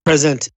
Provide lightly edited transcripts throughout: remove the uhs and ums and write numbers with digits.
Present.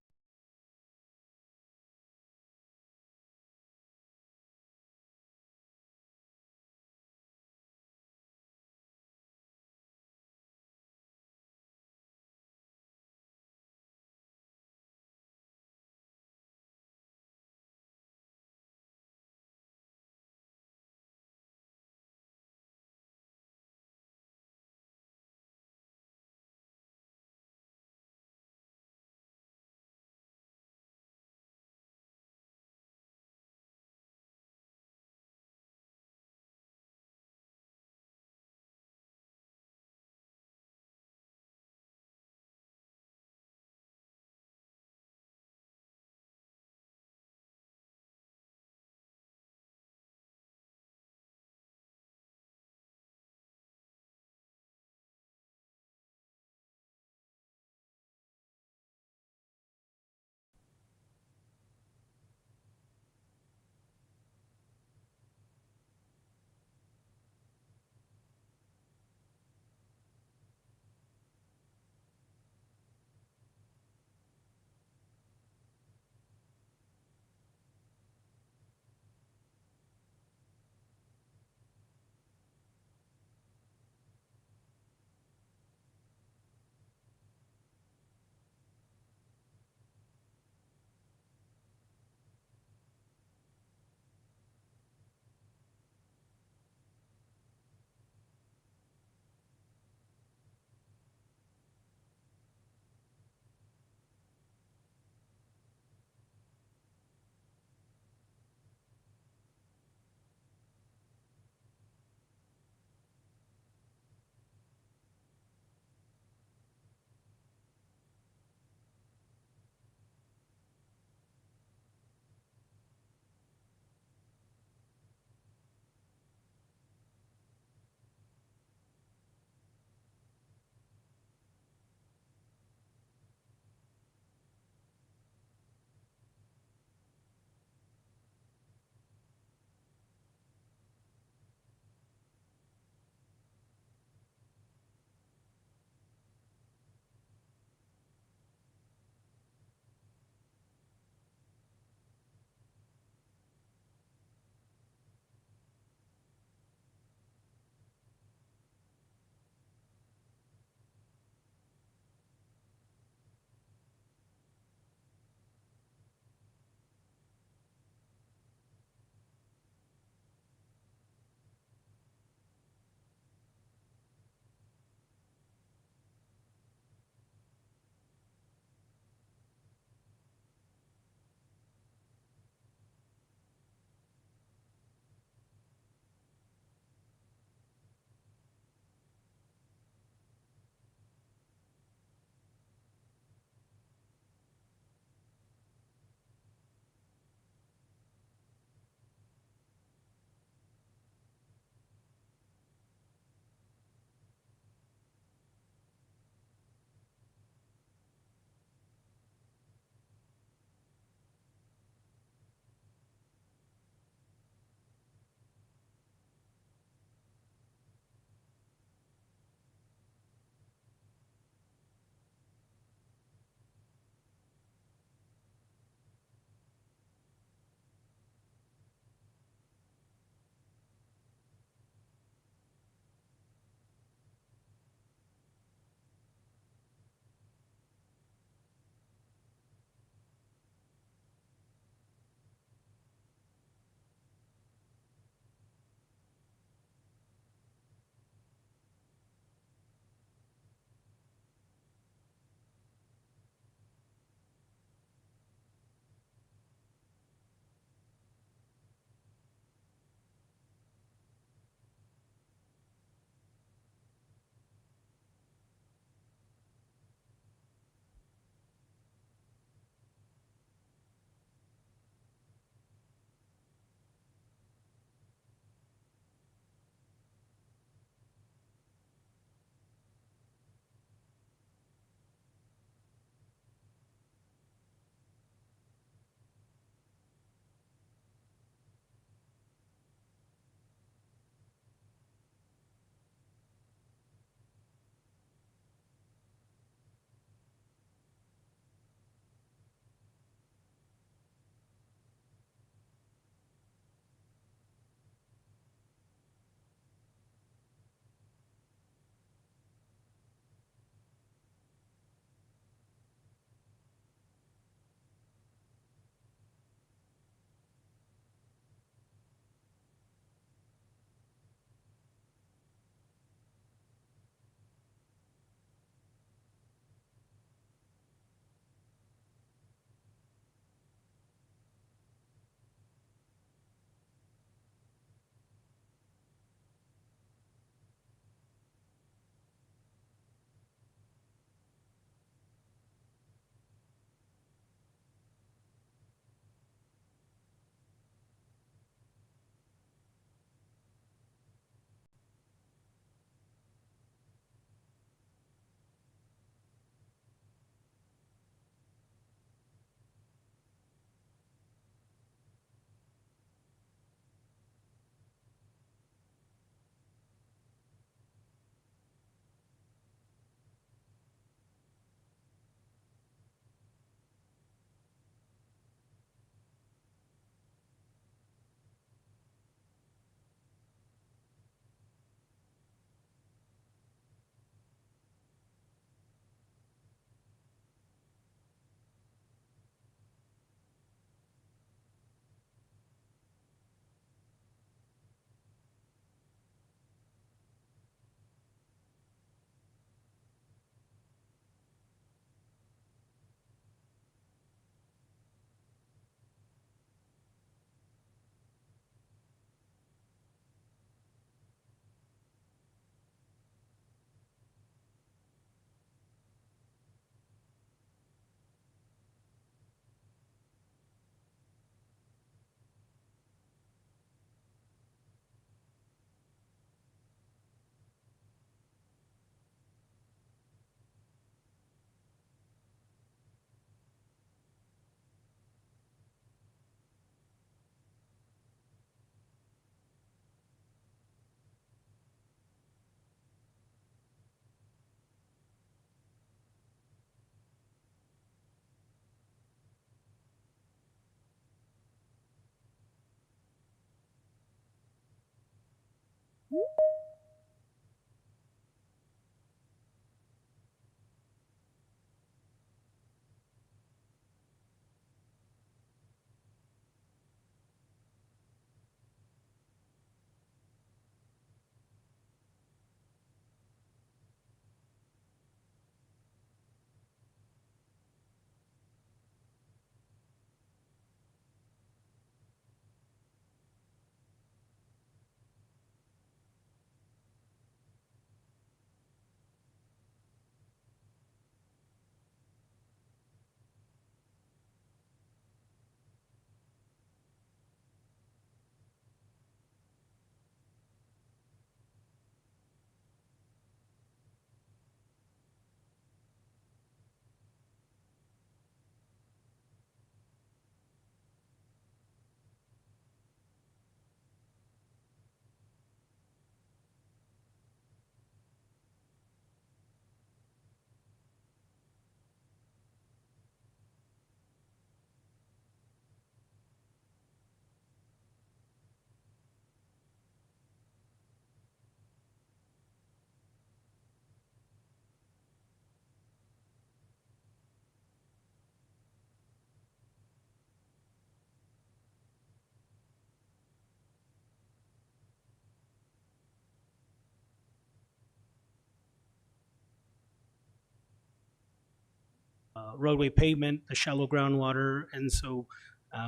roadway pavement, the shallow groundwater, and so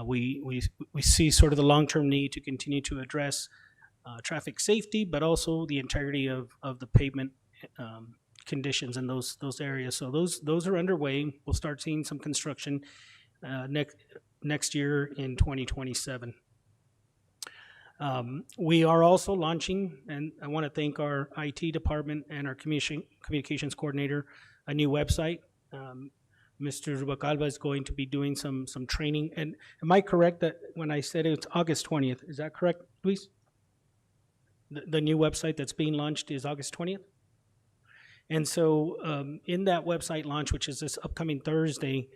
we see sort of the long-term need to continue to address traffic safety, but also the integrity of the pavement conditions in those areas. So those are underway. We'll start seeing some construction next year in 2027. We are also launching, and I want to thank our IT department and our communications coordinator, a new website. Mr. Rubacalva is going to be doing some training. And am I correct that when I said it's August 20th, is that correct, Luis? The new website that's being launched is August 20th? And so in that website launch, which is this upcoming Thursday,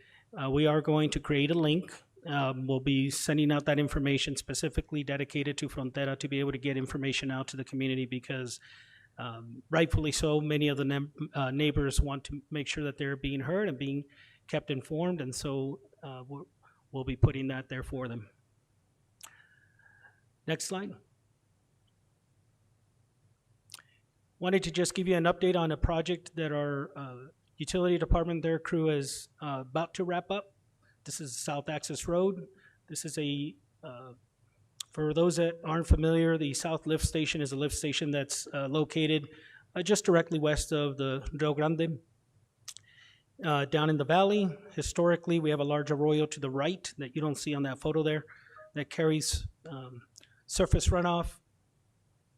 we are going to create a link. We'll be sending out that information specifically dedicated to Frontera to be able to get information out to the community because rightfully so, many of the neighbors want to make sure that they're being heard and being kept informed, and so we'll be putting that there for them. Next slide. Wanted to just give you an update on a project that our utility department, their crew is about to wrap up. This is South Access Road. This is for those that aren't familiar, the South Lift Station is a lift station that's located just directly west of the Rio Grande. Down in the valley, historically, we have a large arroyo to the right that you don't see on that photo there that carries surface runoff.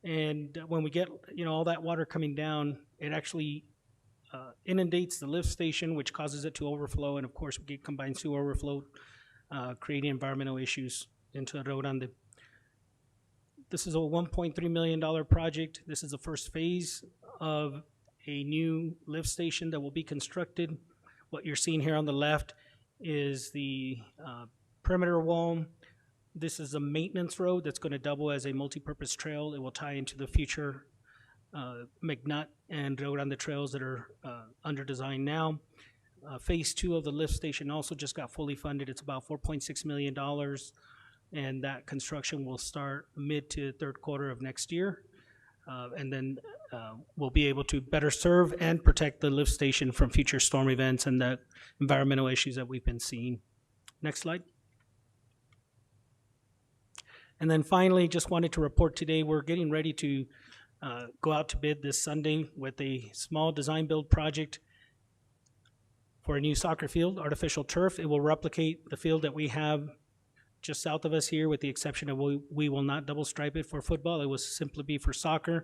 And when we get all that water coming down, it actually inundates the lift station, which causes it to overflow. And of course, we get combined sewer overflow, creating environmental issues into the Rio Grande. This is a $1.3 million project. This is the first phase of a new lift station that will be constructed. What you're seeing here on the left is the perimeter wall. This is a maintenance road that's going to double as a multi-purpose trail. It will tie into the future McNutt and Rio Grande trails that are under design now. Phase 2 of the lift station also just got fully funded. It's about $4.6 million, and that construction will start mid to third quarter of next year. And then we'll be able to better serve and protect the lift station from future storm events and the environmental issues that we've been seeing. Next slide. And then finally, just wanted to report today, we're getting ready to go out to bid this Sunday with a small design build project for a new soccer field, artificial turf. It will replicate the field that we have just south of us here, with the exception of we will not double stripe it for football. It will simply be for soccer.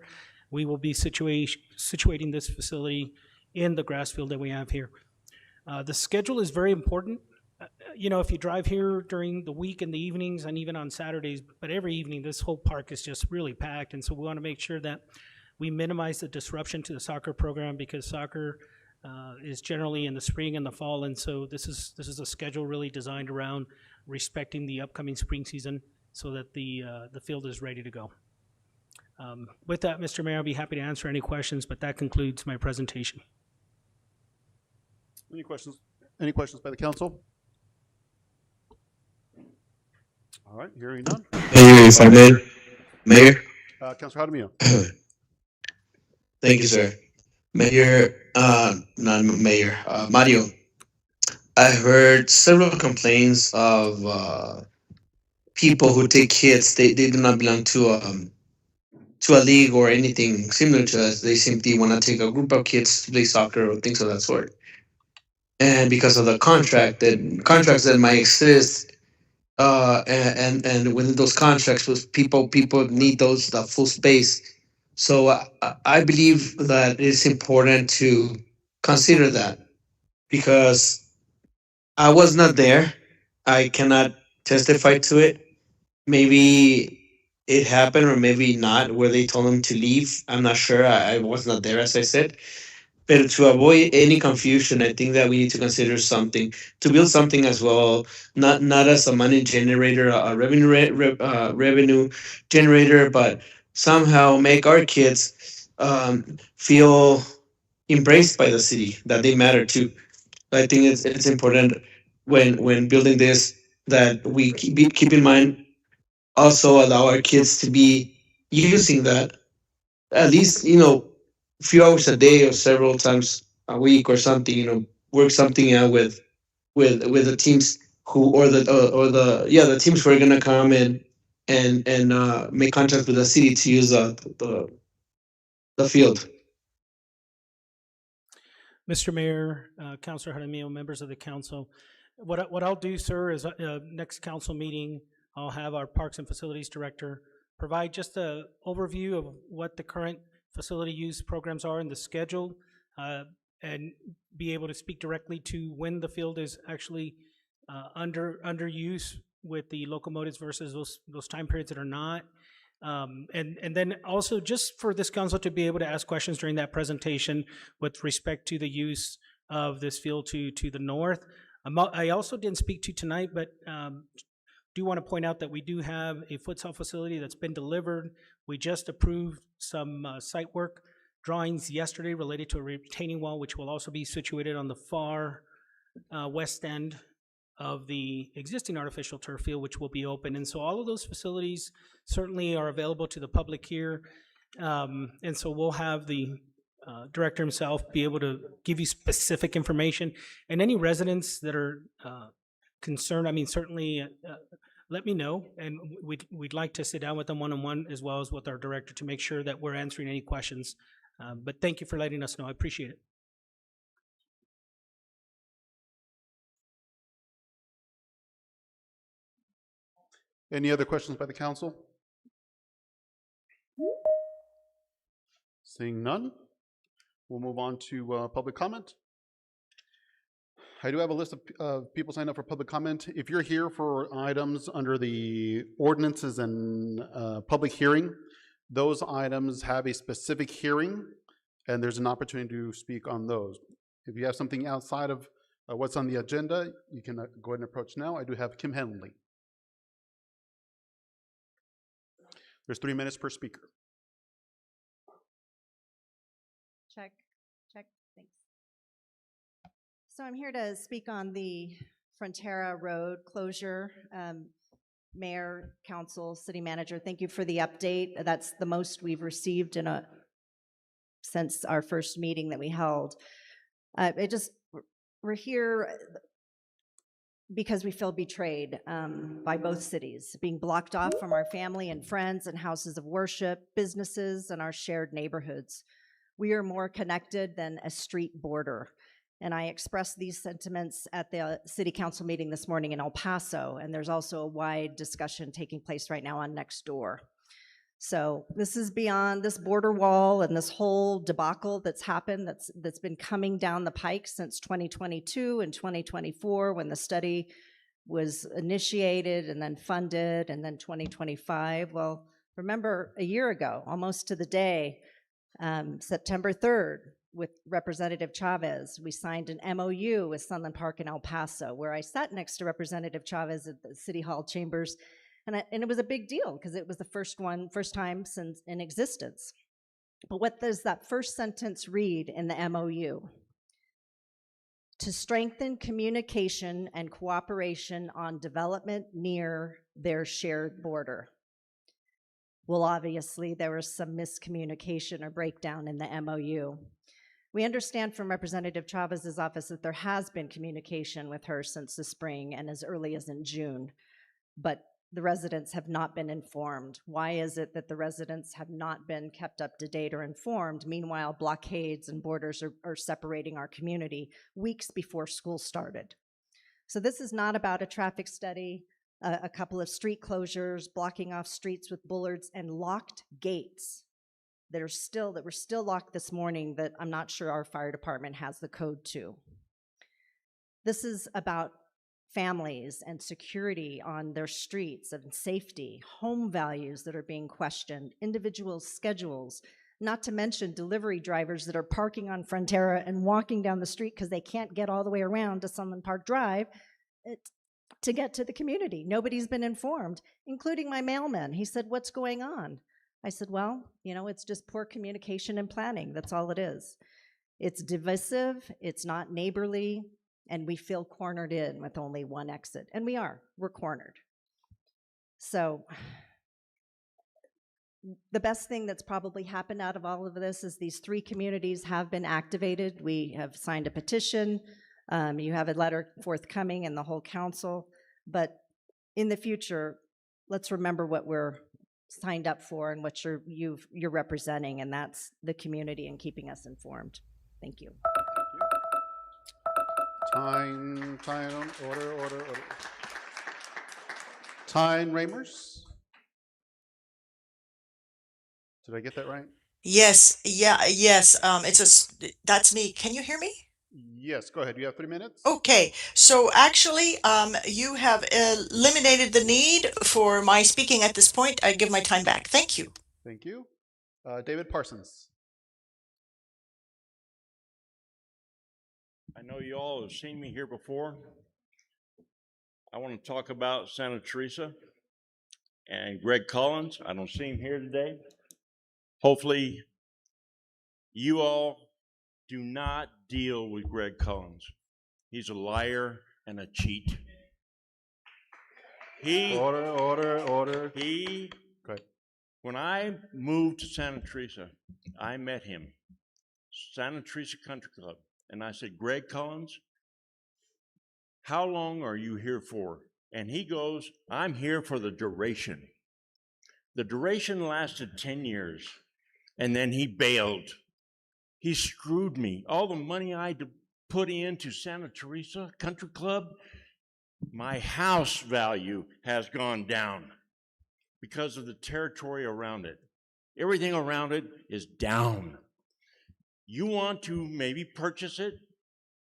We will be situating this facility in the grass field that we have here. The schedule is very important. If you drive here during the week in the evenings and even on Saturdays, but every evening, this whole park is just really packed. And so we want to make sure that we minimize the disruption to the soccer program, because soccer is generally in the spring and the fall. And so this is a schedule really designed around respecting the upcoming spring season so that the field is ready to go. With that, Mr. Mayor, I'll be happy to answer any questions, but that concludes my presentation. Any questions? Any questions by the council? All right, hearing none. Mayor, if I may. Mayor? Councilor Jaramillo. Thank you, sir. Mayor, Mario, I heard several complaints of people who take kids. They do not belong to a league or anything similar to us. They simply want to take a group of kids to play soccer or things of that sort. And because of the contracts that might exist, and within those contracts with people need that full space. So I believe that it's important to consider that, because I was not there. I cannot testify to it. Maybe it happened or maybe not, where they told them to leave. I'm not sure. I was not there, as I said. But to avoid any confusion, I think that we need to consider something, to build something as well, not as a money generator, a revenue generator, but somehow make our kids feel embraced by the city, that they matter too. I think it's important when building this that we keep in mind, also allow our kids to be using that at least, a few hours a day or several times a week or something, work something out with with the teams who the teams who are gonna come and make contact with the city to use the field. Mr. Mayor, Councilor Jaramillo, members of the council, what I'll do, sir, is next council meeting, I'll have our Parks and Facilities Director provide just a overview of what the current facility use programs are in the schedule, and be able to speak directly to when the field is actually under use with the locomotives versus those time periods that are not. And then also just for this council to be able to ask questions during that presentation with respect to the use of this field to the north. I also didn't speak to tonight, but do want to point out that we do have a futsal facility that's been delivered. We just approved some site work drawings yesterday related to a retaining wall, which will also be situated on the far west end of the existing artificial turf field, which will be open. And so all of those facilities certainly are available to the public here. And so we'll have the director himself be able to give you specific information. And any residents that are concerned, I mean, certainly let me know, and we'd like to sit down with them one-on-one as well as with our director to make sure that we're answering any questions. But thank you for letting us know. I appreciate it. Any other questions by the council? Seeing none, we'll move on to public comment. I do have a list of people signed up for public comment. If you're here for items under the ordinances and public hearing, those items have a specific hearing, and there's an opportunity to speak on those. If you have something outside of what's on the agenda, you can go ahead and approach now. I do have Kim Henley. There's 3 minutes per speaker. Check, check, thanks. So I'm here to speak on the Frontera Road closure. Mayor, council, city manager, thank you for the update. That's the most we've received since our first meeting that we held. We're here because we feel betrayed by both cities, being blocked off from our family and friends and houses of worship, businesses, and our shared neighborhoods. We are more connected than a street border. And I expressed these sentiments at the city council meeting this morning in El Paso, and there's also a wide discussion taking place right now on Nextdoor. So this is beyond this border wall and this whole debacle that's happened, that's been coming down the pike since 2022 and 2024 when the study was initiated and then funded, and then 2025. Well, remember a year ago, almost to the day, September 3rd, with Representative Chavez, we signed an MOU with Sunland Park in El Paso, where I sat next to Representative Chavez at the City Hall chambers, and it was a big deal because it was the first time since in existence. But what does that first sentence read in the MOU? To strengthen communication and cooperation on development near their shared border. Well, obviously, there was some miscommunication or breakdown in the MOU. We understand from Representative Chavez's office that there has been communication with her since the spring and as early as in June, but the residents have not been informed. Why is it that the residents have not been kept up to date or informed? Meanwhile, blockades and borders are separating our community weeks before school started. So this is not about a traffic study, a couple of street closures, blocking off streets with bullards and locked gates that were still locked this morning that I'm not sure our fire department has the code to. This is about families and security on their streets and safety, home values that are being questioned, individual schedules, not to mention delivery drivers that are parking on Frontera and walking down the street because they can't get all the way around to Sunland Park Drive to get to the community. Nobody's been informed, including my mailman. He said, "What's going on?" I said, well, it's just poor communication and planning. That's all it is. It's divisive, it's not neighborly, and we feel cornered in with only one exit. And we're cornered. So the best thing that's probably happened out of all of this is these 3 communities have been activated. We have signed a petition. You have a letter forthcoming and the whole council, but in the future, let's remember what we're signed up for and what you're representing, and that's the community and keeping us informed. Thank you. Time, order. Tyne Ramers? Did I get that right? Yes, yes. That's me. Can you hear me? Yes, go ahead. You have 3 minutes? Okay, so actually, you have eliminated the need for my speaking at this point. I give my time back. Thank you. Thank you. David Parsons. I know you all have seen me here before. I want to talk about Santa Teresa and Greg Collins. I don't see him here today. Hopefully, you all do not deal with Greg Collins. He's a liar and a cheat. Order. He, Go ahead. when I moved to Santa Teresa, I met him, Santa Teresa Country Club, and I said, Greg Collins, how long are you here for? And he goes, I'm here for the duration. The duration lasted 10 years, and then he bailed. He screwed me. All the money I had to put into Santa Teresa Country Club, my house value has gone down because of the territory around it. Everything around it is down. You want to maybe purchase it?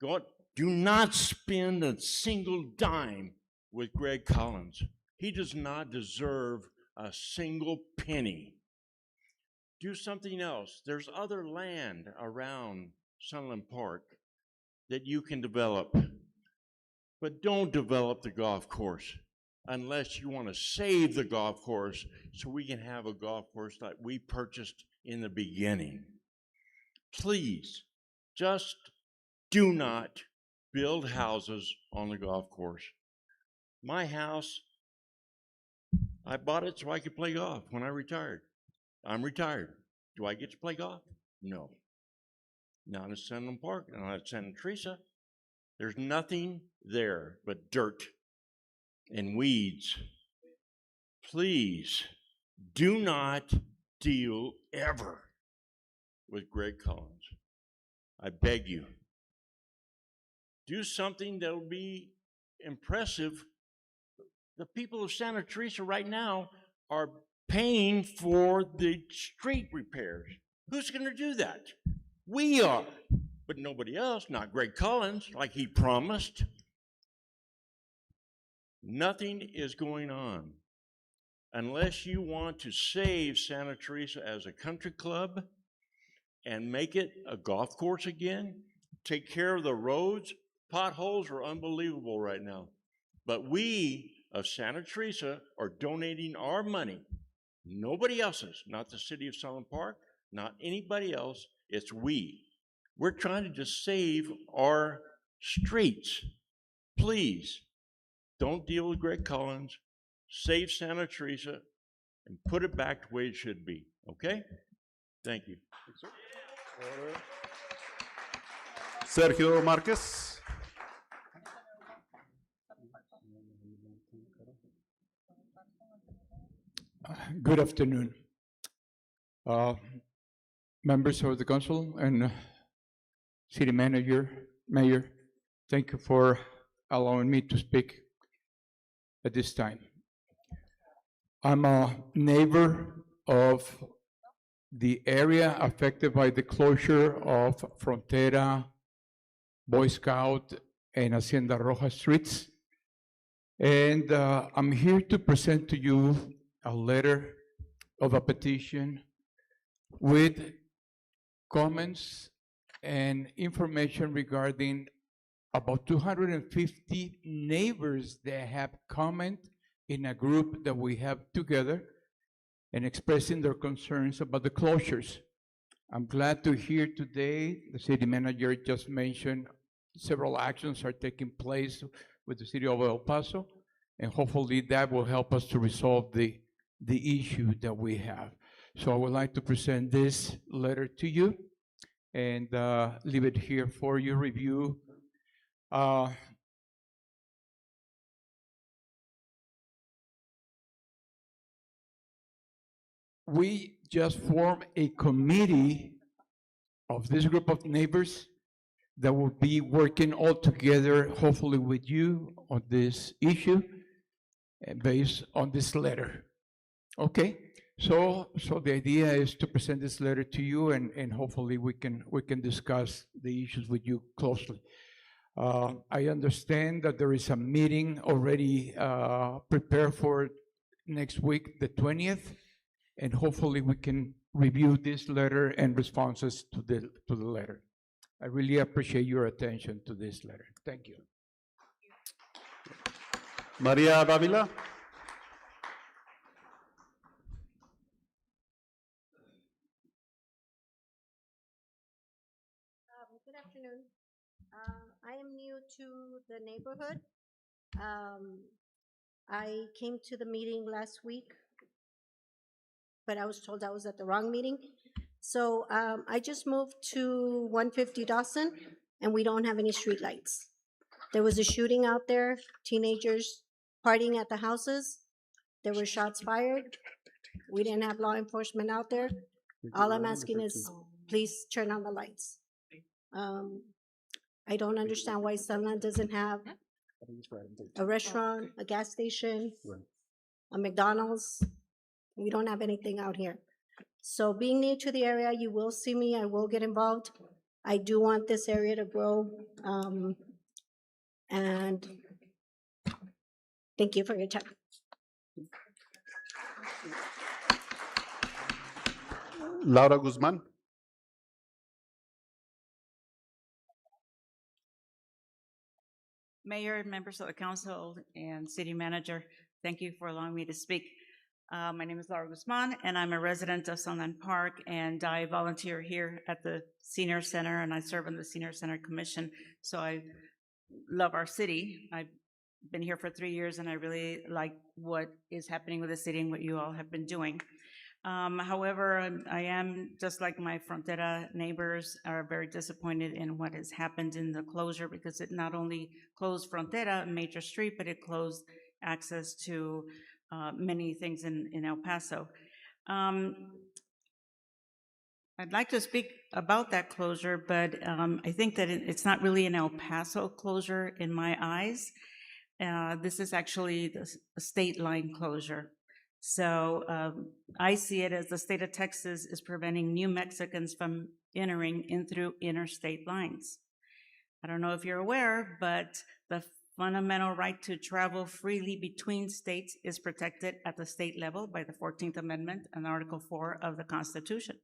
Go. Do not spend a single dime with Greg Collins. He does not deserve a single penny. Do something else. There's other land around Sunland Park that you can develop. But don't develop the golf course unless you want to save the golf course so we can have a golf course that we purchased in the beginning. Please, just do not build houses on the golf course. My house, I bought it so I could play golf when I retired. I'm retired. Do I get to play golf? No. Not at Sunland Park, not at Santa Teresa. There's nothing there but dirt and weeds. Please do not deal ever with Greg Collins. I beg you. Do something that'll be impressive. The people of Santa Teresa right now are paying for the street repairs. Who's going to do that? We are, but nobody else, not Greg Collins, like he promised. Nothing is going on unless you want to save Santa Teresa as a country club and make it a golf course again, take care of the roads. Potholes are unbelievable right now. But we of Santa Teresa are donating our money, nobody else's, not the city of Sunland Park, not anybody else, it's we. We're trying to just save our streets. Please, don't deal with Greg Collins, save Santa Teresa, and put it back the way it should be, okay? Thank you. Sergio Marquez. Good afternoon. Members of the council and city manager, mayor, thank you for allowing me to speak at this time. I'm a neighbor of the area affected by the closure of Frontera, Boy Scout, and Hacienda Roja streets. And I'm here to present to you a letter of a petition with comments and information regarding about 250 neighbors that have comment in a group that we have together and expressing their concerns about the closures. I'm glad to hear today the city manager just mentioned several actions are taking place with the city of El Paso, and hopefully that will help us to resolve the issue that we have. So I would like to present this letter to you and leave it here for your review. Uh, we just formed a committee of this group of neighbors that will be working all together, hopefully with you on this issue, based on this letter. Okay, so the idea is to present this letter to you, and hopefully we can discuss the issues with you closely. I understand that there is a meeting already prepared for next week, the 20th, and hopefully we can review this letter and responses to the letter. I really appreciate your attention to this letter. Thank you. Maria Davila? Good afternoon. I am new to the neighborhood. I came to the meeting last week, but I was told I was at the wrong meeting. So I just moved to 150 Dawson, and we don't have any streetlights. There was a shooting out there, teenagers partying at the houses. There were shots fired. We didn't have law enforcement out there. All I'm asking is, please turn on the lights. I don't understand why Sunland doesn't have a restaurant, a gas station, a McDonald's. We don't have anything out here. So being new to the area, you will see me, I will get involved. I do want this area to grow. And thank you for your time. Laura Guzman? Mayor, members of the council, and city manager, thank you for allowing me to speak. My name is Laura Guzman, and I'm a resident of Sunland Park, and I volunteer here at the Senior Center, and I serve on the Senior Center Commission, so I love our city. I've been here for 3 years, and I really like what is happening with the city and what you all have been doing. However, I am, just like my Frontera neighbors, are very disappointed in what has happened in the closure, because it not only closed Frontera, a major street, but it closed access to many things in El Paso. I'd like to speak about that closure, but I think that it's not really an El Paso closure in my eyes. This is actually the state line closure. So I see it as the state of Texas is preventing New Mexicans from entering in through interstate lines. I don't know if you're aware, but the fundamental right to travel freely between states is protected at the state level by the 14th Amendment and Article 4 of the Constitution.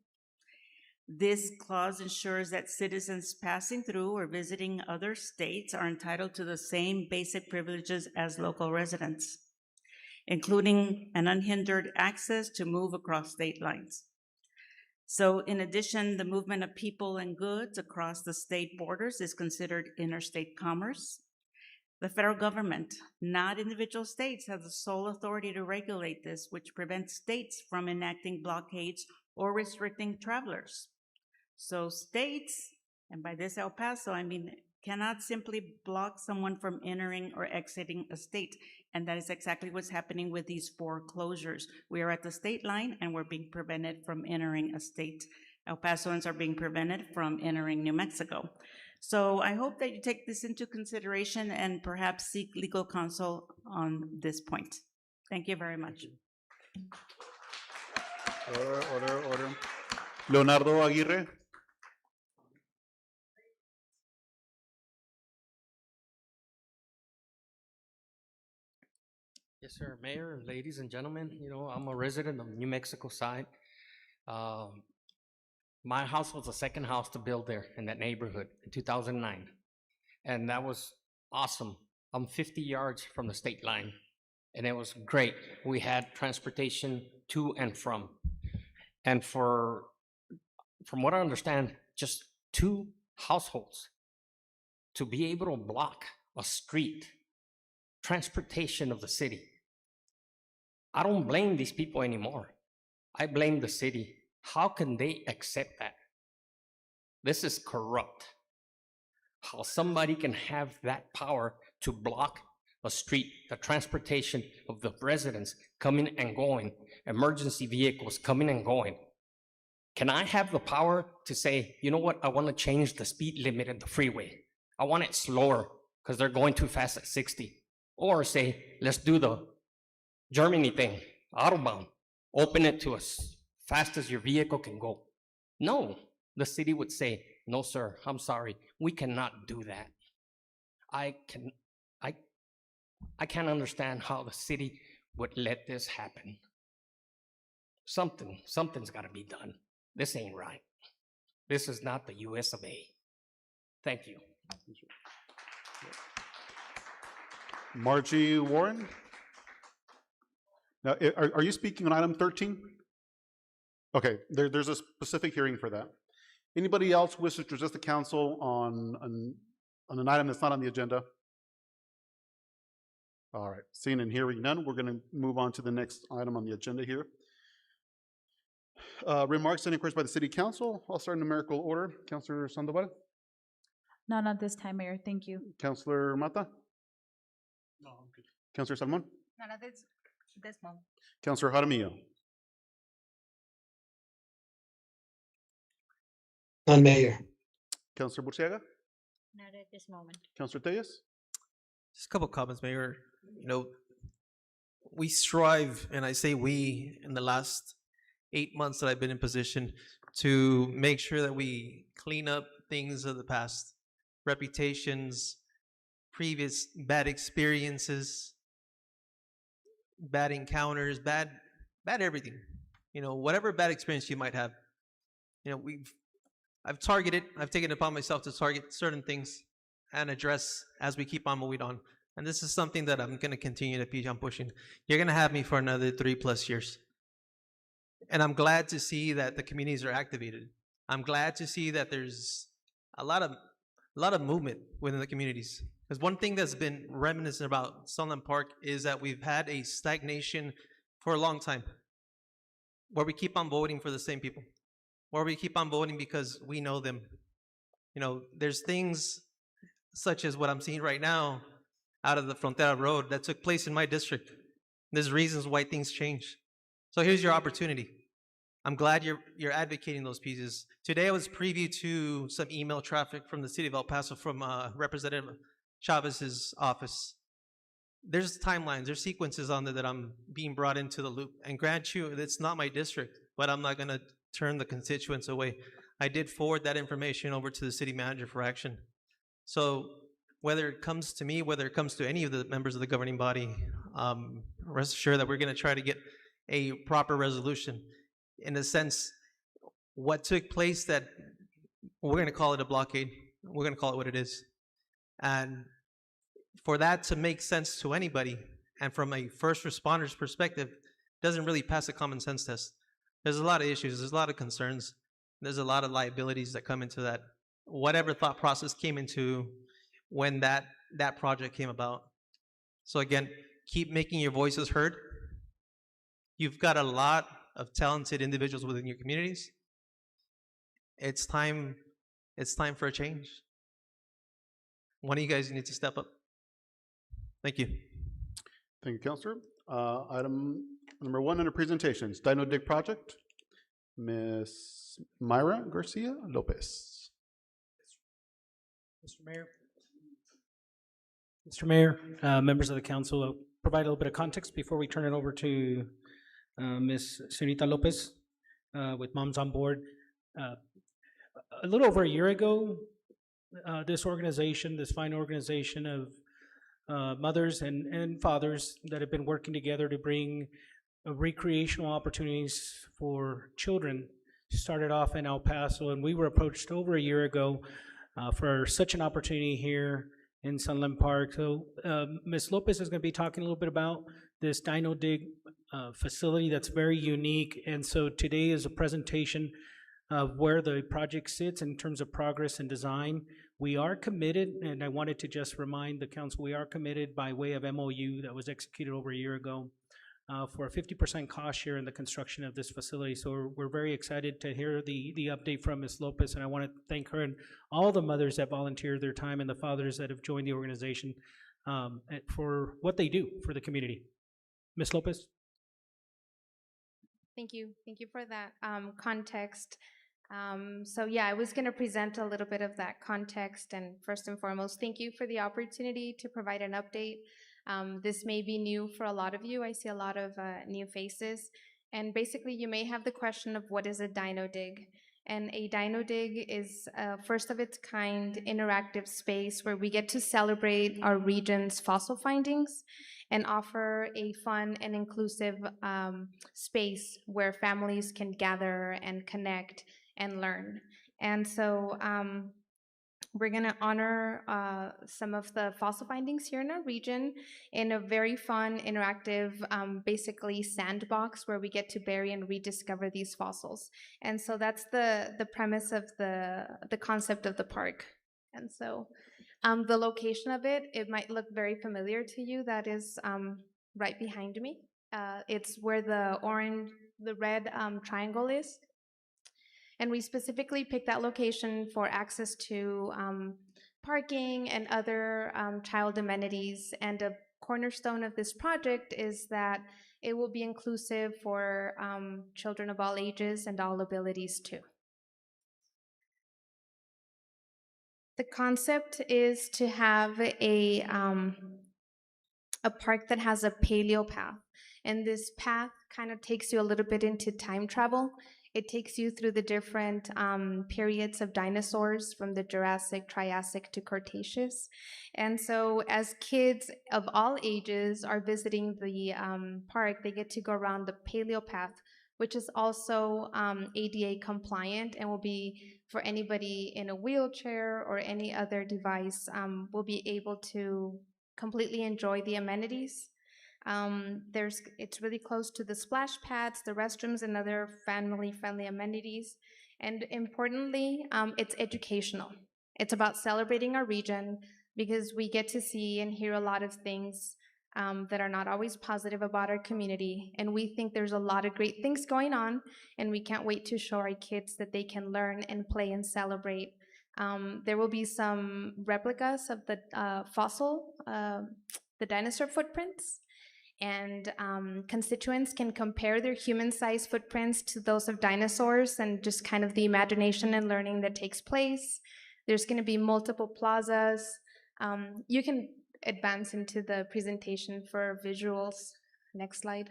This clause ensures that citizens passing through or visiting other states are entitled to the same basic privileges as local residents, including an unhindered access to move across state lines. So in addition, the movement of people and goods across the state borders is considered interstate commerce. The federal government, not individual states, has the sole authority to regulate this, which prevents states from enacting blockades or restricting travelers. So states, and by this El Paso, I mean, cannot simply block someone from entering or exiting a state. And that is exactly what's happening with these 4 closures. We are at the state line and we're being prevented from entering a state. El Pasoans are being prevented from entering New Mexico. So I hope that you take this into consideration and perhaps seek legal counsel on this point. Thank you very much. Order. Leonardo Aguirre? Yes, sir. Mayor, ladies and gentlemen, I'm a resident of New Mexico side. My house was the second house to build there in that neighborhood in 2009. And that was awesome. I'm 50 yards from the state line, and it was great. We had transportation to and from. And from what I understand, just 2 households to be able to block a street, transportation of the city. I don't blame these people anymore. I blame the city. How can they accept that? This is corrupt. how somebody can have that power to block a street, the transportation of the residents coming and going, emergency vehicles coming and going. Can I have the power to say, you know what, I want to change the speed limit in the freeway. I want it slower because they're going too fast at 60. Or say, let's do the Germany thing, Autobahn, open it to as fast as your vehicle can go. No, the city would say, no, sir, I'm sorry, we cannot do that. I can't understand how the city would let this happen. Something's got to be done. This ain't right. This is not the US of A. Thank you. Margie Warren? Now, are you speaking on item 13? Okay, there's a specific hearing for that. Anybody else wishes to address the council on an item that's not on the agenda? All right, seeing and hearing none, we're going to move on to the next item on the agenda here. Remarks and inquiries by the city council. I'll start in numerical order. Councilor Sandoval? Not at this time, Mayor. Thank you. Councilor Mata? No, I'm good. Councilor Salmon? Not at this moment. Councilor Jaramillo? None, Mayor. Councilor Burciaga? Not at this moment. Councilor Tellez? Just a couple of comments, Mayor. You know, we strive, and I say we, in the last 8 months that I've been in position, to make sure that we clean up things of the past, reputations, previous bad experiences, bad encounters, bad everything. You know, whatever bad experience you might have. You know, I've taken it upon myself to target certain things and address as we keep on moving on. And this is something that I'm going to continue to keep on pushing. You're going to have me for another 3+ years. And I'm glad to see that the communities are activated. I'm glad to see that there's a lot of movement within the communities. Because one thing that's been reminiscent about Sunland Park is that we've had a stagnation for a long time, where we keep on voting for the same people, where we keep on voting because we know them. You know, there's things such as what I'm seeing right now out of the Frontera Road that took place in my district. There's reasons why things change. So here's your opportunity. I'm glad you're advocating those pieces. Today I was privy to some email traffic from the city of El Paso from Representative Chavez's office. There's timelines, there's sequences on there that I'm being brought into the loop. And grant you, it's not my district, but I'm not gonna turn the constituents away. I did forward that information over to the city manager for action. So whether it comes to me, whether it comes to any of the members of the governing body, rest assured that we're gonna try to get a proper resolution. In a sense, what took place, that we're going to call it a blockade. We're going to call it what it is. And for that to make sense to anybody, and from a first responder's perspective, doesn't really pass a common sense test. There's a lot of issues. There's a lot of concerns. There's a lot of liabilities that come into that. Whatever thought process came into when that project came about. So again, keep making your voices heard. You've got a lot of talented individuals within your communities. It's time for a change. One of you guys need to step up. Thank you. Thank you, Councilor. Item number 1 under presentations, Dino Dig Project. Ms. Myra Garcia Lopez. Mr. Mayor, members of the council, I'll provide a little bit of context before we turn it over to Ms. Sunita Lopez with Moms on Board. A little over a year ago, this organization, this fine organization of mothers and fathers that have been working together to bring recreational opportunities for children started off in El Paso, and we were approached over a year ago for such an opportunity here in Sunland Park. So Ms. Lopez is going to be talking a little bit about this Dino Dig facility that's very unique. And so today is a presentation of where the project sits in terms of progress and design. We are committed, and I wanted to just remind the council, we are committed by way of MOU that was executed over a year ago for a 50% cost share in the construction of this facility. So we're very excited to hear the update from Ms. Lopez, and I want to thank her and all the mothers that volunteered their time and the fathers that have joined the organization for what they do for the community. Ms. Lopez? Thank you. Thank you for that context. So yeah, I was going to present a little bit of that context, and first and foremost, thank you for the opportunity to provide an update. This may be new for a lot of you. I see a lot of new faces, and basically you may have the question of what is a dino dig? And a dino dig is a first of its kind interactive space where we get to celebrate our region's fossil findings and offer a fun and inclusive space where families can gather and connect and learn. And so we're going to honor some of the fossil findings here in our region in a very fun, interactive, basically sandbox where we get to bury and rediscover these fossils. And so that's the premise of the concept of the park. And so the location of it might look very familiar to you. That is right behind me. It's where the red triangle is. And we specifically picked that location for access to parking and other child amenities. And a cornerstone of this project is that it will be inclusive for children of all ages and all abilities too. The concept is to have a park that has a paleo path. And this path kind of takes you a little bit into time travel. It takes you through the different periods of dinosaurs from the Jurassic, Triassic to Cretaceous. And so as kids of all ages are visiting the park, they get to go around the paleo path, which is also ADA compliant and will be for anybody in a wheelchair or any other device will be able to completely enjoy the amenities. It's really close to the splash pads, the restrooms, and other family-friendly amenities. And importantly, it's educational. It's about celebrating our region because we get to see and hear a lot of things that are not always positive about our community. And we think there's a lot of great things going on, and we can't wait to show our kids that they can learn and play and celebrate. There will be some replicas of the the dinosaur footprints. And constituents can compare their human-sized footprints to those of dinosaurs and just kind of the imagination and learning that takes place. There's going to be multiple plazas. You can advance into the presentation for visuals. Next slide.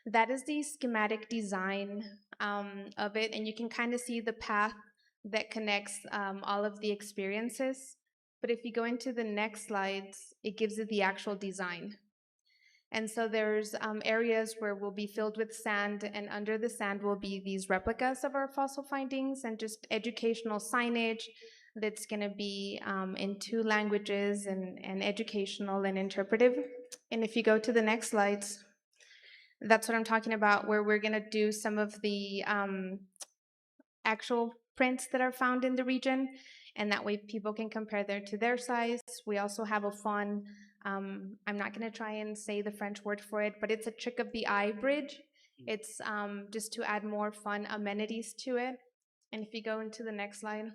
That is the schematic design of it, and you can kind of see the path that connects all of the experiences. But if you go into the next slides, it gives you the actual design. And so there's areas where we'll be filled with sand, and under the sand will be these replicas of our fossil findings and just educational signage that's going to be in 2 languages and educational and interpretive. And if you go to the next slides, that's what I'm talking about, where we're going to do some of the actual prints that are found in the region. And that way people can compare to their size. We also have a fun, I'm not going to try and say the French word for it, but it's a trick of the eye bridge. It's just to add more fun amenities to it. And if you go into the next slide,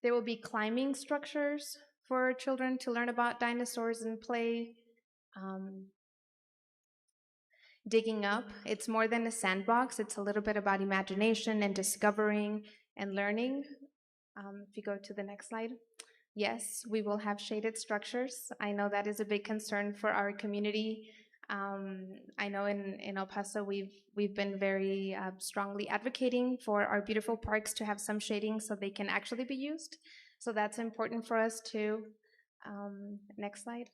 there will be climbing structures for children to learn about dinosaurs and play. Digging up, it's more than a sandbox. It's a little bit about imagination and discovering and learning. If you go to the next slide. Yes, we will have shaded structures. I know that is a big concern for our community. I know in El Paso we've been very strongly advocating for our beautiful parks to have some shading so they can actually be used. So that's important for us too. Next slide.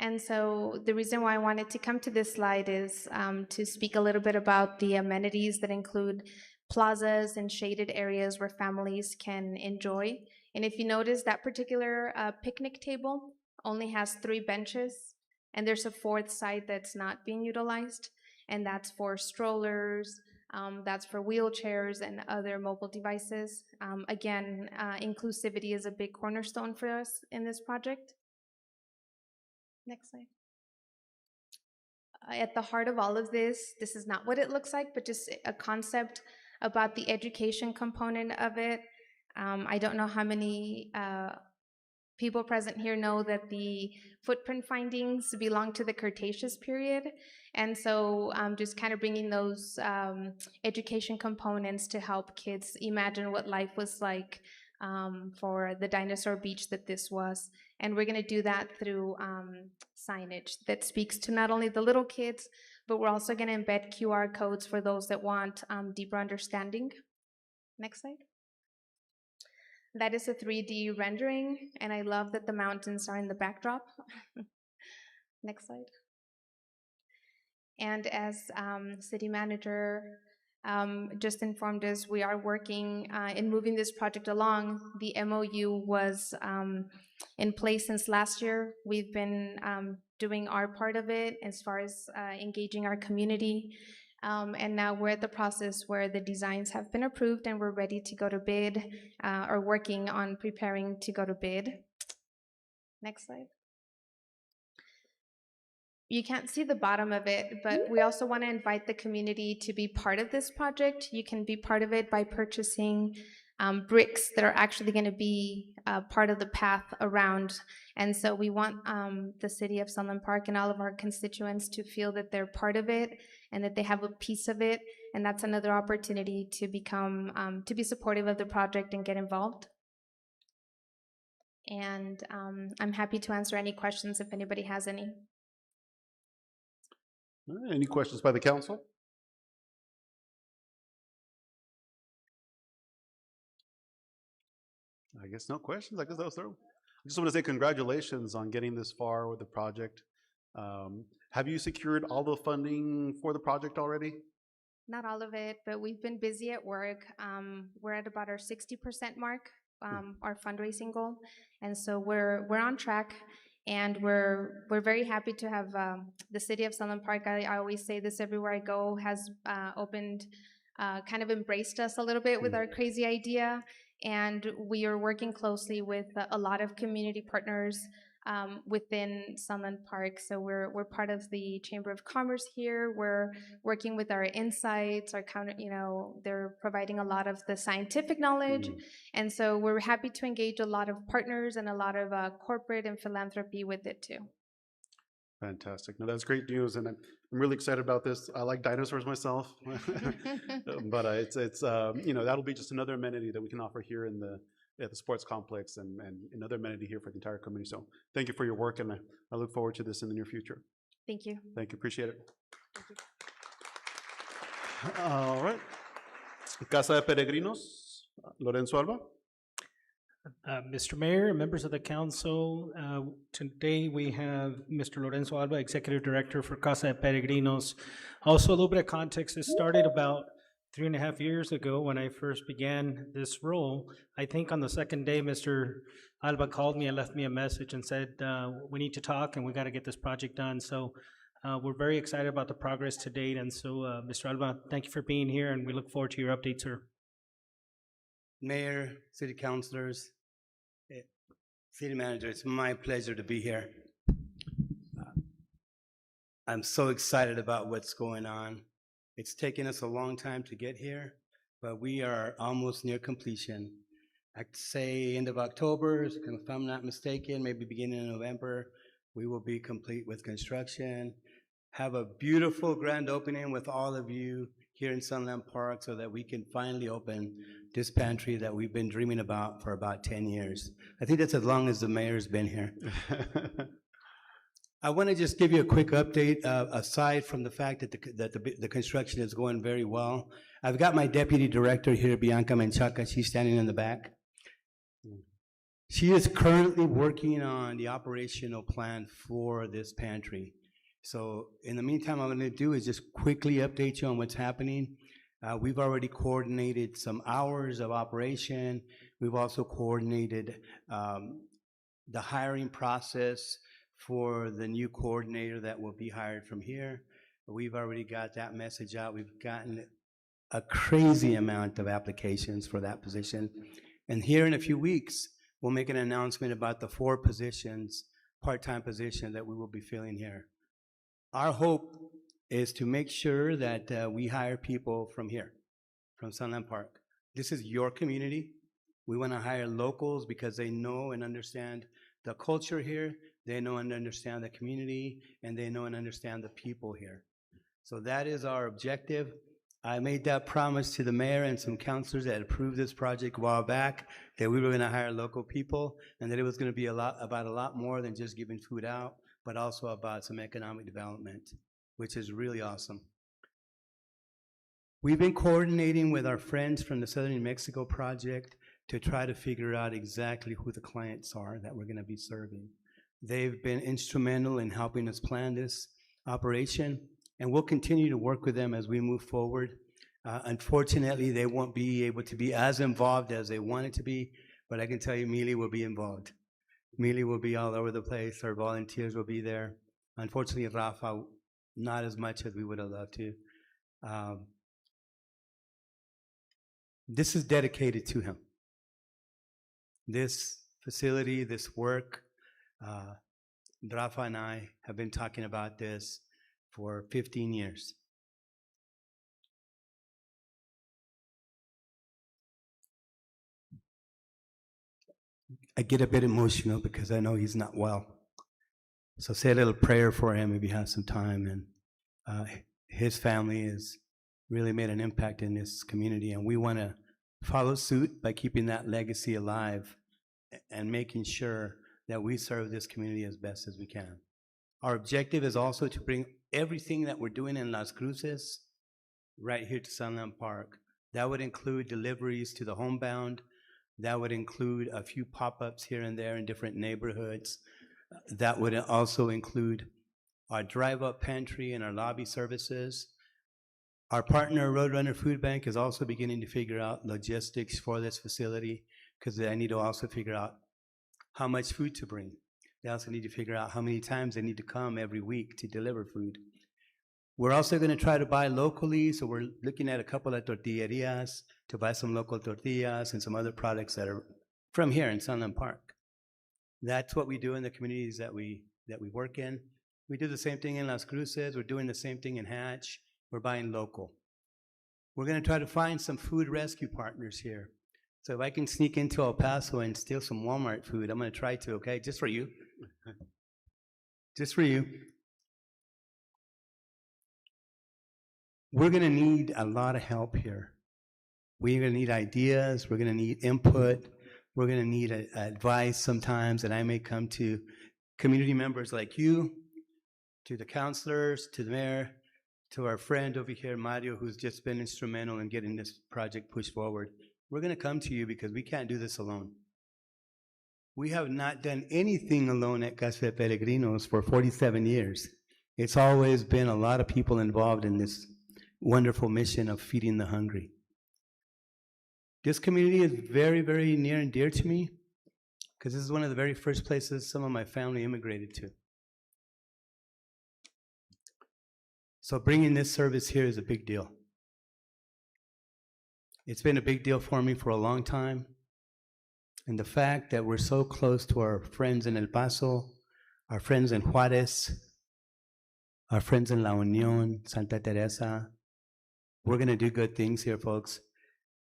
And so the reason why I wanted to come to this slide is to speak a little bit about the amenities that include plazas and shaded areas where families can enjoy. And if you notice, that particular picnic table only has 3 benches, and there's a 4th side that's not being utilized, and that's for strollers, that's for wheelchairs and other mobile devices. Again, inclusivity is a big cornerstone for us in this project. Next slide. at the heart of all of this is not what it looks like, but just a concept about the education component of it. I don't know how many people present here know that the footprint findings belong to the Cretaceous period. And so just kind of bringing those education components to help kids imagine what life was like for the dinosaur beach that this was. And we're going to do that through signage that speaks to not only the little kids, but we're also going to embed QR codes for those that want deeper understanding. Next slide. That is a 3D rendering, and I love that the mountains are in the backdrop. Next slide. And as city manager just informed us, we are working in moving this project along. The MOU was in place since last year. We've been doing our part of it as far as engaging our community. And now we're at the process where the designs have been approved and we're ready to go to bid, or working on preparing to go to bid. Next slide. You can't see the bottom of it, but we also want to invite the community to be part of this project. You can be part of it by purchasing bricks that are actually going to be part of the path around. And so we want the city of Sunland Park and all of our constituents to feel that they're part of it and that they have a piece of it. And that's another opportunity to become, to be supportive of the project and get involved. And I'm happy to answer any questions if anybody has any. All right, any questions by the council? I guess no questions. I guess that was through. I just want to say congratulations on getting this far with the project. Have you secured all the funding for the project already? Not all of it, but we've been busy at work. We're at about our 60% mark, our fundraising goal, and so we're on track. And we're very happy to have the city of Sunland Park. I always say this everywhere I go, has opened, kind of embraced us a little bit with our crazy idea. And we are working closely with a lot of community partners within Sunland Park. So we're part of the Chamber of Commerce here. We're working with our insights, our counter, they're providing a lot of the scientific knowledge. And so we're happy to engage a lot of partners and a lot of corporate and philanthropy with it too. Fantastic. No, that's great news, and I'm really excited about this. I like dinosaurs myself, but it's that'll be just another amenity that we can offer here in at the sports complex, and another amenity here for the entire community. So thank you for your work, and I look forward to this in the near future. Thank you. Thank you. Appreciate it. All right. Casa de Peregrinos, Lorenzo Alba. Mr. Mayor, members of the council, today we have Mr. Lorenzo Alba, Executive Director for Casa de Peregrinos. Also, a little bit of context. This started about 3.5 years ago when I first began this role. I think on the second day, Mr. Alba called me and left me a message and said, we need to talk and we got to get this project done. So we're very excited about the progress to date. And so, Mr. Alba, thank you for being here, and we look forward to your update, sir. Mayor, city councilors, city manager, it's my pleasure to be here. I'm so excited about what's going on. It's taken us a long time to get here, but we are almost near completion. I'd say end of October, if I'm not mistaken, maybe beginning of November, we will be complete with construction. Have a beautiful grand opening with all of you here in Sunland Park so that we can finally open this pantry that we've been dreaming about for about 10 years. I think that's as long as the mayor's been here. I want to just give you a quick update, aside from the fact that the construction is going very well. I've got my deputy director here, Bianca Menchaca. She's standing in the back. She is currently working on the operational plan for this pantry. So in the meantime, what I'm going to do is just quickly update you on what's happening. We've already coordinated some hours of operation. We've also coordinated the hiring process for the new coordinator that will be hired from here. We've already got that message out. We've gotten a crazy amount of applications for that position. And here in a few weeks, we'll make an announcement about the 4 positions, part-time position that we will be filling here. Our hope is to make sure that we hire people from here, from Sunland Park. This is your community. We want to hire locals because they know and understand the culture here, they know and understand the community, and they know and understand the people here. So that is our objective. I made that promise to the mayor and some councilors that approved this project a while back, that we were going to hire local people, and that it was going to be about a lot more than just giving food out, but also about some economic development, which is really awesome. We've been coordinating with our friends from the Southern New Mexico project to try to figure out exactly who the clients are that we're going to be serving. They've been instrumental in helping us plan this operation, and we'll continue to work with them as we move forward. Unfortunately, they won't be able to be as involved as they wanted to be, but I can tell you Mealy will be involved. Mealy will be all over the place. Our volunteers will be there. Unfortunately, Rafa, not as much as we would have loved to. This is dedicated to him. This facility, this work, Rafa and I have been talking about this for 15 years. I get a bit emotional because I know he's not well. So say a little prayer for him if you have some time. And his family has really made an impact in this community, and we want to follow suit by keeping that legacy alive and making sure that we serve this community as best as we can. Our objective is also to bring everything that we're doing in Las Cruces right here to Sunland Park. That would include deliveries to the homebound. That would include a few pop-ups here and there in different neighborhoods. That would also include our drive-up pantry and our lobby services. Our partner, Roadrunner Food Bank, is also beginning to figure out logistics for this facility because they need to also figure out how much food to bring. They also need to figure out how many times they need to come every week to deliver food. We're also going to try to buy locally, so we're looking at a couple of tortillerias to buy some local tortillas and some other products that are from here in Sunland Park. That's what we do in the communities that we work in. We do the same thing in Las Cruces. We're doing the same thing in Hatch. We're buying local. We're going to try to find some food rescue partners here. So if I can sneak into El Paso and steal some Walmart food, I'm going to try to, okay? Just for you. Just for you. We're going to need a lot of help here. We're going to need ideas. We're going to need input. We're going to need advice sometimes, and I may come to community members like you, to the counselors, to the mayor, to our friend over here, Mario, who's just been instrumental in getting this project pushed forward. We're going to come to you because we can't do this alone. We have not done anything alone at Casa de Peregrinos for 47 years. It's always been a lot of people involved in this wonderful mission of feeding the hungry. This community is very, very near and dear to me because this is one of the very first places some of my family immigrated to. So bringing this service here is a big deal. It's been a big deal for me for a long time. And the fact that we're so close to our friends in El Paso, our friends in Juarez, our friends in La Union, Santa Teresa, we're going to do good things here, folks.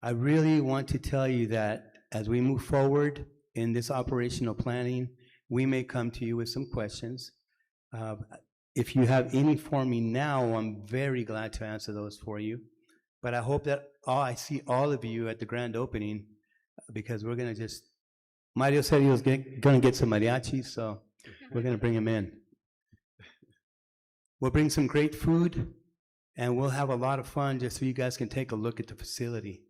I really want to tell you that as we move forward in this operational planning, we may come to you with some questions. If you have any for me now, I'm very glad to answer those for you. But I hope that I see all of you at the grand opening because we're going to just, Mario said he was going to get some mariachis, so we're going to bring him in. We'll bring some great food, and we'll have a lot of fun just so you guys can take a look at the facility.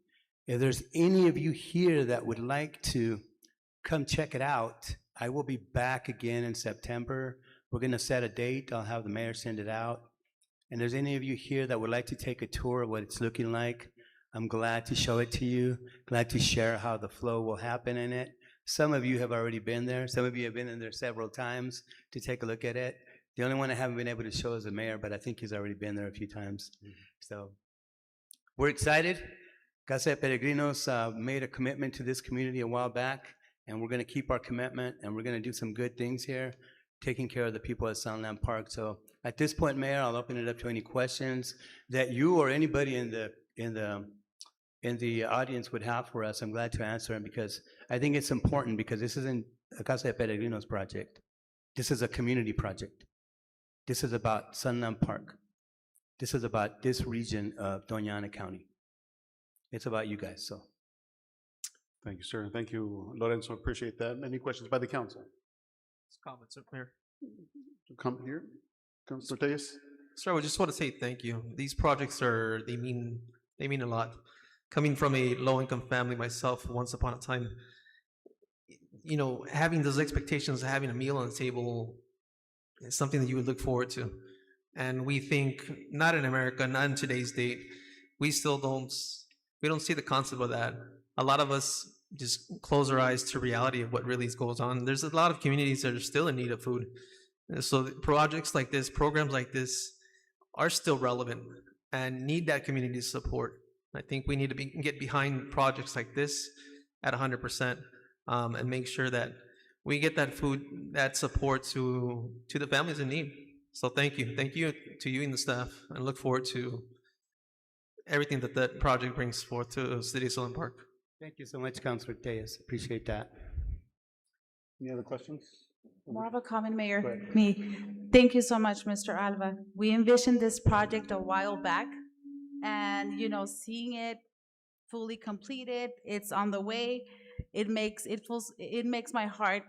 If there's any of you here that would like to come check it out, I will be back again in September. We're going to set a date. I'll have the mayor send it out. And there's any of you here that would like to take a tour of what it's looking like, I'm glad to show it to you, glad to share how the flow will happen in it. Some of you have already been there. Some of you have been in there several times to take a look at it. The only one I haven't been able to show is the mayor, but I think he's already been there a few times. So we're excited. Casa de Peregrinos made a commitment to this community a while back, and we're going to keep our commitment, and we're going to do some good things here. taking care of the people at Sunland Park. So at this point, Mayor, I'll open it up to any questions that you or anybody in the audience would have for us. I'm glad to answer them because I think it's important because this isn't a Casa de Peregrinos project. This is a community project. This is about Sunland Park. This is about this region of Doña Ana County. It's about you guys, so. Thank you, sir. Thank you, Lorenzo. Appreciate that. Any questions by the council? Comments, Mayor. Come here. Councilor Tejas? Sir, I just want to say thank you. These projects they mean a lot. Coming from a low-income family myself, once upon a time, having those expectations of having a meal on the table is something that you would look forward to. And we think, not in America, not in today's date, we don't see the concept of that. A lot of us just close our eyes to reality of what really goes on. There's a lot of communities that are still in need of food. And so projects like this, programs like this are still relevant and need that community support. I think we need to get behind projects like this at 100% and make sure that we get that food, that support to the families in need. So thank you to you and the staff, and look forward to everything that project brings forth to the City of Sunland Park. Thank you so much, Councilor Tejas. Appreciate that. Any other questions? More of a comment, Go Mayor. ahead. Me. Thank you so much, Mr. Alva. We envisioned this project a while back, and seeing it fully completed, it's on the way. It makes my heart,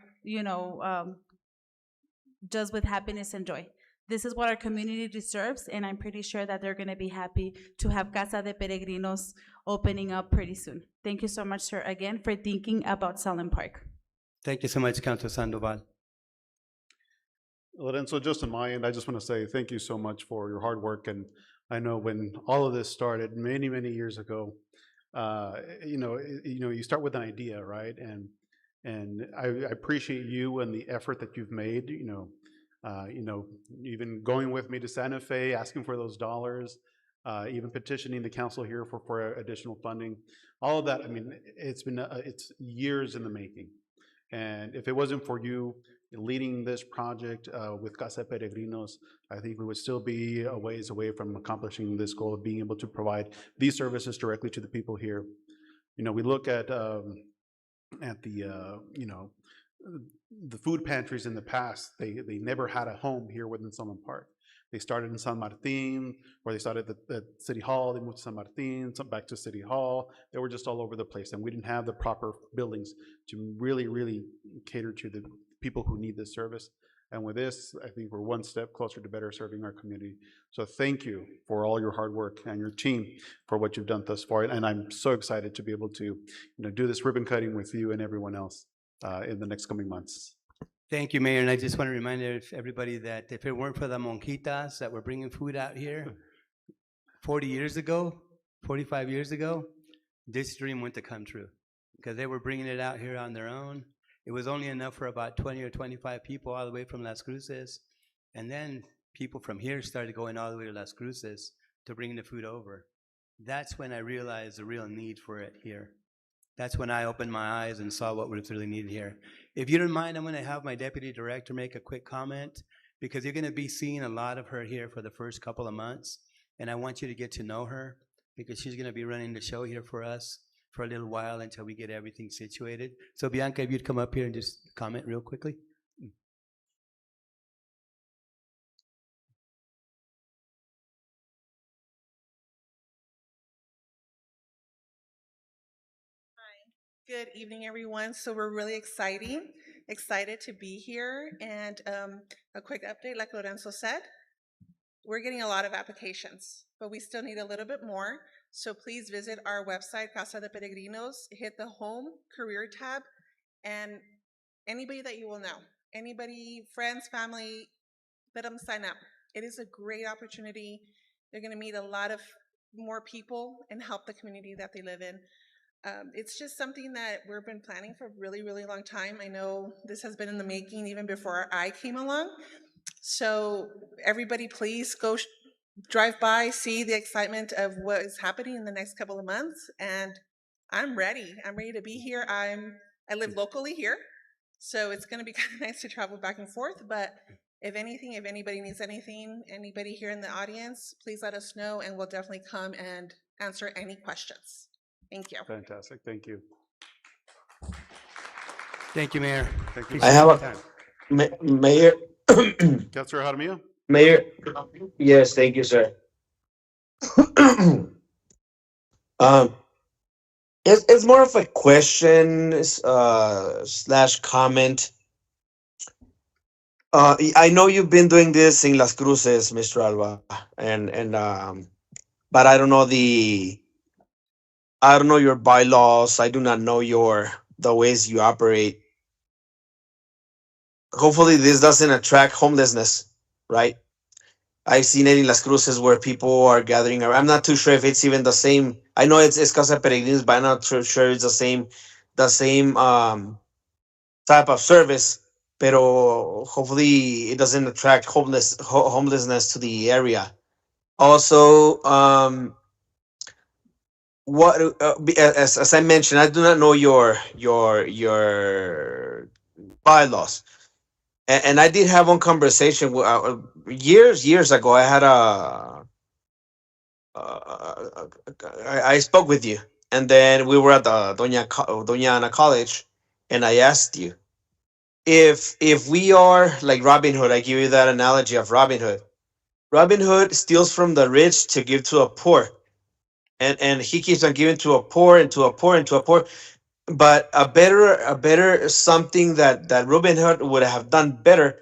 just with happiness and joy. This is what our community deserves, and I'm pretty sure that they're going to be happy to have Casa de Peregrinos opening up pretty soon. Thank you so much, sir, again, for thinking about Sunland Park. Thank you so much, Councilor Sandoval. Lorenzo, just on my end, I just want to say thank you so much for your hard work. And I know when all of this started many, many years ago, you start with an idea, right? And I appreciate you and the effort that you've made. Even going with me to Santa Fe, asking for those dollars, even petitioning the council here for additional funding. All of that. I mean, it's years in the making. And if it wasn't for you leading this project with Casa Peregrinos, I think we would still be a ways away from accomplishing this goal of being able to provide these services directly to the people here. We look at the food pantries in the past. They never had a home here within Sunland Park. They started in San Martin, or they started at City Hall, they moved to San Martin, back to City Hall. They were just all over the place, and we didn't have the proper buildings to really, really cater to the people who need this service. And with this, I think we're one step closer to better serving our community. So thank you for all your hard work and your team for what you've done thus far. And I'm so excited to be able to do this ribbon cutting with you and everyone else in the next coming months. Thank you, Mayor. And I just want to remind everybody that if it weren't for the monjitas that were bringing food out here 40 years ago, 45 years ago, this dream wouldn't have come true because they were bringing it out here on their own. It was only enough for about 20 or 25 people all the way from Las Cruces. And then people from here started going all the way to Las Cruces to bring the food over. That's when I realized the real need for it here. That's when I opened my eyes and saw what was really needed here. If you don't mind, I'm going to have my deputy director make a quick comment because you're going to be seeing a lot of her here for the first couple of months. And I want you to get to know her because she's going to be running the show here for us for a little while until we get everything situated. So Bianca, if you'd come up here and just comment real quickly. Good evening, everyone. So we're really excited to be here. And a quick update, like Lorenzo said, we're getting a lot of applications, but we still need a little bit more. So please visit our website, Casa de Peregrinos, hit the home career tab, and anybody that you will know, anybody, friends, family, let them sign up. It is a great opportunity. They're going to meet a lot of more people and help the community that they live in. It's just something that we've been planning for a really, really long time. I know this has been in the making even before I came along. So everybody, please go drive by, see the excitement of what is happening in the next couple of months. And I'm ready. I'm ready to be here. I live locally here. So it's going to be kind of nice to travel back and forth. But if anything, if anybody needs anything, anybody here in the audience, please let us know, and we'll definitely come and answer any questions. Thank you. Fantastic. Thank you. Thank you, Mayor. Thank you. I have a mayor. Councilor Jaramillo? Mayor. Yes, thank you, sir. um, it's more of a question slash comment. I know you've been doing this in Las Cruces, Mr. Alba, and but I don't know your bylaws. I do not know the ways you operate. Hopefully, this doesn't attract homelessness, right? I've seen it in Las Cruces where people are gathering around. I'm not too sure if it's even the same. I know it's Casa Peregrinos, but I'm not sure it's the same type of service. Pero hopefully it doesn't attract homelessness to the area. Also, as I mentioned, I do not know your bylaws, and I did have one conversation years ago. I had I spoke with you, and then we were at the Doña Ana College, and I asked you if we are like Robin Hood. I give you that analogy of Robin Hood. Robin Hood steals from the rich to give to a poor, and he keeps on giving to a poor and to a poor and to a poor. But a better something that Robin Hood would have done better,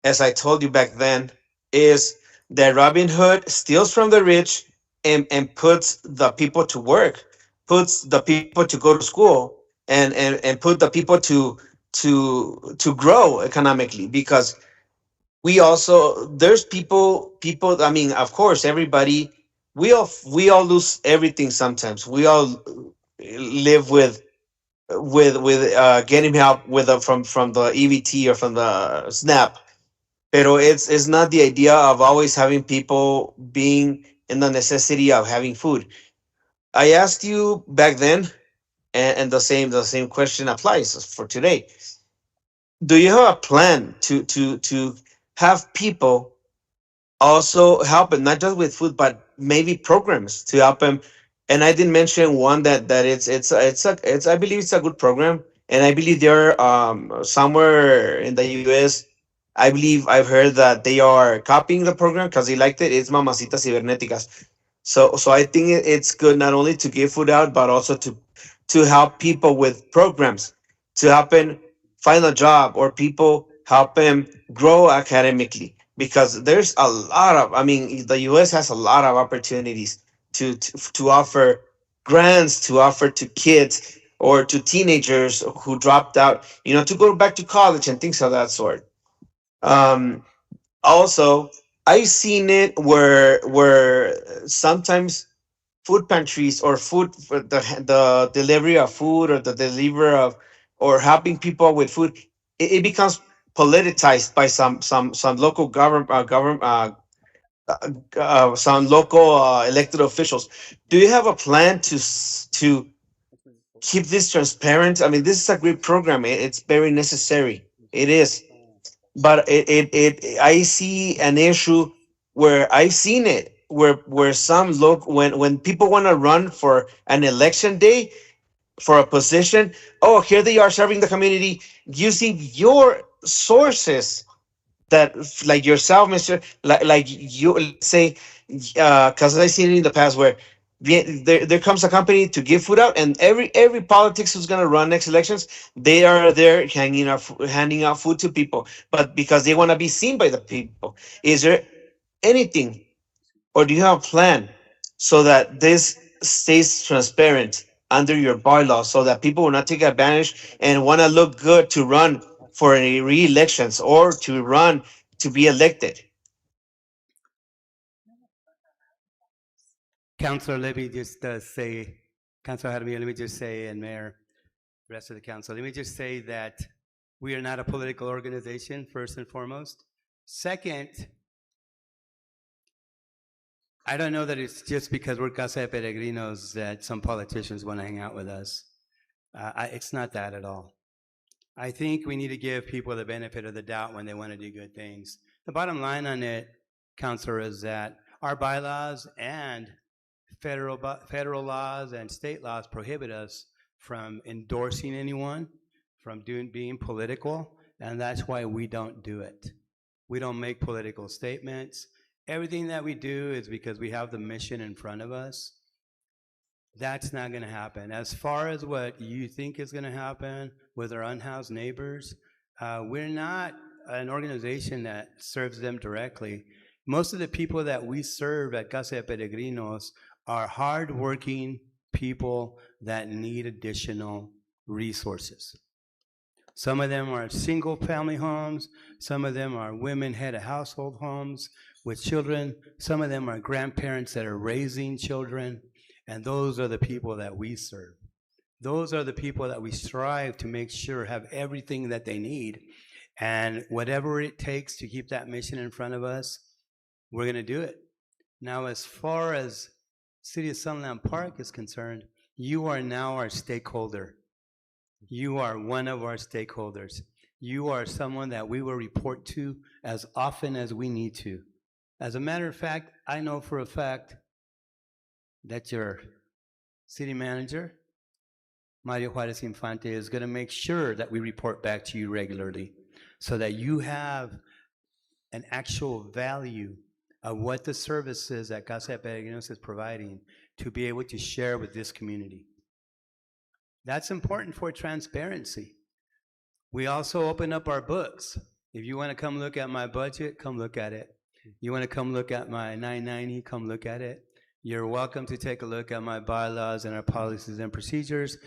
as I told you back then, is that Robin Hood steals from the rich and puts the people to work, puts the people to go to school, and put the people to grow economically, because we also there's people, I mean, of course, everybody, we all lose everything sometimes. We all live with getting help from the EBT or from the SNAP. Pero it's not the idea of always having people being in the necessity of having food. I asked you back then, and the same question applies for today. Do you have a plan to have people also help, and not just with food, but maybe programs to help them? And I did mention one that it's I believe it's a good program, and I believe they're somewhere in the US. I believe I've heard that they are copying the program because they liked it. It's Mamacitas Cibernéticas. So I think it's good not only to give food out, but also to help people with programs, to help them find a job, or people help them grow academically, because there's a lot of, I mean, the US has a lot of opportunities to offer grants, to offer to kids or to teenagers who dropped out, to go back to college and things of that sort. um Also, I've seen it where sometimes food pantries, or food for the delivery of food, or the delivery of, or helping people with food, it becomes politicized by some local some local elected officials. Do you have a plan to keep this transparent? I mean, this is a great program. It's very necessary. It is, but I see an issue where I've seen it where some look, when people want to run for an election day for a position, oh, here they are serving the community using your sources, that like yourself, Mr. Like you, let's say, because I've seen it in the past where there comes a company to give food out, and every politics who's going to run next elections, they are there handing out food to people, but because they want to be seen by the people. Is there anything, or do you have a plan so that this stays transparent under your bylaws, so that people will not take advantage and want to look good to run for any re-elections or to run to be elected? Councilor, let me just say, Councilor Jaramillo, let me just say, and Mayor, rest of the council, let me just say that we are not a political organization, first and foremost. Second, I don't know that it's just because we're Casa de Peregrinos that some politicians want to hang out with us. It's not that at all. I think we need to give people the benefit of the doubt when they want to do good things. The bottom line on it, Counselor, is that our bylaws and federal laws and state laws prohibit us from endorsing anyone, from being political, and that's why we don't do it. We don't make political statements. Everything that we do is because we have the mission in front of us. That's not going to happen. As far as what you think is going to happen with our unhoused neighbors, we're not an organization that serves them directly. Most of the people that we serve at Casa de Peregrinos are hardworking people that need additional resources. Some of them are single family homes. Some of them are women head of household homes with children. Some of them are grandparents that are raising children. And those are the people that we serve. Those are the people that we strive to make sure have everything that they need. And whatever it takes to keep that mission in front of us, we're going to do it. Now, as far as City of Sunland Park is concerned, you are now our stakeholder. You are one of our stakeholders. You are someone that we will report to as often as we need to. As a matter of fact, I know for a fact that your city manager, Mario Juarez Infante, is going to make sure that we report back to you regularly so that you have an actual value of what the services that Casa de Peregrinos is providing to be able to share with this community. That's important for transparency. We also open up our books. If you want to come look at my budget, come look at it. You want to come look at my 990, come look at it. You're welcome to take a look at my bylaws and our policies and procedures.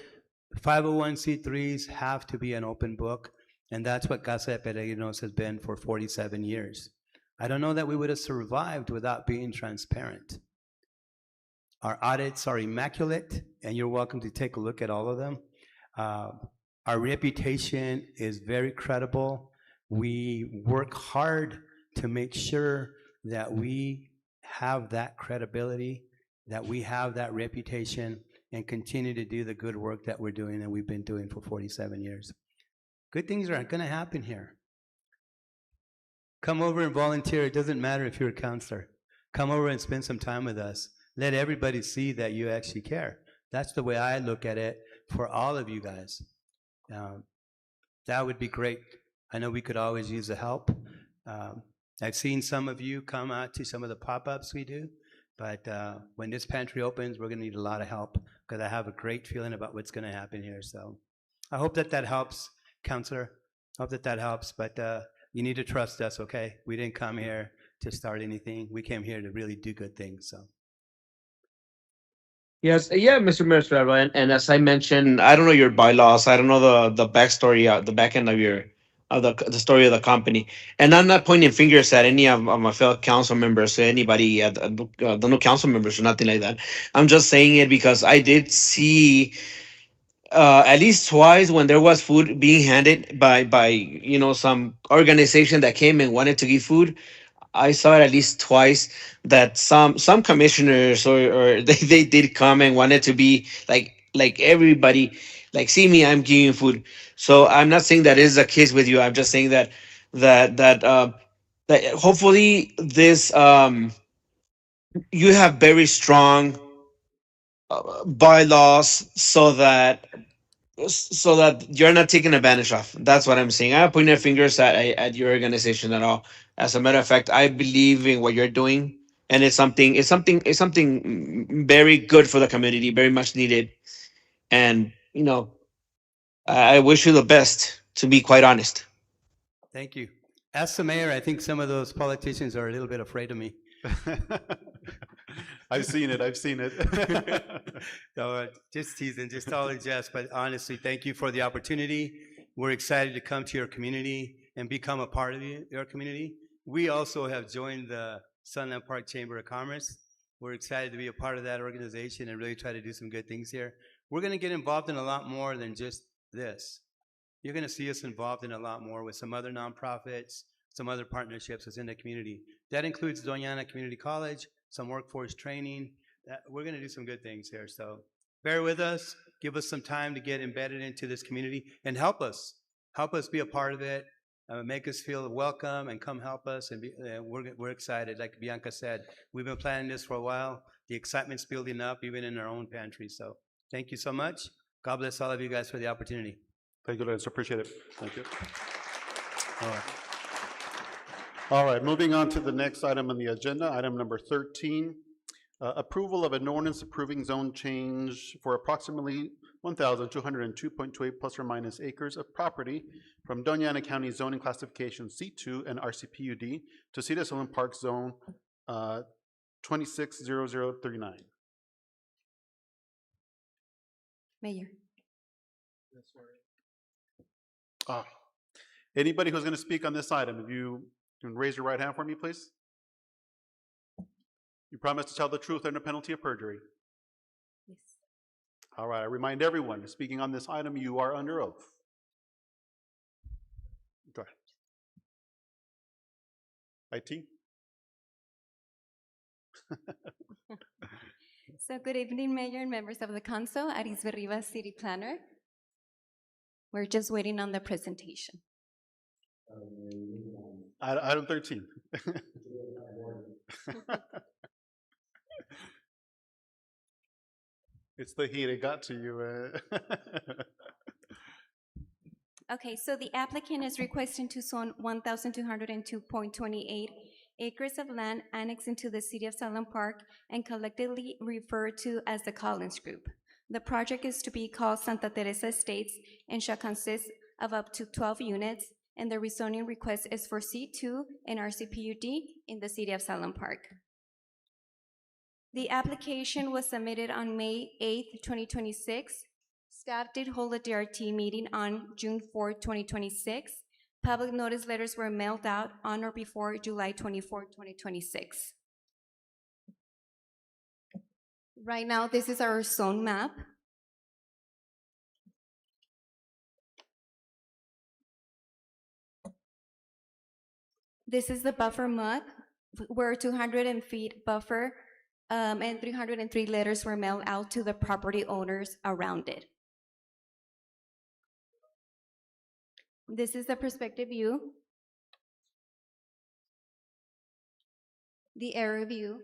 501c3s have to be an open book, and that's what Casa de Peregrinos has been for 47 years. I don't know that we would have survived without being transparent. Our audits are immaculate, and you're welcome to take a look at all of them. Our reputation is very credible. We work hard to make sure that we have that credibility, that we have that reputation, and continue to do the good work that we're doing and we've been doing for 47 years. Good things are going to happen here. Come over and volunteer. It doesn't matter if you're a counselor. Come over and spend some time with us. Let everybody see that you actually care. That's the way I look at it for all of you guys. That would be great. I know we could always use the help. I've seen some of you come out to some of the pop-ups we do, but when this pantry opens, we're going to need a lot of help because I have a great feeling about what's going to happen here. So I hope that that helps, Counselor. I hope that that helps, but you need to trust us, okay? We didn't come here to start anything. We came here to really do good things, so. Yes, yeah, Mr. Minister, and as I mentioned, I don't know your bylaws. I don't know the backstory, the back end of the story of the company. And I'm not pointing fingers at any of my fellow council members, or anybody, the new council members, or nothing like that. I'm just saying it because I did see at least twice when there was food being handed by some organization that came and wanted to give food. I saw it at least twice that some commissioners or they did come and wanted to be like everybody, like, see me, I'm giving food. So I'm not saying that is the case with you. I'm just saying that hopefully this you have very strong bylaws so that you're not taken advantage of. That's what I'm saying. I'm not pointing fingers at your organization at all. As a matter of fact, I believe in what you're doing, and it's something very good for the community, very much needed. And I wish you the best. To be quite honest. Thank you. As the mayor, I think some of those politicians are a little bit afraid of me. I've seen it. No, just teasing, just all in jest. But honestly, thank you for the opportunity. We're excited to come to your community and become a part of your community. We also have joined the Sunland Park Chamber of Commerce. We're excited to be a part of that organization and really try to do some good things here. We're going to get involved in a lot more than just this. You're going to see us involved in a lot more with some other nonprofits, some other partnerships within the community. That includes Doña Ana Community College, some workforce training. We're going to do some good things here. So bear with us, give us some time to get embedded into this community, and help us. help us be a part of it, make us feel welcome and come help us. And we're excited. Like Bianca said, we've been planning this for a while. The excitement's building up even in our own pantry. So thank you so much. God bless all of you guys for the opportunity. Thank you, Lorenzo. Appreciate it. Thank you. All right. All right, moving on to the next item on the agenda, item number 13. Approval of an ordinance approving zone change for approximately 1,202.28 plus or minus acres of property from Doña Ana County zoning classification C2 and RCPUD to City of Sunland Park Zone 260039. Mayor. Anybody who's going to speak on this item, if you can raise your right hand for me, please. You promise to tell the truth under penalty of perjury? Yes. All right, I remind everyone, speaking on this item, you are under oath. Go ahead. IT? So good evening, Mayor and members of the council. Arisbe Rivas, City Planner. We're just waiting on the presentation. Item 13. It's the heat, it got to you. Okay, so the applicant is requesting to zone 1,202.28 acres of land annexed into the City of Sunland Park and collectively referred to as the Collins Group. The project is to be called Santa Teresa Estates and shall consist of up to 12 units, and the rezoning request is for C2 and RCPUD in the City of Sunland Park. The application was submitted on May 8th, 2026. Staff did hold a DRT meeting on June 4th, 2026. Public notice letters were mailed out on or before July 24th, 2026. Right now, this is our zone map. This is the buffer map, where 200 feet buffer and 303 letters were mailed out to the property owners around it. This is the perspective view, the area view,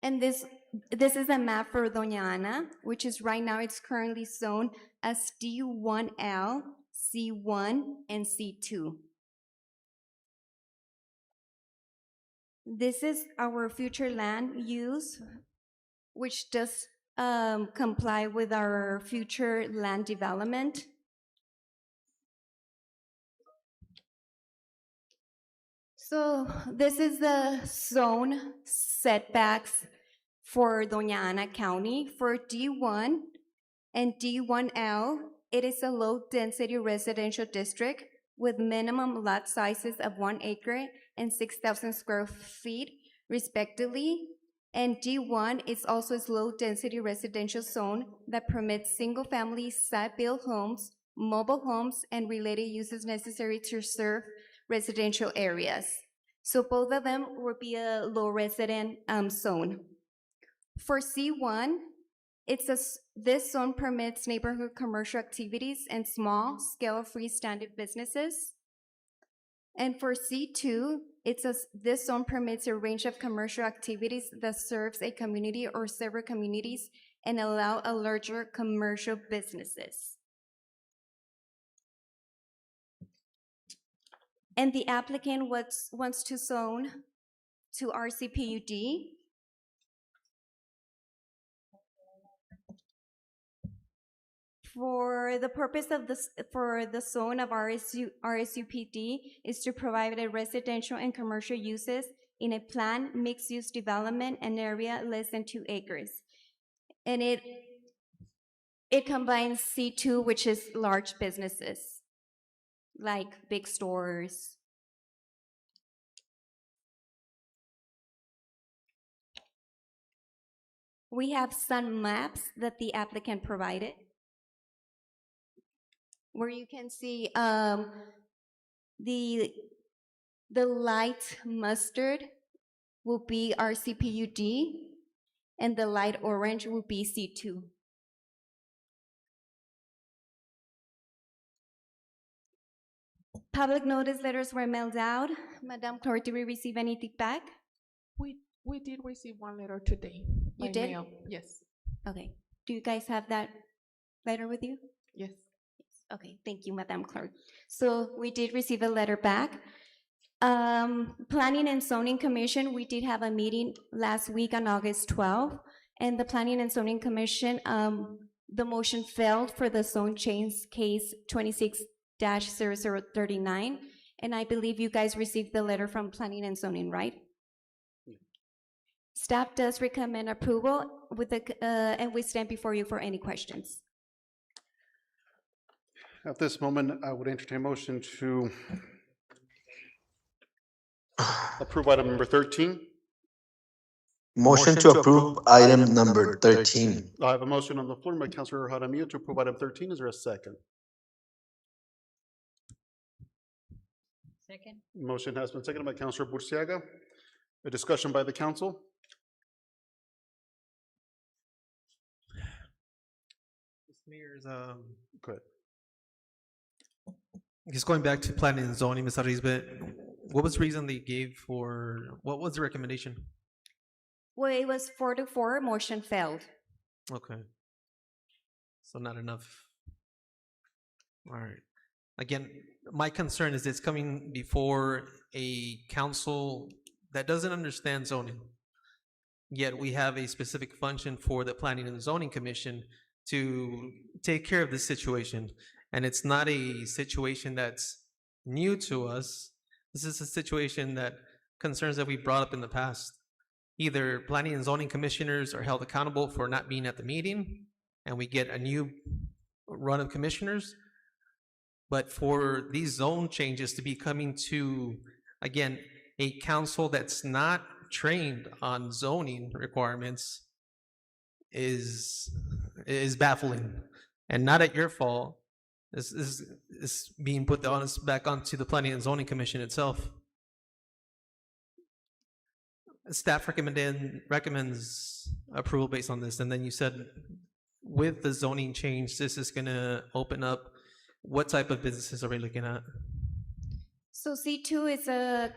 and this is a map for Doña Ana, which is right now, it's currently zoned as D1L, C1, and C2. This is our future land use, which does comply with our future land development. So this is the zone setbacks for Doña Ana County. For D1 and D1L, it is a low-density residential district with minimum lot sizes of 1 acre and 6,000 square feet, respectively. And D1 is also a low-density residential zone that permits single-family site-built homes, mobile homes, and related uses necessary to serve residential areas. So both of them would be a low resident zone. For C1, this zone permits neighborhood commercial activities and small-scale freestanding businesses. And for C2, this zone permits a range of commercial activities that serves a community or several communities and allow a larger commercial businesses. And the applicant wants to zone to RCPUD. For the purpose of this, for the zone of RSUPD is to provide a residential and commercial uses in a planned mixed-use development an area less than 2 acres. And it combines C2, which is large businesses, like big stores. We have some maps that the applicant provided, where you can see the light mustard will be RCPUD, and the light orange will be C2. Public notice letters were mailed out. Madam Clerk, did we receive anything back? We did receive one letter today by You did? mail. Yes. Okay. Do you guys have that letter with you? Yes. Okay, thank you, Madam Clerk. So we did receive a letter back. Planning and Zoning Commission, we did have a meeting last week on August 12th, and the Planning and Zoning Commission, the motion failed for the zone change case 26-0039, and I believe you guys received the letter from Planning and Zoning, right? Staff does recommend approval with the, and we stand before you for any questions. At this moment, I would entertain a motion to approve item number 13. Motion to approve item number 13. I have a motion on the floor by Councilor Jaramillo to approve item 13. Is there a second? Second. Motion has been seconded by Councilor Burciaga. A discussion by the council. Mayor's, Go ahead. just going back to planning and zoning, Ms. Arizbe, what was the reason they gave for, what was the recommendation? Well, it was 4-4, motion failed. Okay. So not enough. All right. Again, my concern is it's coming before a council that doesn't understand zoning. Yet we have a specific function for the Planning and Zoning Commission to take care of this situation. And it's not a situation that's new to us. This is a situation that concerns that we brought up in the past. Either Planning and Zoning Commissioners are held accountable for not being at the meeting, and we get a new run of commissioners. But for these zone changes to be coming to, again, a council that's not trained on zoning requirements is baffling, and not at your fault. This is being put the onus back onto the Planning and Zoning Commission itself. Staff recommends approval based on this, and then you said with the zoning change, this is going to open up. What type of businesses are we looking at? So C2 is a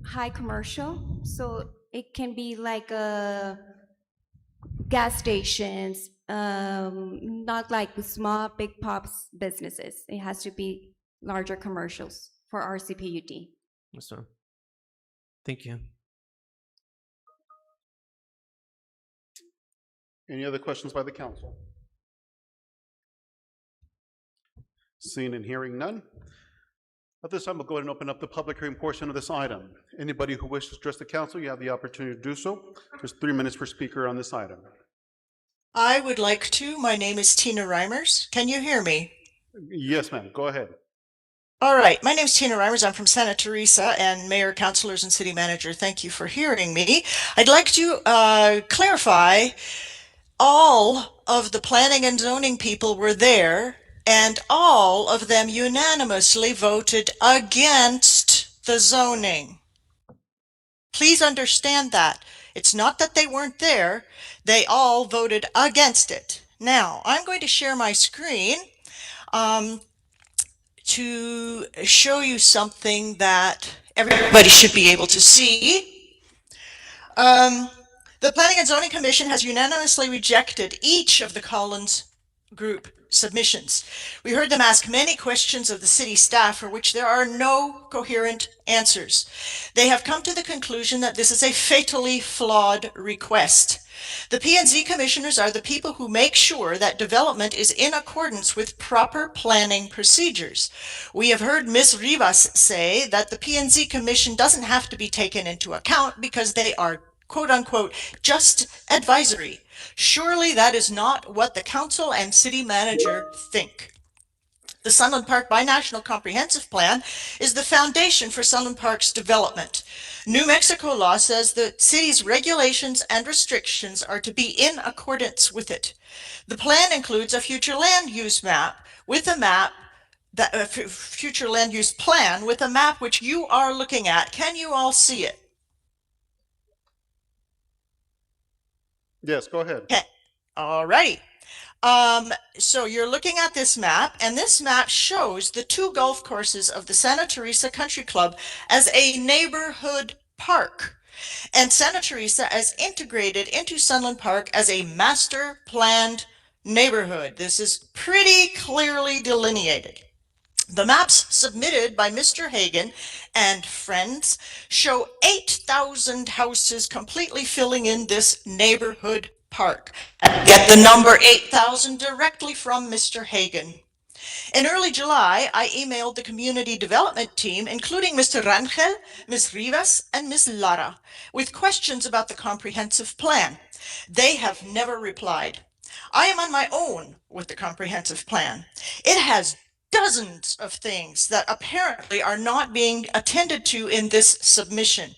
high commercial, so it can be like gas stations, not like the small big pops businesses. It has to be larger commercials for RCPUD. Yes, sir. Thank you. Any other questions by the council? Seeing and hearing none. At this time, we'll go ahead and open up the public hearing portion of this item. Anybody who wishes to address the council, you have the opportunity to do so. There's 3 minutes per speaker on this item. I would like to. My name is Tina Reimers. Can you hear me? Yes, ma'am. Go ahead. All right. My name is Tina Reimers. I'm from Santa Teresa, and mayor, councilors, and city manager, thank you for hearing me. I'd like to clarify, all of the planning and zoning people were there, and all of them unanimously voted against the zoning. Please understand that. It's not that they weren't there. They all voted against it. Now, I'm going to share my screen to show you something that everybody should be able to see. The Planning and Zoning Commission has unanimously rejected each of the Collins Group submissions. We heard them ask many questions of the city staff for which there are no coherent answers. They have come to the conclusion that this is a fatally flawed request. The P&Z commissioners are the people who make sure that development is in accordance with proper planning procedures. We have heard Ms. Rivas say that the P&Z commission doesn't have to be taken into account because they are quote-unquote just advisory. Surely that is not what the council and city manager think. The Sunland Park Binational Comprehensive Plan is the foundation for Sunland Park's development. New Mexico law says the city's regulations and restrictions are to be in accordance with it. The plan includes a future land use map with a map future land use plan with a map which you are looking at. Can you all see it? Yes, go ahead. Okay. All righty. So you're looking at this map, and this map shows the 2 golf courses of the Santa Teresa Country Club as a neighborhood park, and Santa Teresa as integrated into Sunland Park as a master planned neighborhood. This is pretty clearly delineated. The maps submitted by Mr. Hagan and friends show 8,000 houses completely filling in this neighborhood park. Get the number 8,000 directly from Mr. Hagan. In early July, I emailed the community development team, including Mr. Rangel, Ms. Rivas, and Ms. Lara, with questions about the comprehensive plan. They have never replied. I am on my own with the comprehensive plan. It has dozens of things that apparently are not being attended to in this submission.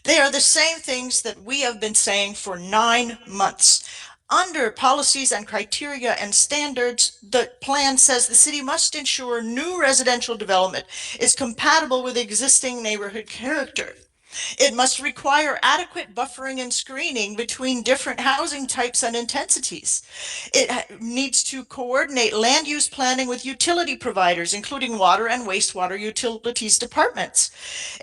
They are the same things that we have been saying for 9 months. Under policies and criteria and standards, the plan says the city must ensure new residential development is compatible with existing neighborhood character. It must require adequate buffering and screening between different housing types and intensities. It needs to coordinate land use planning with utility providers, including water and wastewater utilities departments.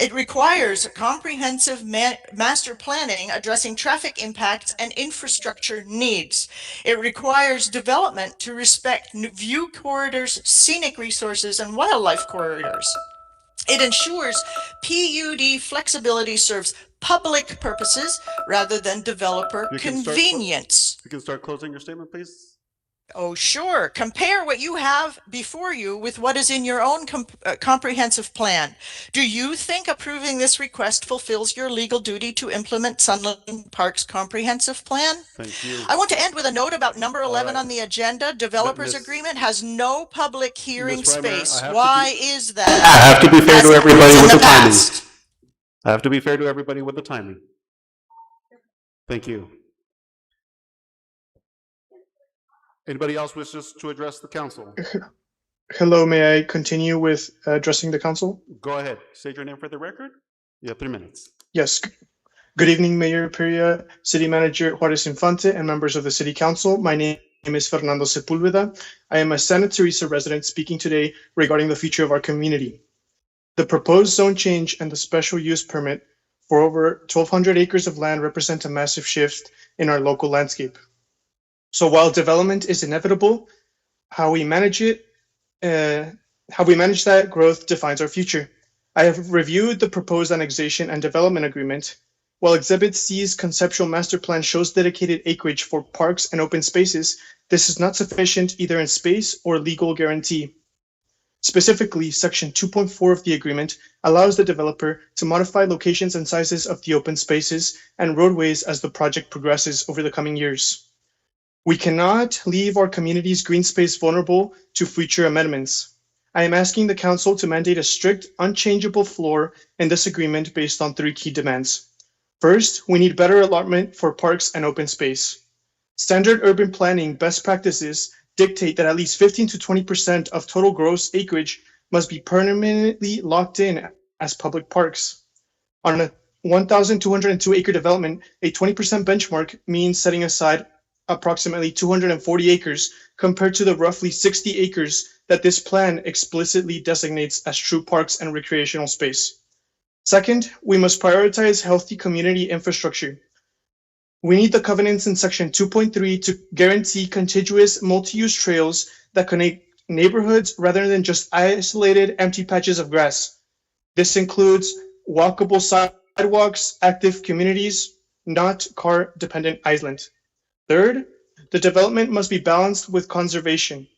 It requires comprehensive master planning addressing traffic impacts and infrastructure needs. It requires development to respect view corridors, scenic resources, and wildlife corridors. It ensures PUD flexibility serves public purposes rather than developer convenience. You can start closing your statement, please. Oh, sure. Compare what you have before you with what is in your own comprehensive plan. Do you think approving this request fulfills your legal duty to implement Sunland Park's comprehensive plan? Thank you. I want to end with a note about number 11 on the agenda. Developers agreement has no public hearing space. Why is that? I have to be fair to everybody with the timing. I have to be fair to everybody with the timing. Thank you. Anybody else wishes to address the council? Hello, may I continue with addressing the council? Go ahead. State your name for the record. You have 3 minutes. Yes. Good evening, Mayor Peria, City Manager Juarez Infante, and members of the City Council. My name is Fernando Sepulveda. I am a Santa Teresa resident speaking today regarding the future of our community. The proposed zone change and the special use permit for over 1,200 acres of land represent a massive shift in our local landscape. So while development is inevitable, how we manage that growth defines our future. I have reviewed the proposed annexation and development agreement. While Exhibit C's conceptual master plan shows dedicated acreage for parks and open spaces, this is not sufficient either in space or legal guarantee. Specifically, Section 2.4 of the agreement allows the developer to modify locations and sizes of the open spaces and roadways as the project progresses over the coming years. We cannot leave our community's green space vulnerable to future amendments. I am asking the council to mandate a strict, unchangeable floor in this agreement based on 3 key demands. First, we need better allotment for parks and open space. Standard urban planning best practices dictate that at least 15 to 20% of total gross acreage must be permanently locked in as public parks. On a 1,202 acre development, a 20% benchmark means setting aside approximately 240 acres compared to the roughly 60 acres that this plan explicitly designates as true parks and recreational space. Second, we must prioritize healthy community infrastructure. We need the covenants in Section 2.3 to guarantee contiguous multi-use trails that connect neighborhoods rather than just isolated empty patches of grass. This includes walkable sidewalks, active communities, not car-dependent island. Third, the development must be balanced with conservation.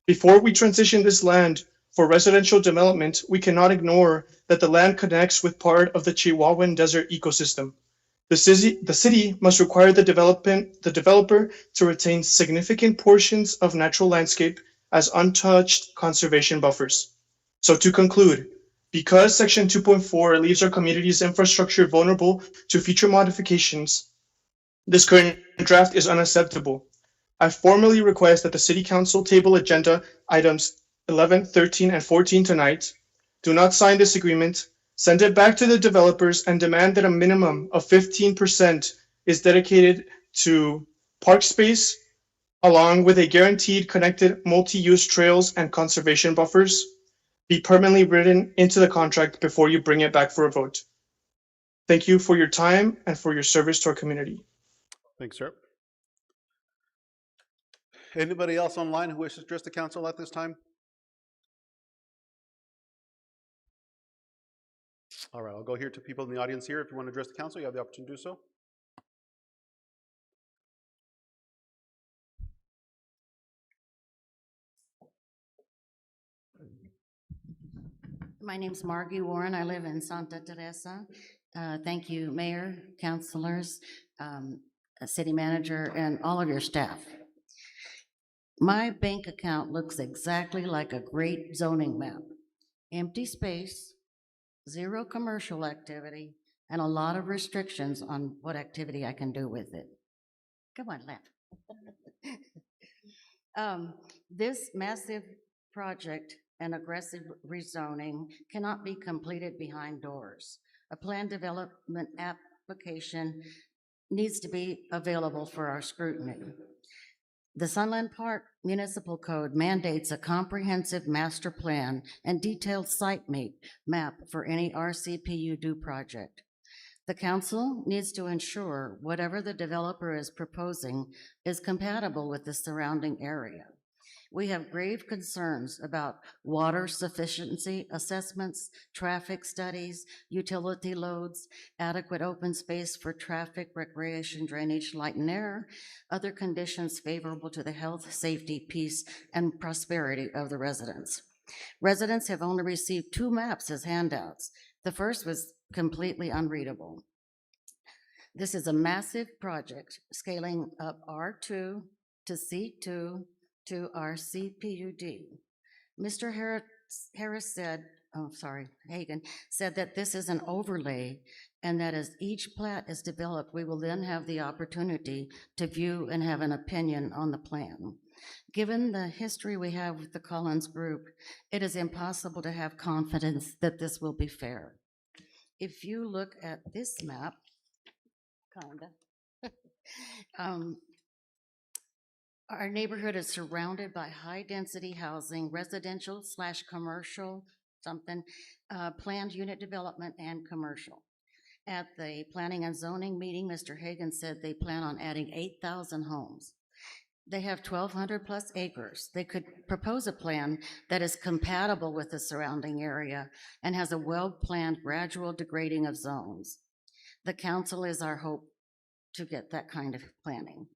Before we transition this land for residential development, we cannot ignore that the land connects with part of the Chihuahuan Desert ecosystem. The city must require the developer to retain significant portions of natural landscape as untouched conservation buffers. So to conclude, because Section 2.4 leaves our community's infrastructure vulnerable to future modifications, this current draft is unacceptable. I formally request that the City Council table agenda items 11, 13, and 14 tonight. Do not sign this agreement. Send it back to the developers and demand that a minimum of 15% is dedicated to park space, along with a guaranteed connected multi-use trails and conservation buffers, be permanently written into the contract before you bring it back for a vote. Thank you for your time and for your service to our community. Thanks, sir. Anybody else online who wishes to address the council at this time? All right, I'll go here to people in the audience here. If you want to address the council, you have the opportunity to do so. My name's Margie Warren. I live in Santa Teresa. Thank you, Mayor, councilors, city manager, and all of your staff. My bank account looks exactly like a great zoning map. Empty space, zero commercial activity, and a lot of restrictions on what activity I can do with it. Come on, laugh. This massive project and aggressive rezoning cannot be completed behind doors. A plan development application needs to be available for our scrutiny. The Sunland Park Municipal Code mandates a comprehensive master plan and detailed site map for any RCPUD project. The council needs to ensure whatever the developer is proposing is compatible with the surrounding area. We have grave concerns about water sufficiency assessments, traffic studies, utility loads, adequate open space for traffic, recreation, drainage, light and air, other conditions favorable to the health, safety, peace, and prosperity of the residents. Residents have only received 2 maps as handouts. The first was completely unreadable. This is a massive project scaling up R2 to C2 to our CPUD. Mr. Harris said, Hagan said that this is an overlay and that as each plat is developed, we will then have the opportunity to view and have an opinion on the plan. Given the history we have with the Collins Group, it is impossible to have confidence that this will be fair. If you look at this map, our neighborhood is surrounded by high-density housing, residential/commercial, planned unit development, and commercial. At the Planning and Zoning meeting, Mr. Hagan said they plan on adding 8,000 homes. They have 1,200 plus acres. They could propose a plan that is compatible with the surrounding area and has a well-planned gradual degrading of zones. The council is our hope to get that kind of planning.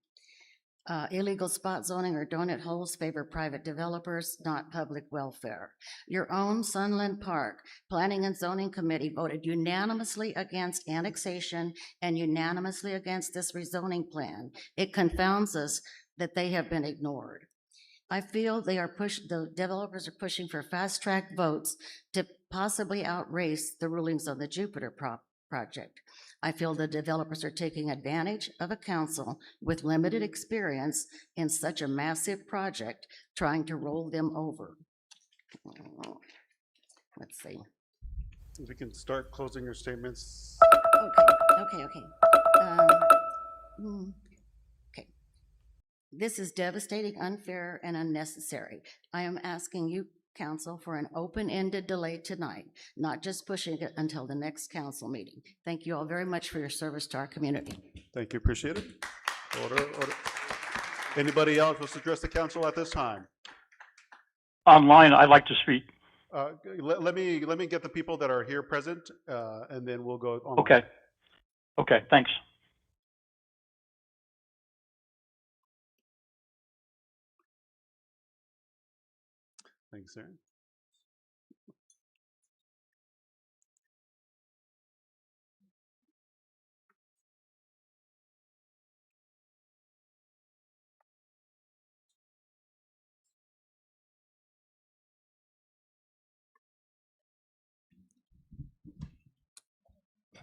Illegal spot zoning or donut holes favor private developers, not public welfare. Your own Sunland Park Planning and Zoning Committee voted unanimously against annexation and unanimously against this rezoning plan. It confounds us that they have been ignored. I feel the developers are pushing for fast-track votes to possibly outrace the rulings of the Jupiter project. I feel the developers are taking advantage of a council with limited experience in such a massive project, trying to roll them over. Let's see. We can start closing your statements. Okay. This is devastating, unfair, and unnecessary. I am asking you, council, for an open-ended delay tonight, not just pushing it until the next council meeting. Thank you all very much for your service to our community. Thank you, appreciate it. Order. Anybody else wants to address the council at this time? Online, I'd like to speak. Let me get the people that are here present, and then we'll go on. Okay, thanks. Thanks, Aaron.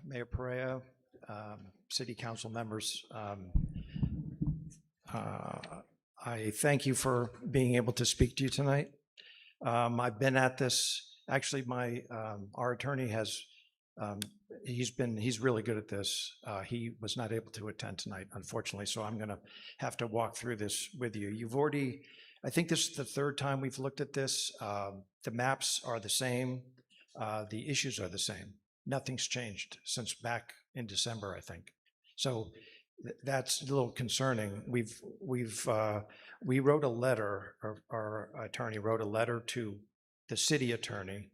Mayor Perea, city council members, I thank you for being able to speak to you tonight. I've been at this, actually our attorney he's really good at this. He was not able to attend tonight, unfortunately, so I'm going to have to walk through this with you. I think this is the third time we've looked at this. The maps are the same. The issues are the same. Nothing's changed since back in December, I think. So that's a little concerning. We wrote a letter, our attorney wrote a letter to the city attorney,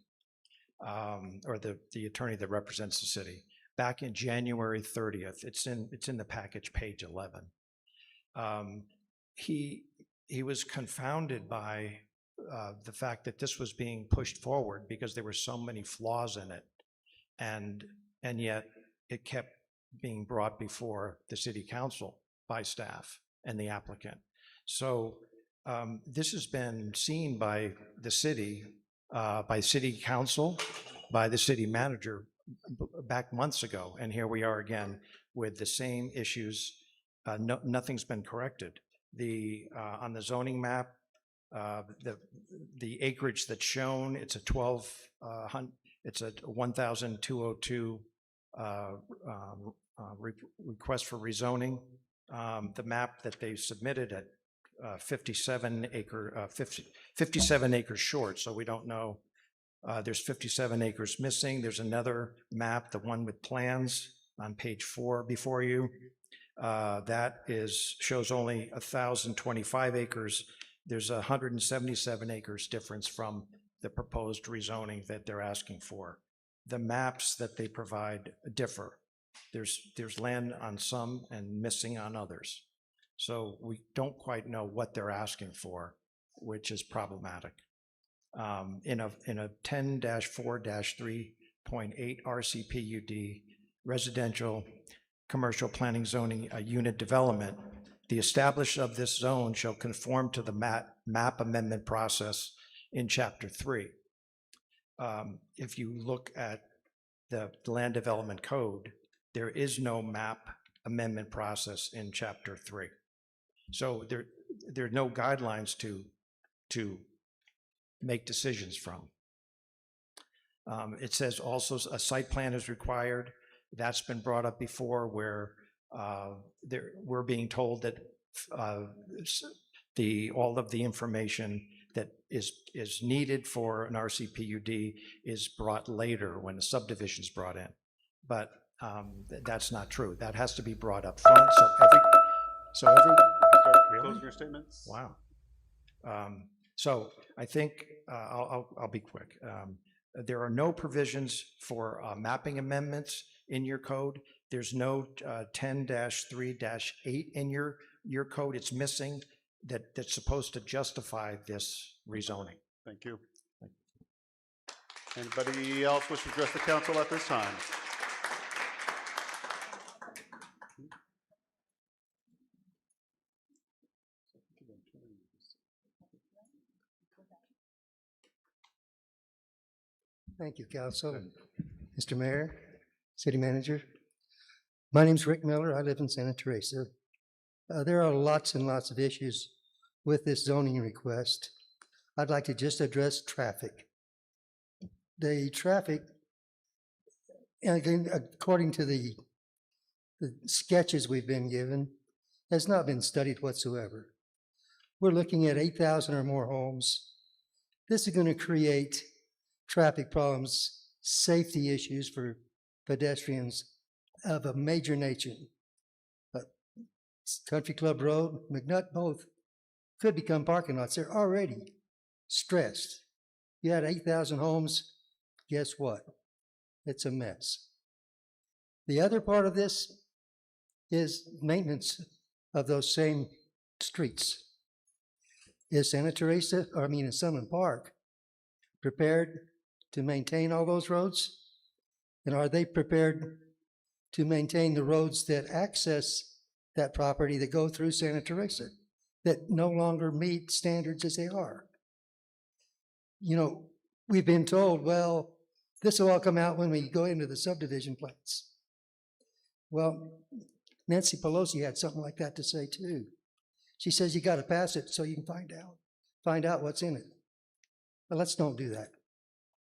or the attorney that represents the city, back in January 30th. It's in the package, page 11. He was confounded by the fact that this was being pushed forward because there were so many flaws in it, and yet it kept being brought before the city council by staff and the applicant. So this has been seen by the city, by city council, by the city manager back months ago, and here we are again with the same issues. Nothing's been corrected. On the zoning map, the acreage that's shown, it's a 1,202 request for rezoning. The map that they submitted at 57 acres short, so we don't know. There's 57 acres missing. There's another map, the one with plans on page 4 before you. That shows only 1,025 acres. There's 177 acres difference from the proposed rezoning that they're asking for. The maps that they provide differ. There's land on some and missing on others. So we don't quite know what they're asking for, which is problematic. In a 10-4-3.8 RCPUD residential commercial planning zoning unit development, the establishment of this zone shall conform to the map amendment process in Chapter 3. If you look at the Land Development Code, there is no map amendment process in Chapter 3. So there are no guidelines to make decisions from. It says also a site plan is required. That's been brought up before, where we're being told that all of the information that is needed for an RCPUD is brought later when the subdivision is brought in. But that's not true. That has to be brought up front. Closing your statements. Wow. So I think I'll be quick. There are no provisions for mapping amendments in your code. There's no 10-3-8 in your code. It's missing that's supposed to justify this rezoning. Thank you. Anybody else wish to address the council at this time? Thank you, Council. Mr. Mayor, City Manager. My name's Rick Miller. I live in Santa Teresa. There are lots and lots of issues with this zoning request. I'd like to just address traffic. The traffic, and again, according to the sketches we've been given, has not been studied whatsoever. We're looking at 8,000 or more homes. This is going to create traffic problems, safety issues for pedestrians of a major nature. Country Club Road, McNutt, both could become parking lots. They're already stressed. You had 8,000 homes, guess what? It's a mess. The other part of this is maintenance of those same streets. Is Santa Teresa, or I mean in Sunland Park, prepared to maintain all those roads? And are they prepared to maintain the roads that access that property that go through Santa Teresa that no longer meet standards as they are? You know, we've been told, well, this will all come out when we go into the subdivision plans. Well, Nancy Pelosi had something like that to say too. She says you got to pass it so you can find out what's in it. But let's don't do that.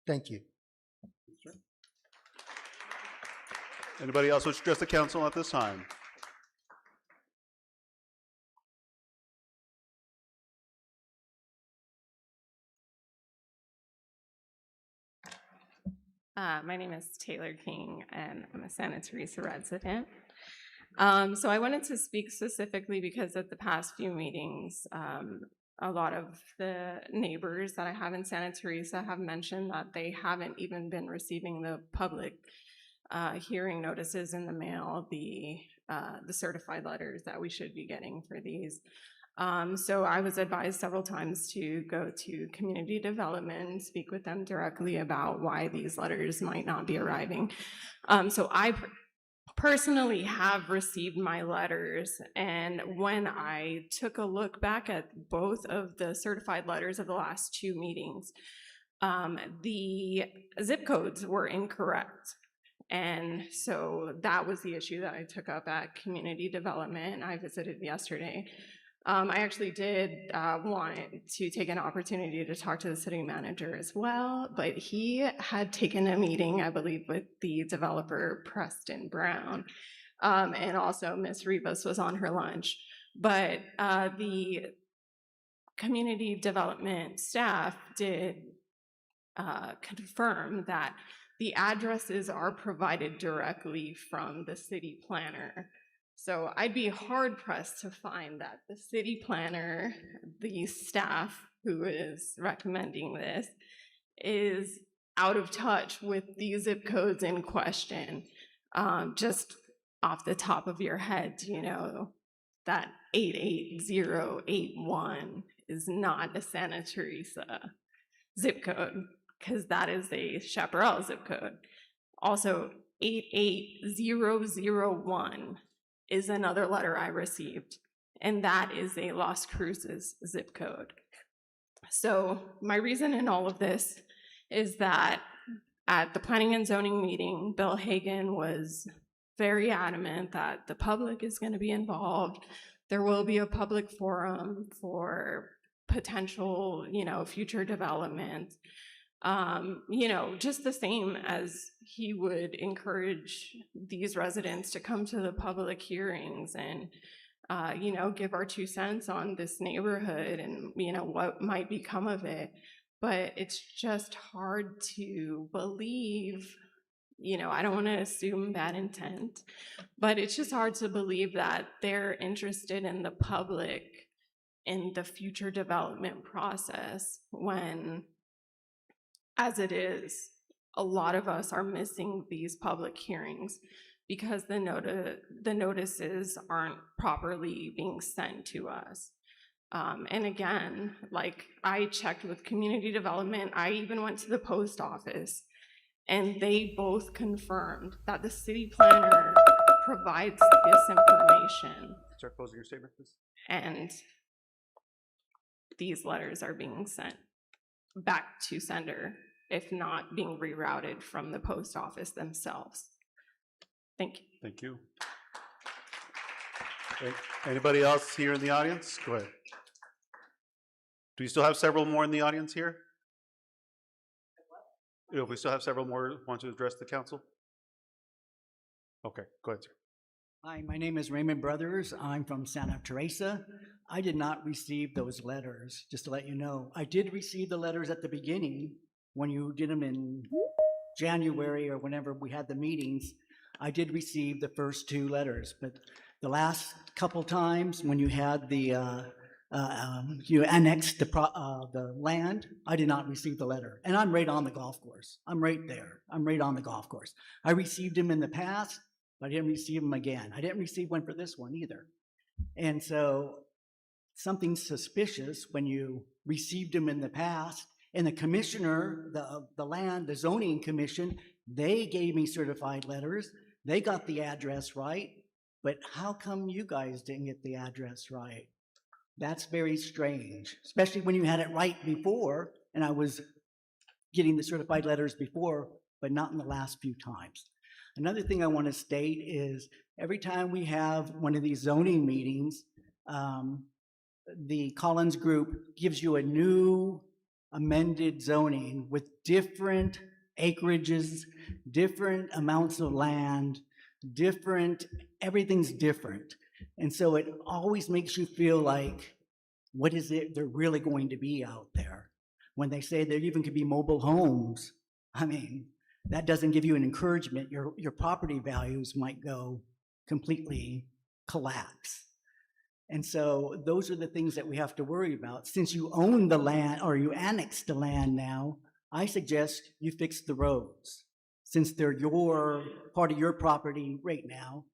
Thank you. Anybody else wish to address the council at this time? My name is Taylor King, and I'm a Santa Teresa resident. So I wanted to speak specifically because at the past few meetings, a lot of the neighbors that I have in Santa Teresa have mentioned that they haven't even been receiving the public hearing notices in the mail, the certified letters that we should be getting for these. So I was advised several times to go to community development, speak with them directly about why these letters might not be arriving. So I personally have received my letters, and when I took a look back at both of the certified letters of the last 2 meetings, the zip codes were incorrect. And so that was the issue that I took up at community development. I visited yesterday. I actually did want to take an opportunity to talk to the city manager as well, but he had taken a meeting, I believe, with the developer Preston Brown, and also Ms. Rivas was on her lunch. But the community development staff did confirm that the addresses are provided directly from the city planner. So I'd be hard pressed to find that the city planner, the staff who is recommending this, is out of touch with the zip codes in question. Just off the top of your head, you know, that 88081 is not a Santa Teresa zip code, because that is a Chaparral zip code. Also, 88001 is another letter I received, and that is a Las Cruces zip code. So my reason in all of this is that at the planning and zoning meeting, Bill Hagan was very adamant that the public is going to be involved. There will be a public forum for potential, you know, future development. You know, just the same as he would encourage these residents to come to the public hearings and, you know, give our 2 cents on this neighborhood and, you know, what might become of it. But it's just hard to believe, you know, I don't want to assume bad intent, but it's just hard to believe that they're interested in the public in the future development process when, as it is, a lot of us are missing these public hearings because the notices aren't properly being sent to us. And again, like I checked with community development, I even went to the post office, and they both confirmed that the city planner provides this information. Start closing your statement, please. And these letters are being sent back to sender, if not being rerouted from the post office themselves. Thank you. Thank you. Anybody else here in the audience? Go ahead. Do we still have several more in the audience here? If we still have several more want to address the council? Okay, go ahead, sir. Hi, my name is Raymond Brothers. I'm from Santa Teresa. I did not receive those letters, just to let you know. I did receive the letters at the beginning when you did them in January or whenever we had the meetings. I did receive the first 2 letters, but the last couple times when you had the you annexed the land, I did not receive the letter. And I'm right on the golf course. I'm right there. I'm right on the golf course. I received them in the past, but I didn't receive them again. I didn't receive one for this one either. And so something's suspicious when you received them in the past, and the commissioner, the zoning commission, they gave me certified letters. They got the address right, but how come you guys didn't get the address right? That's very strange, especially when you had it right before, and I was getting the certified letters before, but not in the last few times. Another thing I want to state is every time we have one of these zoning meetings, the Collins Group gives you a new amended zoning with different acreages, different amounts of land, different, everything's different. And so it always makes you feel like, what is it they're really going to be out there? When they say there even could be mobile homes, I mean, that doesn't give you an encouragement. Your property values might go completely collapse. And so those are the things that we have to worry about. Since you own the land or you annex the land now, I suggest you fix the roads. Since they're part of your property right now,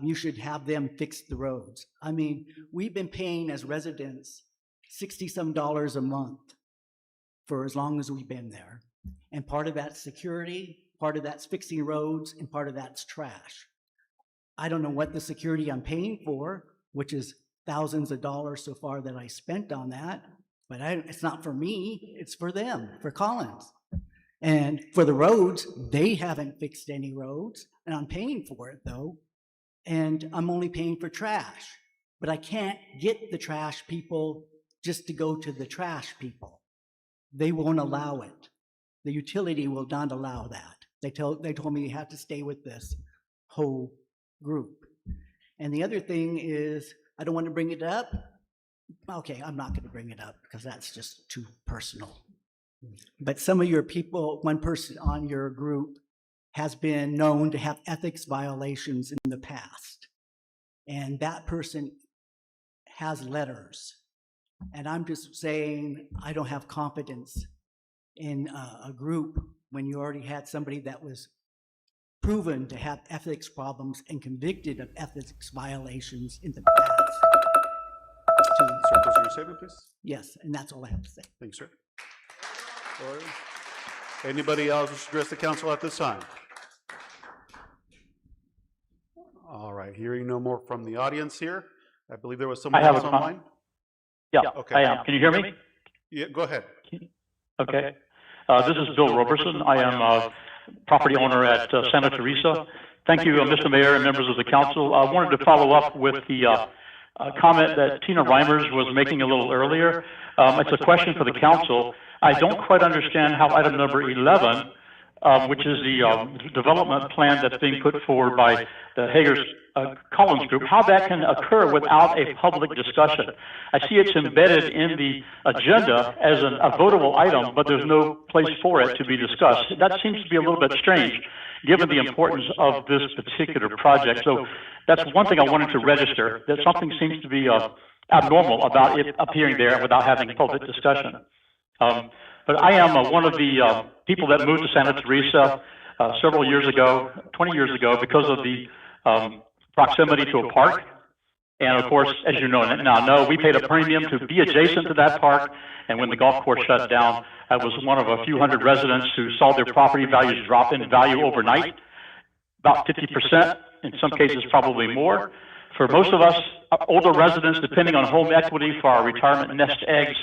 you should have them fix the roads. I mean, we've been paying as residents $60-some a month for as long as we've been there. And part of that's security, part of that's fixing roads, and part of that's trash. I don't know what the security I'm paying for, which is thousands of dollars so far that I spent on that, but it's not for me, it's for them, for Collins. And for the roads, they haven't fixed any roads, and I'm paying for it though, and I'm only paying for trash. But I can't get the trash people just to go to the trash people. They won't allow it. The utility will not allow that. They told me you have to stay with this whole group. And the other thing is, I don't want to bring it up. Okay, I'm not going to bring it up because that's just too personal. But some of your people, one person on your group has been known to have ethics violations in the past. And that person has letters. And I'm just saying, I don't have confidence in a group when you already had somebody that was proven to have ethics problems and convicted of ethics violations in the past. Sir, close your statement, please. Yes, and that's all I have to say. Thanks, sir. Anybody else wish to address the council at this time? All right, hearing no more from the audience here. I believe there was someone else online. Yeah, okay. I am. Can you hear me? Yeah, go ahead. Okay. This is Bill Roberson. I am a property owner at Santa Teresa. Thank you, Mr. Mayor and members of the council. I wanted to follow up with the comment that Tina Reimers was making a little earlier. It's a question for the council. I don't quite understand how item number 11, which is the development plan that's being put forward by the Hager's Collins Group, how that can occur without a public discussion. I see it's embedded in the agenda as a votable item, but there's no place for it to be discussed. That seems to be a little bit strange, given the importance of this particular project. So that's one thing I wanted to register, that something seems to be abnormal about it appearing there without having public discussion. But I am one of the people that moved to Santa Teresa several years ago, 20 years ago, because of the proximity to a park. And of course, as you know, we paid a premium to be adjacent to that park. And when the golf course shut down, I was one of a few hundred residents who saw their property values drop in value overnight, about 50%, in some cases probably more. For most of us older residents, depending on home equity for our retirement nest eggs,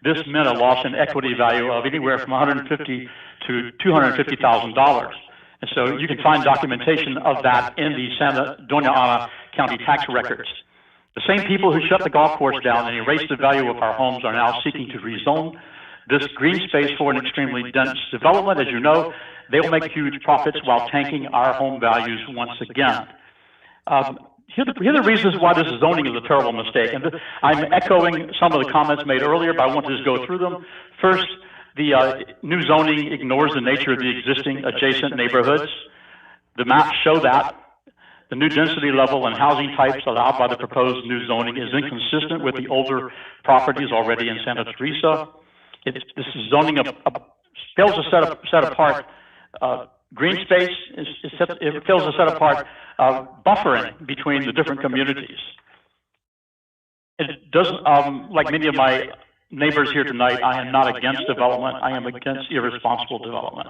this meant a loss in equity value of anywhere from $150,000 to $250,000. And so you can find documentation of that in the Santa Doña Ana County tax records. The same people who shut the golf course down and erased the value of our homes are now seeking to rezone this green space for an extremely dense development. As you know, they will make huge profits while tanking our home values once again. Here are the reasons why this zoning is a terrible mistake. And I'm echoing some of the comments made earlier, but I want to just go through them. First, the new zoning ignores the nature of the existing adjacent neighborhoods. The maps show that. The new density level and housing types allowed by the proposed new zoning is inconsistent with the older properties already in Santa Teresa. This is zoning fails to set apart green space. It fails to set apart buffering between the different communities. It doesn't, like many of my neighbors here tonight, I am not against development. I am against irresponsible development.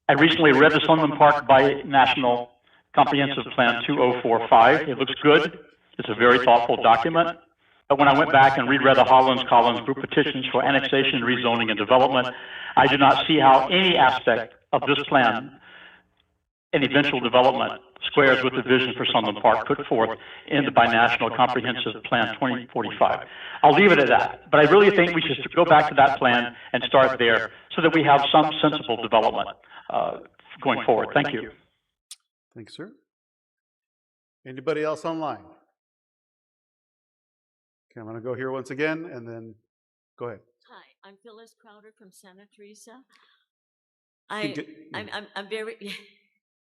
I recently read the Sunland Park National Comprehensive Plan 2045. It looks good. It's a very thoughtful document. But when I went back and reread the Collins Group petitions for annexation, rezoning, and development, I do not see how any aspect of this plan and eventual development squares with the vision for Sunland Park put forth in the Binational Comprehensive Plan 2045. I'll leave it at that, but I really think we should go back to that plan and start there so that we have some sensible development going forward. Thank you. Thank you, sir. Anybody else online? Okay, I'm going to go here once again, and then go ahead. Hi, I'm Phyllis Crowder from Santa Teresa. I'm very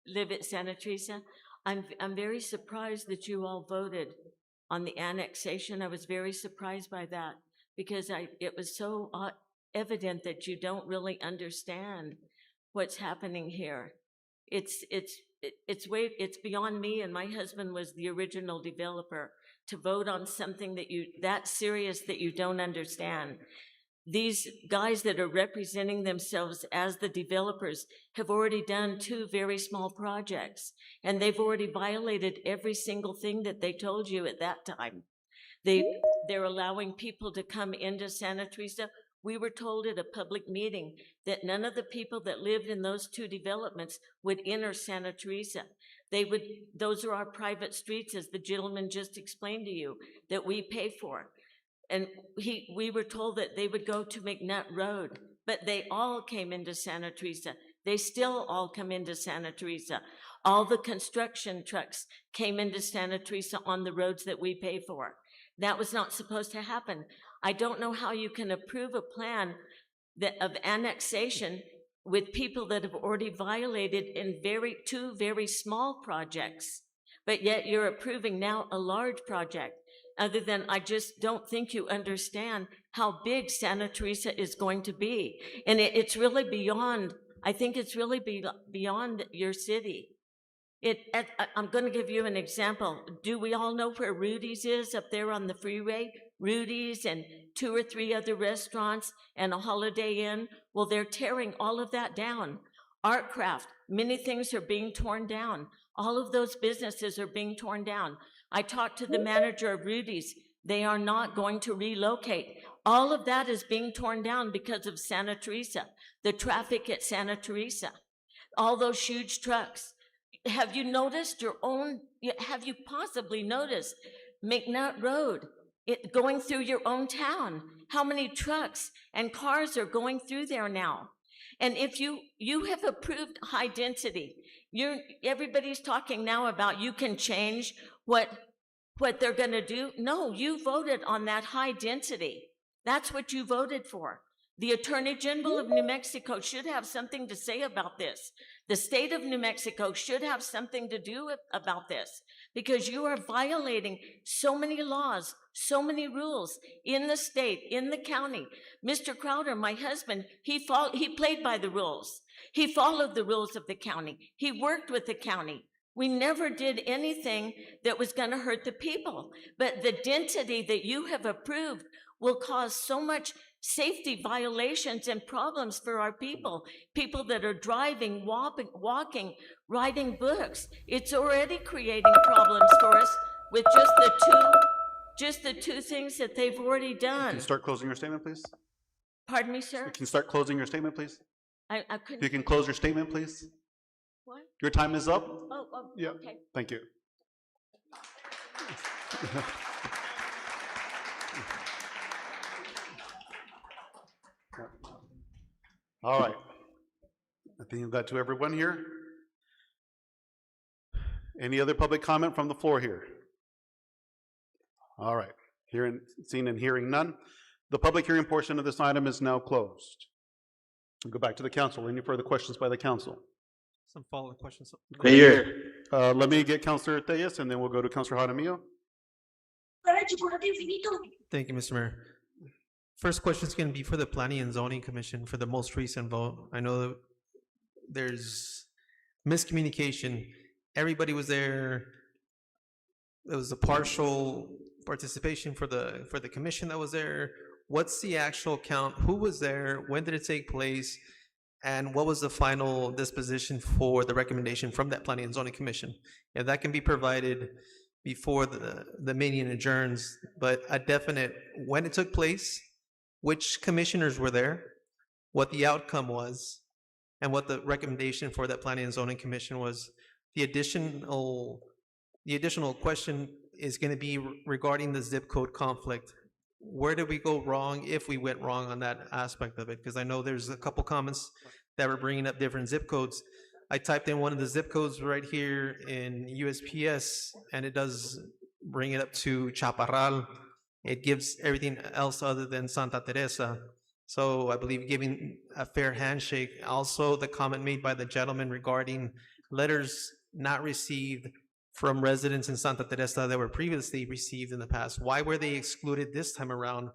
live at Santa Teresa. I'm very surprised that you all voted on the annexation. I was very surprised by that because it was so evident that you don't really understand what's happening here. It's beyond me, and my husband was the original developer to vote on something that serious that you don't understand. These guys that are representing themselves as the developers have already done 2 very small projects, and they've already violated every single thing that they told you at that time. They're allowing people to come into Santa Teresa. We were told at a public meeting that none of the people that lived in those 2 developments would enter Santa Teresa. Those are our private streets, as the gentleman just explained to you, that we pay for. And we were told that they would go to McNutt Road, but they all came into Santa Teresa. They still all come into Santa Teresa. All the construction trucks came into Santa Teresa on the roads that we pay for. That was not supposed to happen. I don't know how you can approve a plan of annexation with people that have already violated in 2 very small projects, but yet you're approving now a large project. Other than I just don't think you understand how big Santa Teresa is going to be. And it's really beyond, I think it's really beyond your city. I'm going to give you an example. Do we all know where Rudy's is up there on the freeway? Rudy's and 2 or 3 other restaurants and a Holiday Inn. Well, they're tearing all of that down. Artcraft, many things are being torn down. All of those businesses are being torn down. I talked to the manager of Rudy's. They are not going to relocate. All of that is being torn down because of Santa Teresa, the traffic at Santa Teresa, all those huge trucks. Have you possibly noticed McNutt Road, going through your own town? How many trucks and cars are going through there now? And if you have approved high density, everybody's talking now about you can change what they're going to do. No, you voted on that high density. That's what you voted for. The Attorney General of New Mexico should have something to say about this. The state of New Mexico should have something to do about this because you are violating so many laws, so many rules in the state, in the county. Mr. Crowder, my husband, he played by the rules. He followed the rules of the county. He worked with the county. We never did anything that was going to hurt the people. But the density that you have approved will cause so much safety violations and problems for our people that are driving, walking, writing books. It's already creating problems for us with just the two things that they've already done. Can you start closing your statement, please? Pardon me, sir? You can start closing your statement, please? I couldn't. You can close your statement, please? What? Your time is up? Oh, yeah. Okay. Thank you. All right. I think we've got to everyone here. Any other public comment from the floor here? All right. Seeing and hearing none. The public hearing portion of this item is now closed. We'll go back to the council. Any further questions by the council? Some follow-up questions. Mayor. Let me get Councilor Reyes, and then we'll go to Councilor Jaramillo. Thank you, Mr. Mayor. First question is going to be for the Planning and Zoning Commission for the most recent vote. I know that there's miscommunication. Everybody was there. There was a partial participation for the commission that was there. What's the actual count? Who was there? When did it take place? And what was the final disposition for the recommendation from that Planning and Zoning Commission? If that can be provided before the meeting adjourns, but a definite when it took place, which commissioners were there, what the outcome was, and what the recommendation for that Planning and Zoning Commission was. The additional question is going to be regarding the zip code conflict. Where did we go wrong, if we went wrong on that aspect of it? Because I know there's a couple comments that were bringing up different zip codes. I typed in one of the zip codes right here in USPS, and it does bring it up to Chaparral. It gives everything else other than Santa Teresa. So I believe giving a fair handshake. Also, the comment made by the gentleman regarding letters not received from residents in Santa Teresa that were previously received in the past. Why were they excluded this time around?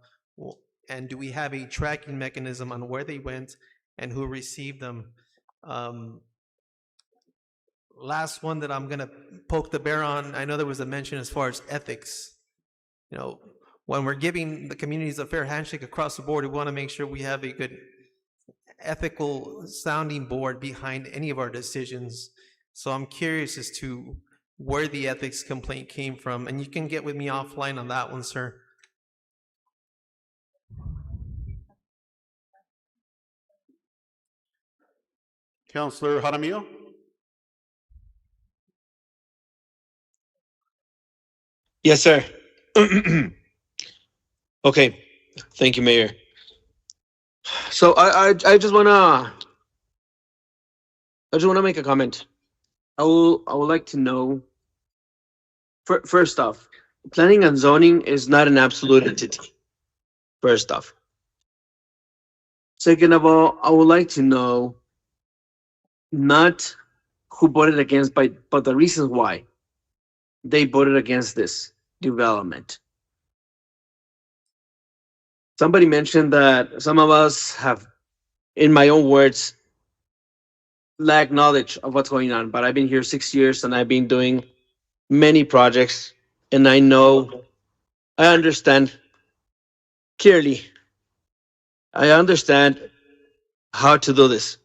And do we have a tracking mechanism on where they went and who received them? Last one that I'm gonna poke the bear on, I know there was a mention as far as ethics. You know, when we're giving the communities a fair handshake across the board, we wanna make sure we have a good ethical sounding board behind any of our decisions. So I'm curious as to where the ethics complaint came from, and you can get with me offline on that one, sir. Councilor Jaramillo? Yes, sir. Okay, thank you, Mayor. So I just wanna make a comment. I would like to know. First off, planning and zoning is not an absolute entity. First off. Second of all, I would like to know not who voted against, but the reasons why they voted against this development. Somebody mentioned that some of us have, in my own words, lack knowledge of what's going on, but I've been here 6 years and I've been doing many projects, and I understand clearly. I understand how to do this.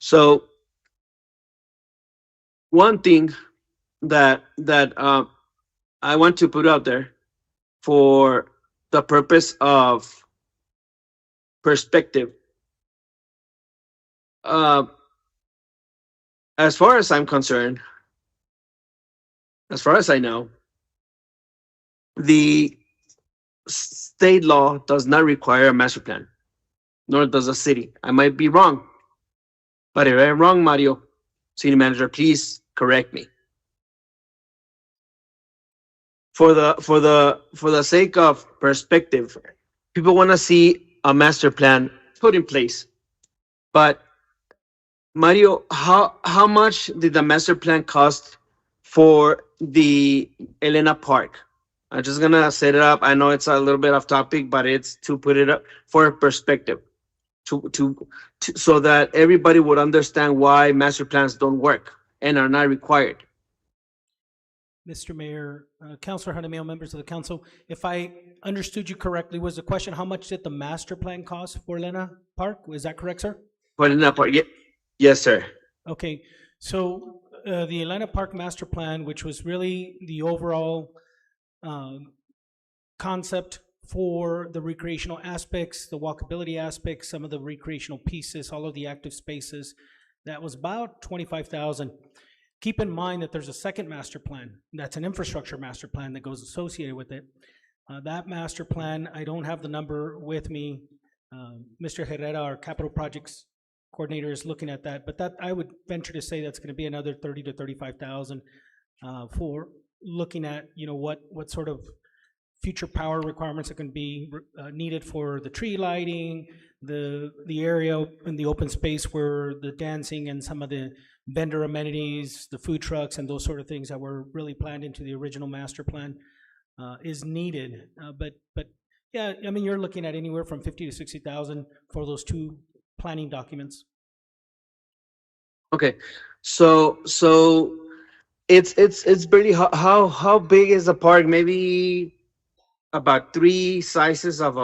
So one thing that I want to put out there for the purpose of perspective. As far as I'm concerned, as far as I know, the state law does not require a master plan, nor does the city. I might be wrong, but if I'm wrong, Mario, city manager, please correct me. For the sake of perspective, people want to see a master plan put in place. But Mario, how much did the master plan cost for the Elena Park? I'm just gonna set it up. I know it's a little bit off topic, but it's to put it up for perspective, so that everybody would understand why master plans don't work and are not required. Mr. Mayor, Councilor Jaramillo, members of the council, if I understood you correctly, was the question how much did the master plan cost for Elena Park? Is that correct, sir? For Elena Park, yes, sir. Okay, so the Elena Park master plan, which was really the overall concept for the recreational aspects, the walkability aspects, some of the recreational pieces, all of the active spaces, that was about $25,000. Keep in mind that there's a second master plan. That's an infrastructure master plan that goes associated with it. That master plan, I don't have the number with me. Mr. Herrera, our capital projects coordinator, is looking at that, but that I would venture to say that's going to be another 30 to 35,000 for looking at, you know, what sort of future power requirements are going to be needed for the tree lighting, the area in the open space where the dancing and some of the vendor amenities, the food trucks, and those sort of things that were really planned into the original master plan is needed. But yeah, I mean, you're looking at anywhere from 50 to 60,000 for those two planning documents. Okay, so it's barely how big is the park? Maybe about 3 sizes of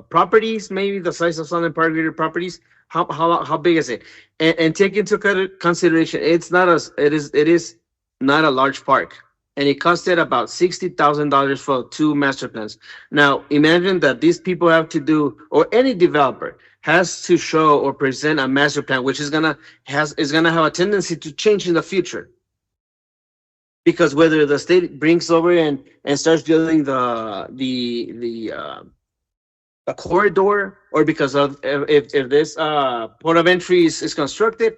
properties, maybe the size of Sunland Park Greater properties. How big is it? And take into consideration, it is not a large park, and it costed about $60,000 for 2 master plans. Now imagine that these people have to do, or any developer has to show or present a master plan, which is gonna have a tendency to change in the future. Because whether the state brings over and starts building the a corridor, or because of if this port of entry is constructed,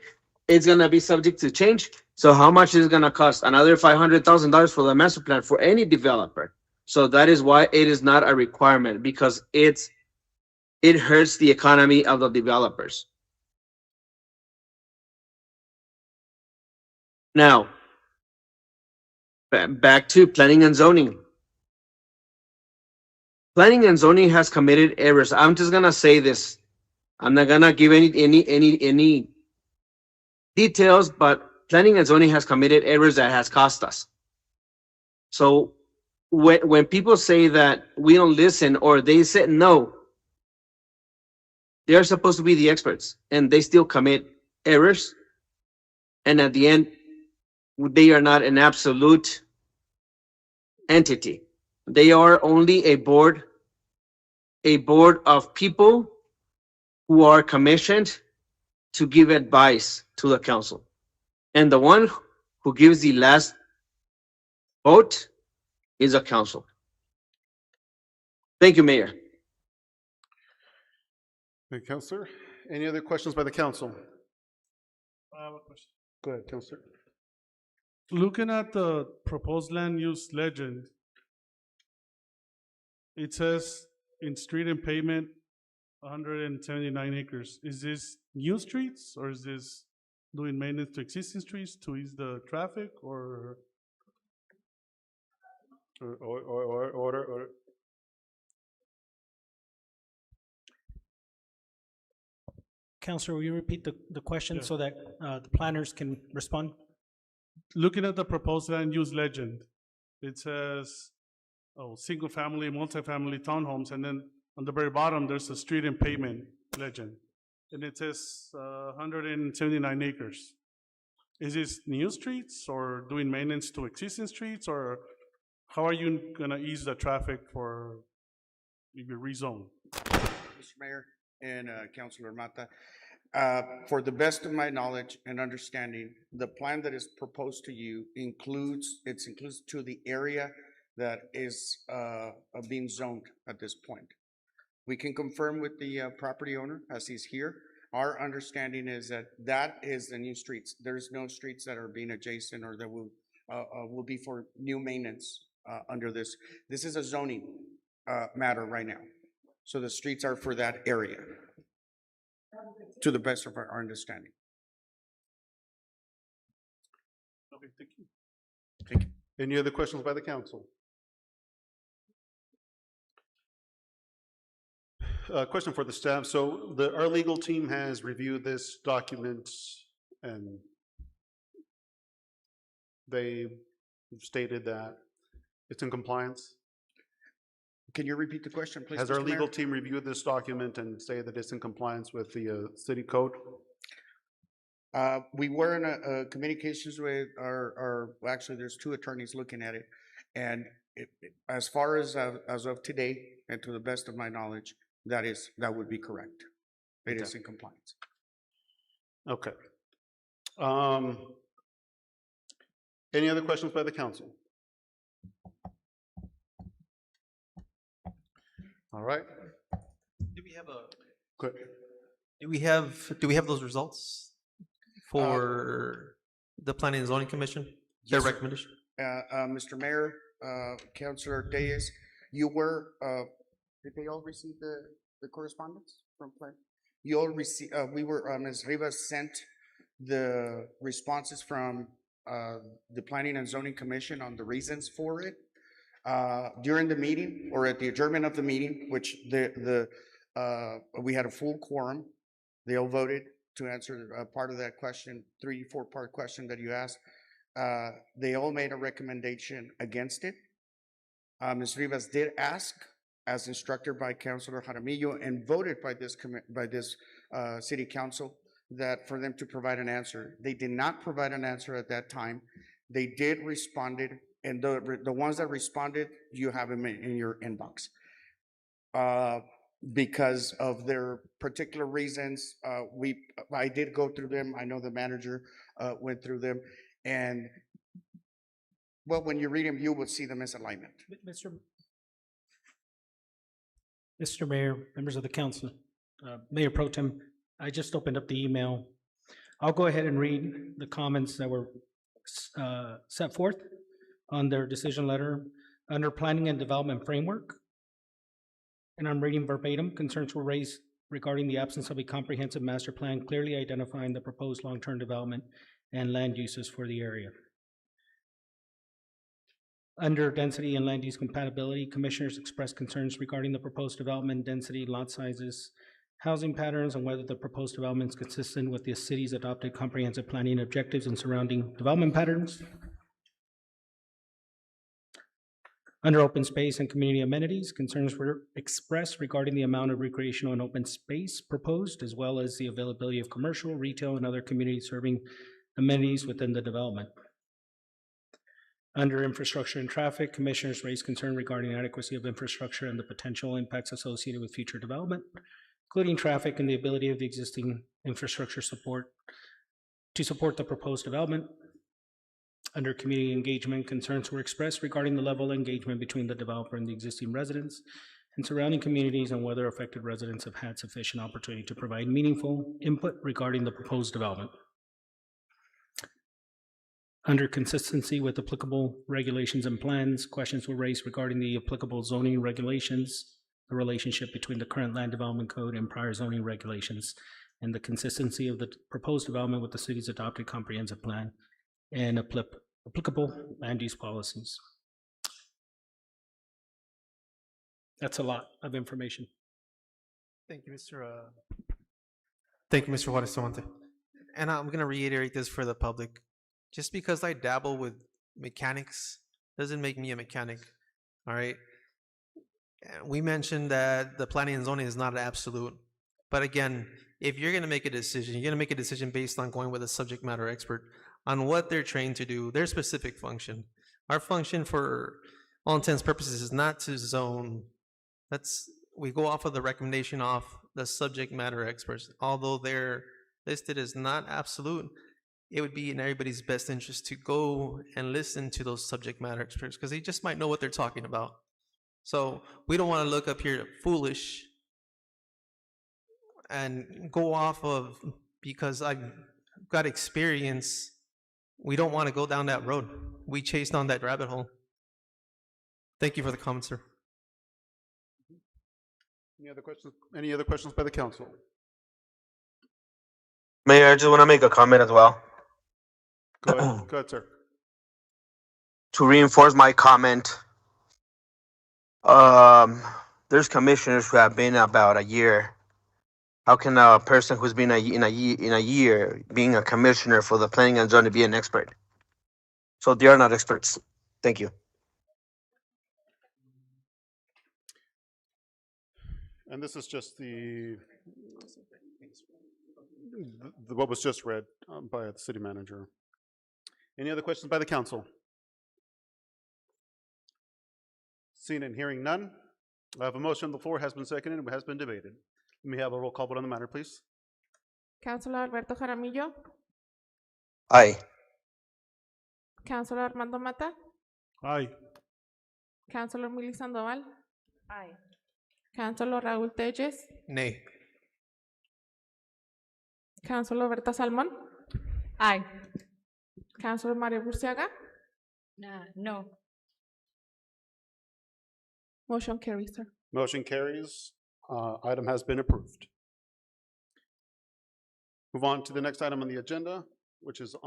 it's gonna be subject to change. So how much is it gonna cost? Another $500,000 for the master plan for any developer. So that is why it is not a requirement, because it hurts the economy of the developers. Now, back to planning and zoning. Planning and zoning has committed errors. I'm just gonna say this. I'm not gonna give any details, but planning and zoning has committed errors that has cost us. So when people say that we don't listen or they said no, they're supposed to be the experts and they still commit errors. And at the end, they are not an absolute entity. They are only a board of people who are commissioned to give advice to the council. And the one who gives the last vote is a council. Thank you, Mayor. Thank you, Councilor. Any other questions by the council? I have a question. Go ahead, Councilor. Looking at the proposed land use legend, it says in street and pavement, 179 acres. Is this new streets or is this doing maintenance to existing streets to ease the traffic or? Counselor, will you repeat the question Yeah. so that the planners can respond? Looking at the proposed land use legend, it says, single family, multifamily townhomes, and then on the very bottom, there's a street and pavement legend. And it says 179 acres. Is this new streets or doing maintenance to existing streets, or how are you gonna ease the traffic for if you rezone? Mr. Mayor and Councilor Mata, for the best of my knowledge and understanding, the plan that is proposed to you includes to the area that is being zoned at this point. We can confirm with the property owner as he's here. Our understanding is that that is the new streets. There's no streets that are being adjacent or that will be for new maintenance under this. This is a zoning matter right now. So the streets are for that area, to the best of our understanding. Okay, thank you. Thank you. Any other questions by the council? Question for the staff. So our legal team has reviewed this document and they stated that it's in compliance. Can you repeat the question, please? Has Mr. our legal Mayor? team reviewed this document and say that it's in compliance with the city code? We were in communications with actually there's two attorneys looking at it. And as far as of today, and to the best of my knowledge, that would be correct. It is in compliance. Okay. Any other questions by the council? All right. Do we have Good. do we have those results for the Planning and Zoning Commission? Their Yes, sir. recommendation? Mr. Mayor, Councilor Reyes, you were, did they all receive the correspondence from plan? You all received, Ms. Rivas sent the responses from the Planning and Zoning Commission on the reasons for it. During the meeting or at the adjournment of the meeting, which we had a full quorum, they all voted to answer part of that question, 3-4-part question that you asked. They all made a recommendation against it. Ms. Rivas did ask, as instructed by Councilor Jaramillo, and voted by this city council, that for them to provide an answer. They did not provide an answer at that time. They did responded, and the ones that responded, you have them in your inbox. Because of their particular reasons, I did go through them. I know the manager went through them, and well, when you read them, you will see the misalignment. Mr. Mayor, members of the council, Mayor Pro Tem, I just opened up the email. I'll go ahead and read the comments that were set forth on their decision letter under Planning and Development Framework. And I'm reading verbatim. Concerns were raised regarding the absence of a comprehensive master plan clearly identifying the proposed long-term development and land uses for the area. Under density and land use compatibility, commissioners expressed concerns regarding the proposed development, density, lot sizes, housing patterns, and whether the proposed development is consistent with the city's adopted comprehensive planning objectives and surrounding development patterns. Under open space and community amenities, concerns were expressed regarding the amount of recreational and open space proposed, as well as the availability of commercial, retail, and other community-serving amenities within the development. Under infrastructure and traffic, commissioners raised concern regarding adequacy of infrastructure and the potential impacts associated with future development, including traffic and the ability of the existing infrastructure to support the proposed development. Under community engagement, concerns were expressed regarding the level of engagement between the developer and the existing residents and surrounding communities and whether affected residents have had sufficient opportunity to provide meaningful input regarding the proposed development. Under consistency with applicable regulations and plans, questions were raised regarding the applicable zoning regulations, the relationship between the current land development code and prior zoning regulations, and the consistency of the proposed development with the city's adopted comprehensive plan and applicable land use policies. That's a lot of information. Thank you, Mr. Juarez Somante. And I'm going to reiterate this for the public. Just because I dabble with mechanics doesn't make me a mechanic, all right? We mentioned that the planning and zoning is not absolute. But again, if you're going to make a decision, you're going to make a decision based on going with a subject matter expert on what they're trained to do, their specific function. Our function for all intents and purposes is not to zone. We go off of the recommendation of the subject matter experts. Although they're listed as not absolute, it would be in everybody's best interest to go and listen to those subject matter experts because they just might know what they're talking about. So we don't want to look up here foolish and go off of, because I've got experience, we don't want to go down that road. We chased down that rabbit hole. Thank you for the comment, sir. Any other questions? Any other questions by the council? Mayor, I just want to make a comment as well. Go ahead, sir. To reinforce my comment, there's commissioners who have been about a year. How can a person who's been in a year being a commissioner for the planning and zoning be an expert? So they are not experts. Thank you. And this is just what was just read by the city manager. Any other questions by the council? Seeing and hearing none, I have a motion on the floor, has been seconded, and has been debated. Let me have a roll call vote on the matter, please. Councilor Alberto Jaramillo, Aye. Councilor Armando Mata, Aye. Councilor Milly Sandoval, Aye. Councilor Raúl Telles, Nay. Councilor Berta Salmon, Aye. Councilor Mario Burciaga. No. Motion carries, sir. Motion carries. Item has been approved. Move on to the next item on the agenda, which is the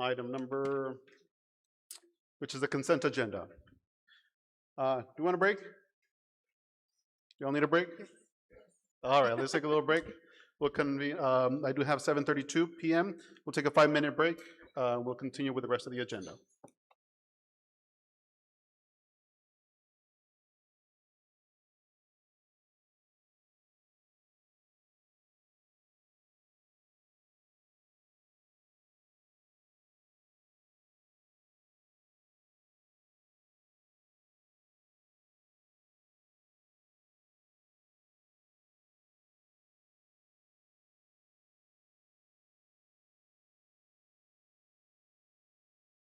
consent agenda. Do you want a break? You all need a break? All right, let's take a little break. We'll convene. I do have 7:32 p.m. We'll take a 5-minute break. We'll continue with the rest of the agenda.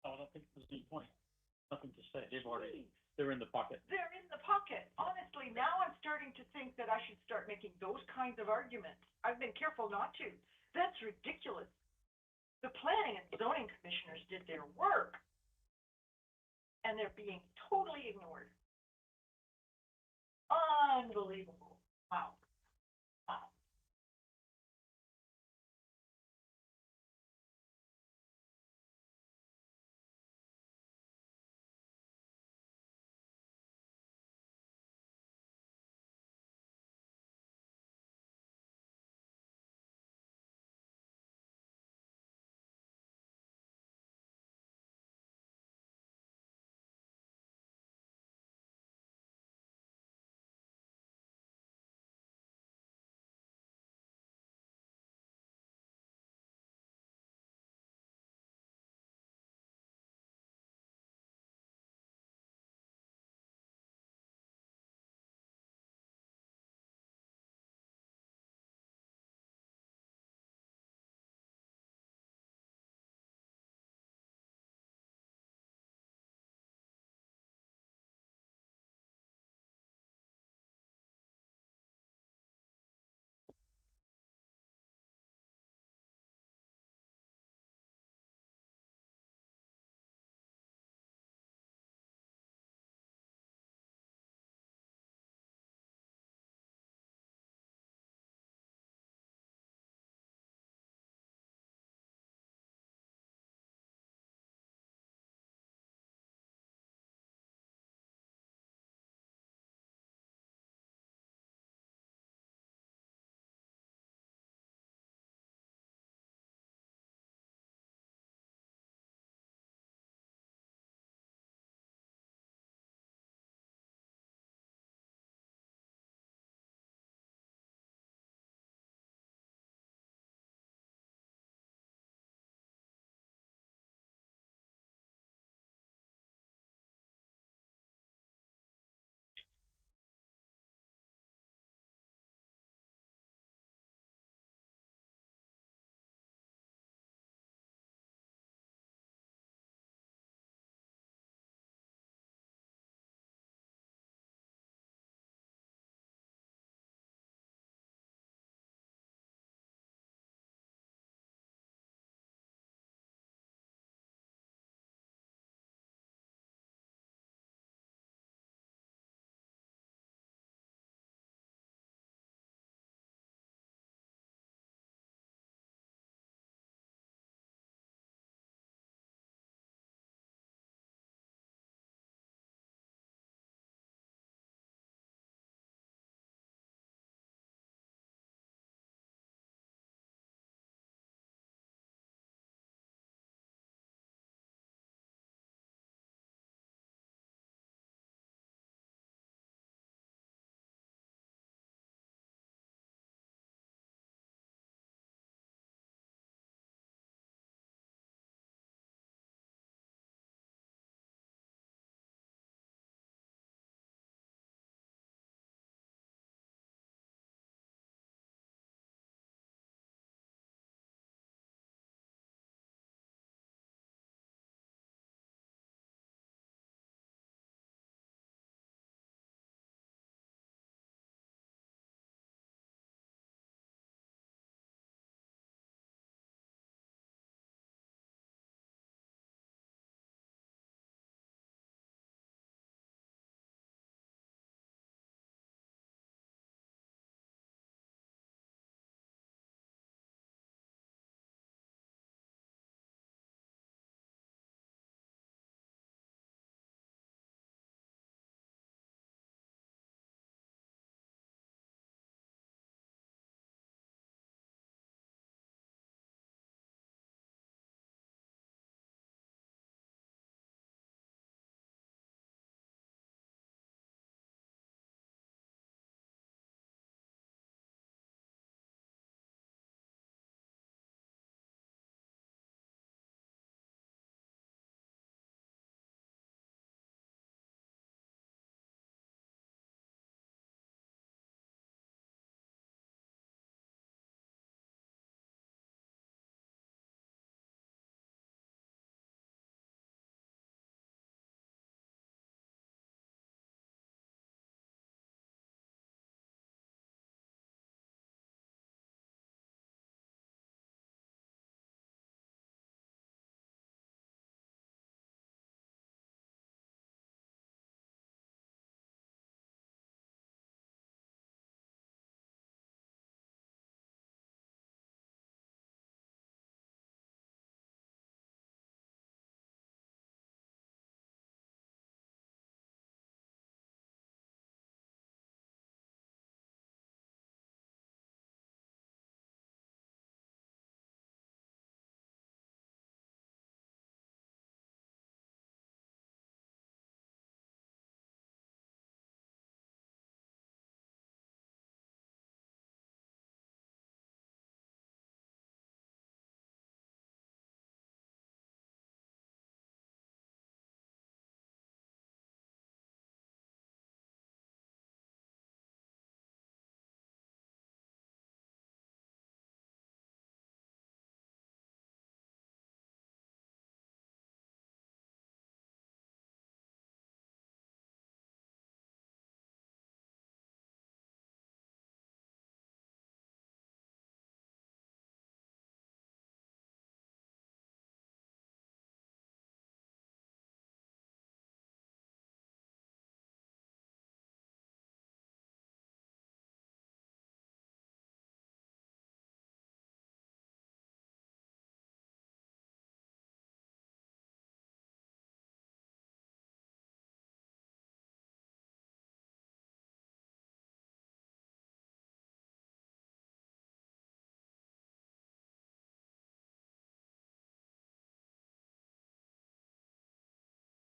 I don't think there's any point. Nothing to say. They're in the pocket. They're in the pocket. Honestly, now I'm starting to think that I should start making those kinds of arguments. I've been careful not to. That's ridiculous. The planning and zoning commissioners did their work, and they're being totally ignored. Unbelievable. Wow.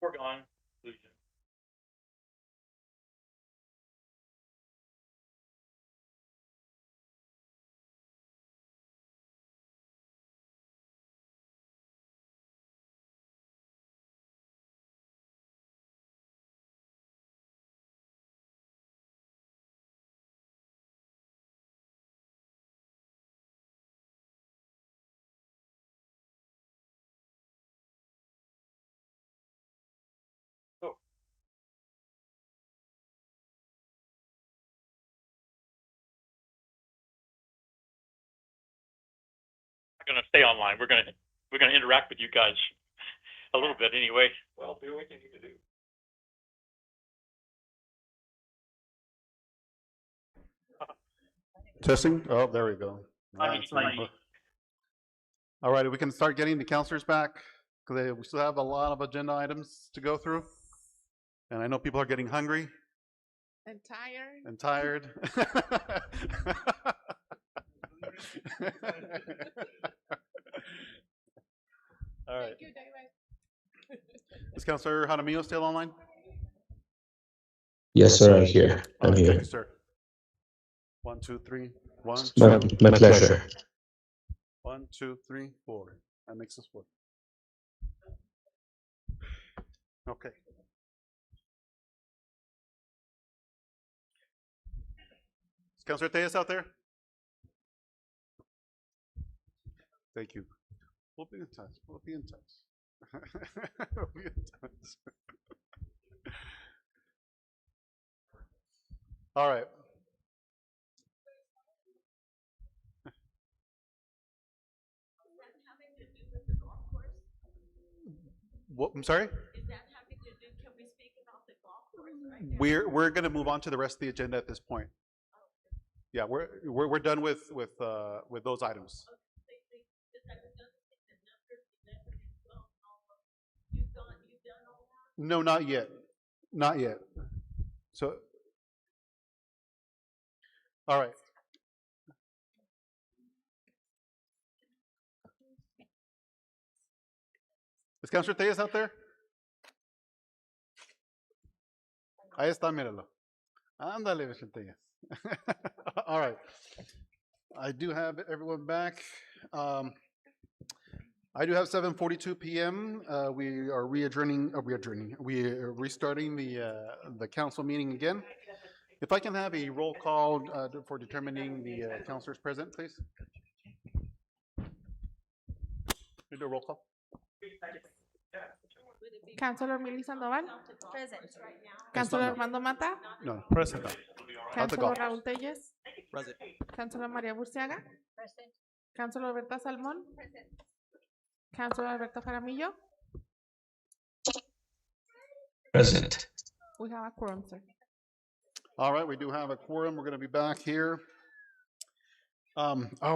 Foregone conclusion. Going to stay online. We're going to interact with you guys a little bit anyway. Well, do what you need to do. Testing? Oh, there we go. I'm explaining. All right, we can start getting the counselors back because we still have a lot of agenda items to go through. And I know people are getting hungry And tired. and tired. All right. Thank you, David. Is Counselor Jaramillo still online? Yes, sir, I'm here. All I'm right, here. thank you, sir. 1, 2, 3. 1, My, 2. my pleasure. 1, 2, 3, 4. That makes us 4. Okay. Is Counselor Tejas out there? Thank you. We'll be in touch. We'll be in touch. We'll be in touch. All right. What, I'm sorry? Is that having to do, can we speak about the golf course right now? We're going to move on to the rest of the agenda at this point. Yeah, we're done with those items. No, not yet. Not yet. So, all right. Is Counselor Tejas out there? Ahí está, míralo. Ándale, Mr. Tejas. All right. I do have everyone back. I do have 7:42 p.m. We are we are restarting the council meeting again. If I can have a roll call for determining the counselors present, please. We do a roll call. Councilor Milly Sandoval. Present. Councilor Armando Mata. No. Present. Councilor Raúl Telles. Present. Councilor María Burciaga. Present. Councilor Berta Salmón. Councilor Alberto Jaramillo. Present. We have a quorum, sir. All right, we do have a quorum. We're going to be back here.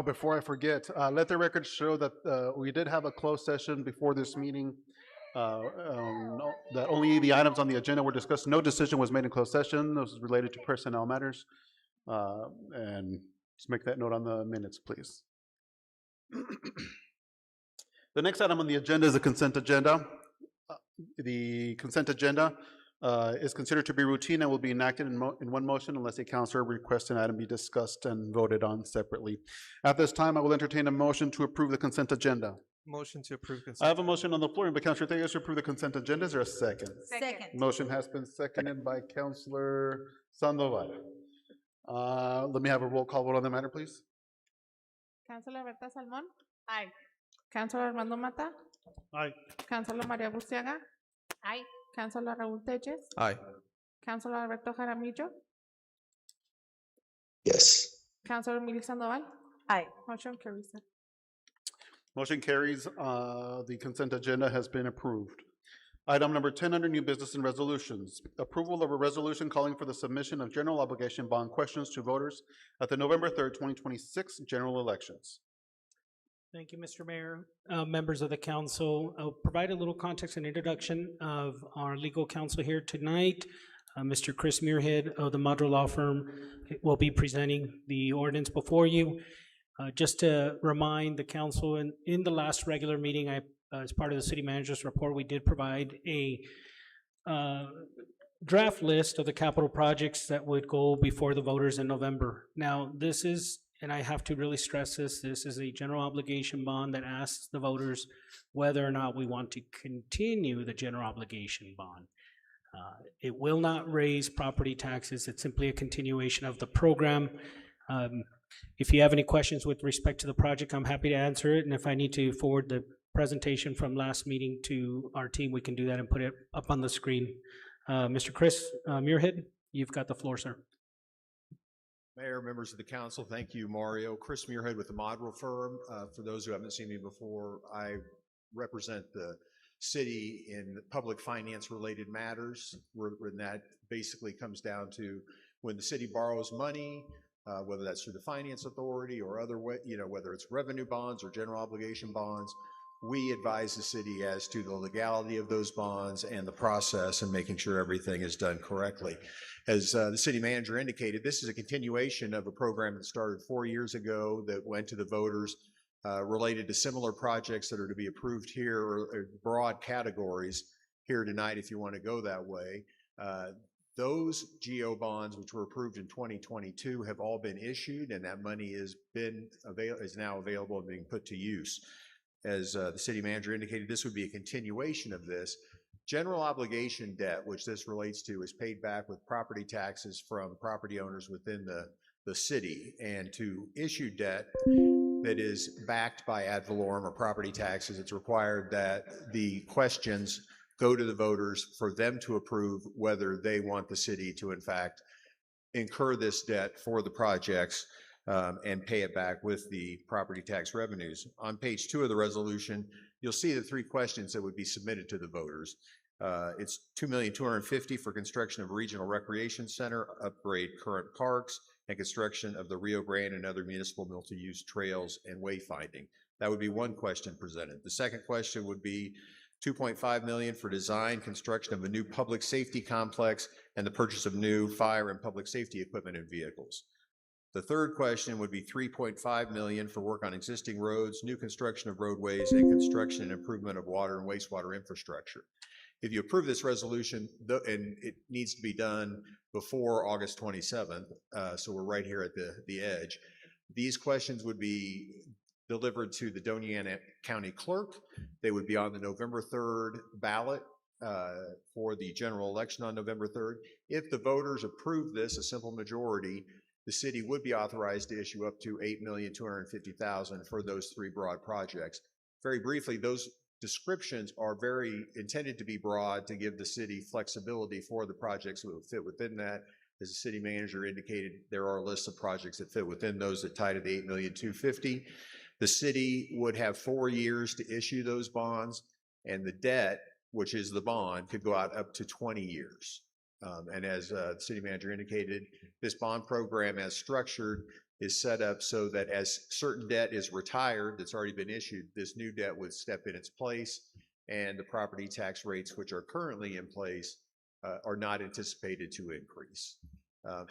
Before I forget, let the record show that we did have a closed session before this meeting. That only the items on the agenda were discussed. No decision was made in closed session. This is related to personnel matters. And just make that note on the minutes, please. The next item on the agenda is the consent agenda. The consent agenda is considered to be routine and will be enacted in one motion unless a counselor requests an item be discussed and voted on separately. At this time, I will entertain a motion to approve the consent agenda. Motion to approve consent. I have a motion on the floor by Councilor Tejas to approve the consent agenda. Is there a second? Second. Motion has been seconded by Councilor Sandoval. Let me have a roll call vote on the matter, please. Councilor Berta Salmón. Aye. Councilor Armando Mata. Aye. Councilor María Burciaga. Aye. Councilor Raúl Telles. Aye. Councilor Alberto Jaramillo. Yes. Councilor Milly Sandoval. Aye. Motion carries, sir. Motion carries. The consent agenda has been approved. Item number 10 under new business and resolutions. Approval of a resolution calling for the submission of general obligation bond questions to voters at the November 3rd, 2026 general elections. Thank you, Mr. Mayor. Members of the council, I'll provide a little context and introduction of our legal counsel here tonight. Mr. Chris Muirhead of the Madro Law Firm will be presenting the ordinance before you. Just to remind the council, in the last regular meeting, as part of the city manager's report, we did provide a draft list of the capital projects that would go before the voters in November. Now, this is, and I have to really stress this, this is a general obligation bond that asks the voters whether or not we want to continue the general obligation bond. It will not raise property taxes. It's simply a continuation of the program. If you have any questions with respect to the project, I'm happy to answer it. And if I need to forward the presentation from last meeting to our team, we can do that and put it up on the screen. Mr. Chris Muirhead, you've got the floor, sir. Mayor, members of the council, thank you, Mario. Chris Muirhead with the Model Firm. For those who haven't seen me before, I represent the city in public finance related matters, when that basically comes down to when the city borrows money, whether that's through the finance authority or other way, whether it's revenue bonds or general obligation bonds, we advise the city as to the legality of those bonds and the process and making sure everything is done correctly. As the city manager indicated, this is a continuation of a program that started 4 years ago that went to the voters related to similar projects that are to be approved here, or broad categories here tonight if you want to go that way. Those GO bonds, which were approved in 2022, have all been issued, and that money is now available and being put to use. As the city manager indicated, this would be a continuation of this. General obligation debt, which this relates to, is paid back with property taxes from property owners within the city. And to issue debt that is backed by ad valorem or property taxes, it's required that the questions go to the voters for them to approve whether they want the city to, in fact, incur this debt for the projects and pay it back with the property tax revenues. On page 2 of the resolution, you'll see the 3 questions that would be submitted to the voters. It's $2,250,000 for construction of a regional recreation center, upgrade current parks, and construction of the Rio Grande and other municipal multi-use trails and wayfinding. That would be one question presented. The second question would be $2.5 million for design, construction of a new public safety complex, and the purchase of new fire and public safety equipment and vehicles. The third question would be $3.5 million for work on existing roads, new construction of roadways, and construction and improvement of water and wastewater infrastructure. If you approve this resolution, and it needs to be done before August 27th, so we're right here at the edge, these questions would be delivered to the Doña Ana County Clerk. They would be on the November 3rd ballot for the general election on November 3rd. If the voters approve this, a simple majority, the city would be authorized to issue up to $8,250,000 for those 3 broad projects. Very briefly, those descriptions are very intended to be broad to give the city flexibility for the projects that would fit within that. As the city manager indicated, there are lists of projects that fit within those that tie to the $8,250,000. The city would have 4 years to issue those bonds, and the debt, which is the bond, could go out up to 20 years. And as the city manager indicated, this bond program as structured is set up so that as certain debt is retired that's already been issued, this new debt would step in its place, and the property tax rates which are currently in place are not anticipated to increase.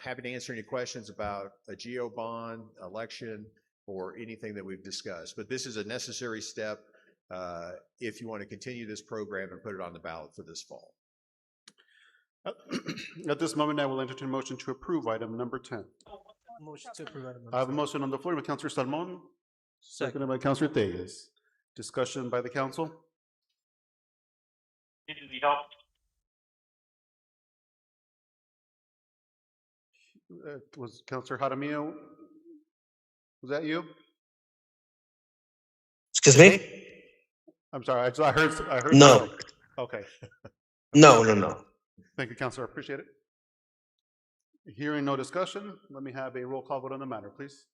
Happy to answer any questions about a GO bond, election, or anything that we've discussed. But this is a necessary step if you want to continue this program and put it on the ballot for this fall. At this moment, I will entertain a motion to approve item number 10. Motion to approve item number I have a 10. motion on the floor by Councilor Salmon, seconded by Councilor Tejas. Discussion by the council. Was Councilor Jaramillo, was that you? Excuse me? I'm sorry, I heard. No. Okay. No. Thank you, Councilor, I appreciate it. Hearing no discussion, let me have a roll call vote on the matter, please.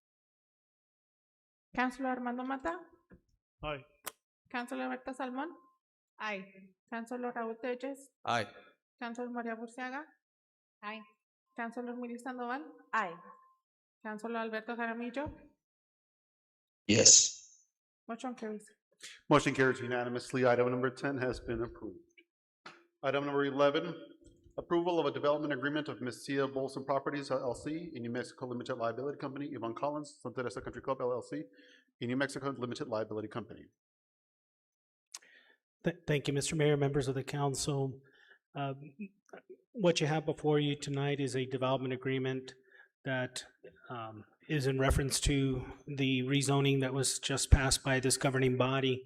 Councilor Armando Mata, Aye. Councilor Berta Salmon, Aye. Councilor Raúl Telles, Aye. Councilor María Burciaga, Aye. Councilor Miri Sandoval, Aye. Councilor Alberto Jaramillo. Yes. Motion carries. Motion carries unanimously. Item number 10 has been approved. Item number 11, approval of a development agreement of Mesilla Bolson Properties LLC, a New Mexico Limited Liability Company, Yvonne Collins, Santa Teresa Country Club LLC, a New Mexico Limited Liability Company. Thank you, Mr. Mayor, members of the council. Um, What you have before you tonight is a development agreement that is in reference to the rezoning that was just passed by this governing body.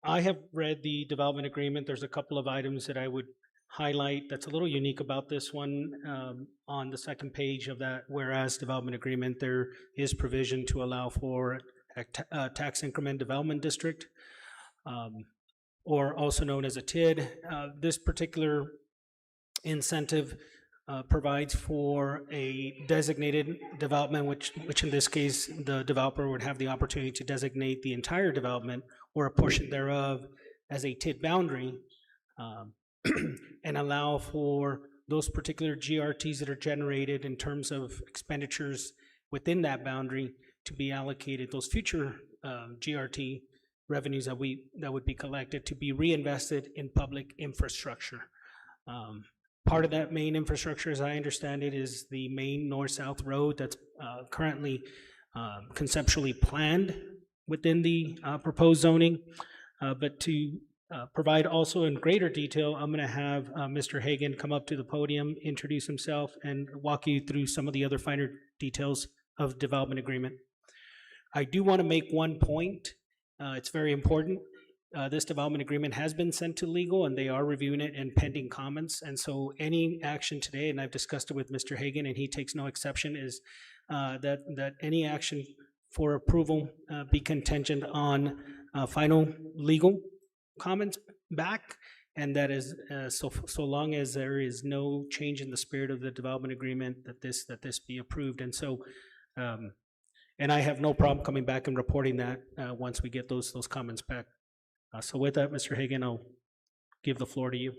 I have read the development agreement. There's a couple of items that I would highlight that's a little unique about this one. On the second page of that whereas development agreement, there is provision to allow for a tax increment development district, or also known as a TID. This particular incentive provides for a designated development, which in this case, the developer would have the opportunity to designate the entire development or a portion thereof as a TID boundary, and allow for those particular GRTs that are generated in terms of expenditures within that boundary to be allocated, those future GRT revenues that would be collected to be reinvested in public infrastructure. Part of that main infrastructure, as I understand it, is the main north-south road that's currently conceptually planned within the proposed zoning. But to provide also in greater detail, I'm going to have Mr. Hagan come up to the podium, introduce himself, and walk you through some of the other finer details of development agreement. I do want to make one point. It's very important. This development agreement has been sent to legal and they are reviewing it and pending comments. And so any action today, and I've discussed it with Mr. Hagan and he takes no exception, is that any action for approval be contingent on final legal comments back. And that is so long as there is no change in the spirit of the development agreement, that this be approved. And so and I have no problem coming back and reporting that once we get those comments back. So with that, Mr. Hagan, I'll give the floor to you.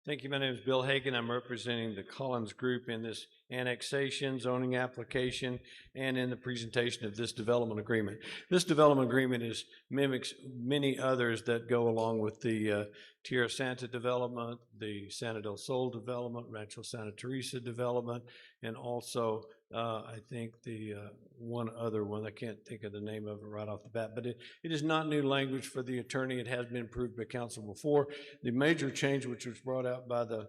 Thank you. My name is Bill Hagan. I'm representing the Collins Group in this annexation, zoning application, and in the presentation of this development agreement. This development agreement mimics many others that go along with the Tierra Santa development, the Santa del Sol development, Rancho Santa Teresa development, and also I think the one other one, I can't think of the name of it right off the bat, but it is not new language for the attorney. It has been approved by council before. The major change, which was brought out by the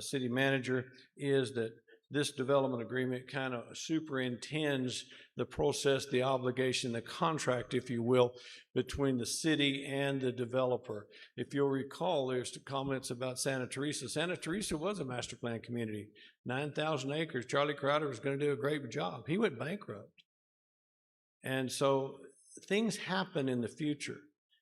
city manager, is that this development agreement kind of superintends the process, the obligation, the contract, if you will, between the city and the developer. If you'll recall, there's comments about Santa Teresa. Santa Teresa was a master plan community, 9,000 acres. Charlie Crowder was going to do a great job. He went bankrupt. And so things happen in the future.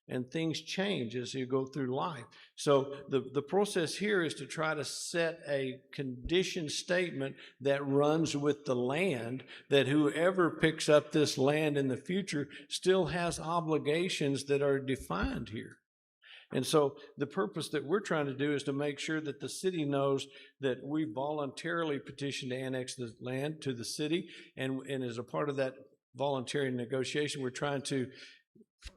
And things change as you go through life. So the process here is to try to set a condition statement that runs with the land, that whoever picks up this land in the future still has obligations that are defined here. And so the purpose that we're trying to do is to make sure that the city knows that we voluntarily petitioned to annex the land to the city. And as a part of that voluntary negotiation, we're trying to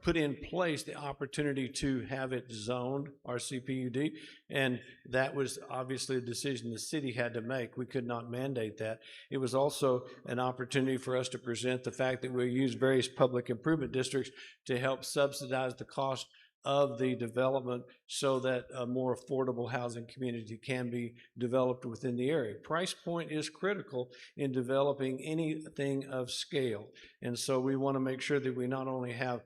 put in place the opportunity to have it zoned RCPUD, and that was obviously a decision the city had to make. We could not mandate that. It was also an opportunity for us to present the fact that we use various public improvement districts to help subsidize the cost of the development so that a more affordable housing community can be developed within the area. Price point is critical in developing anything of scale. And so we want to make sure that we not only have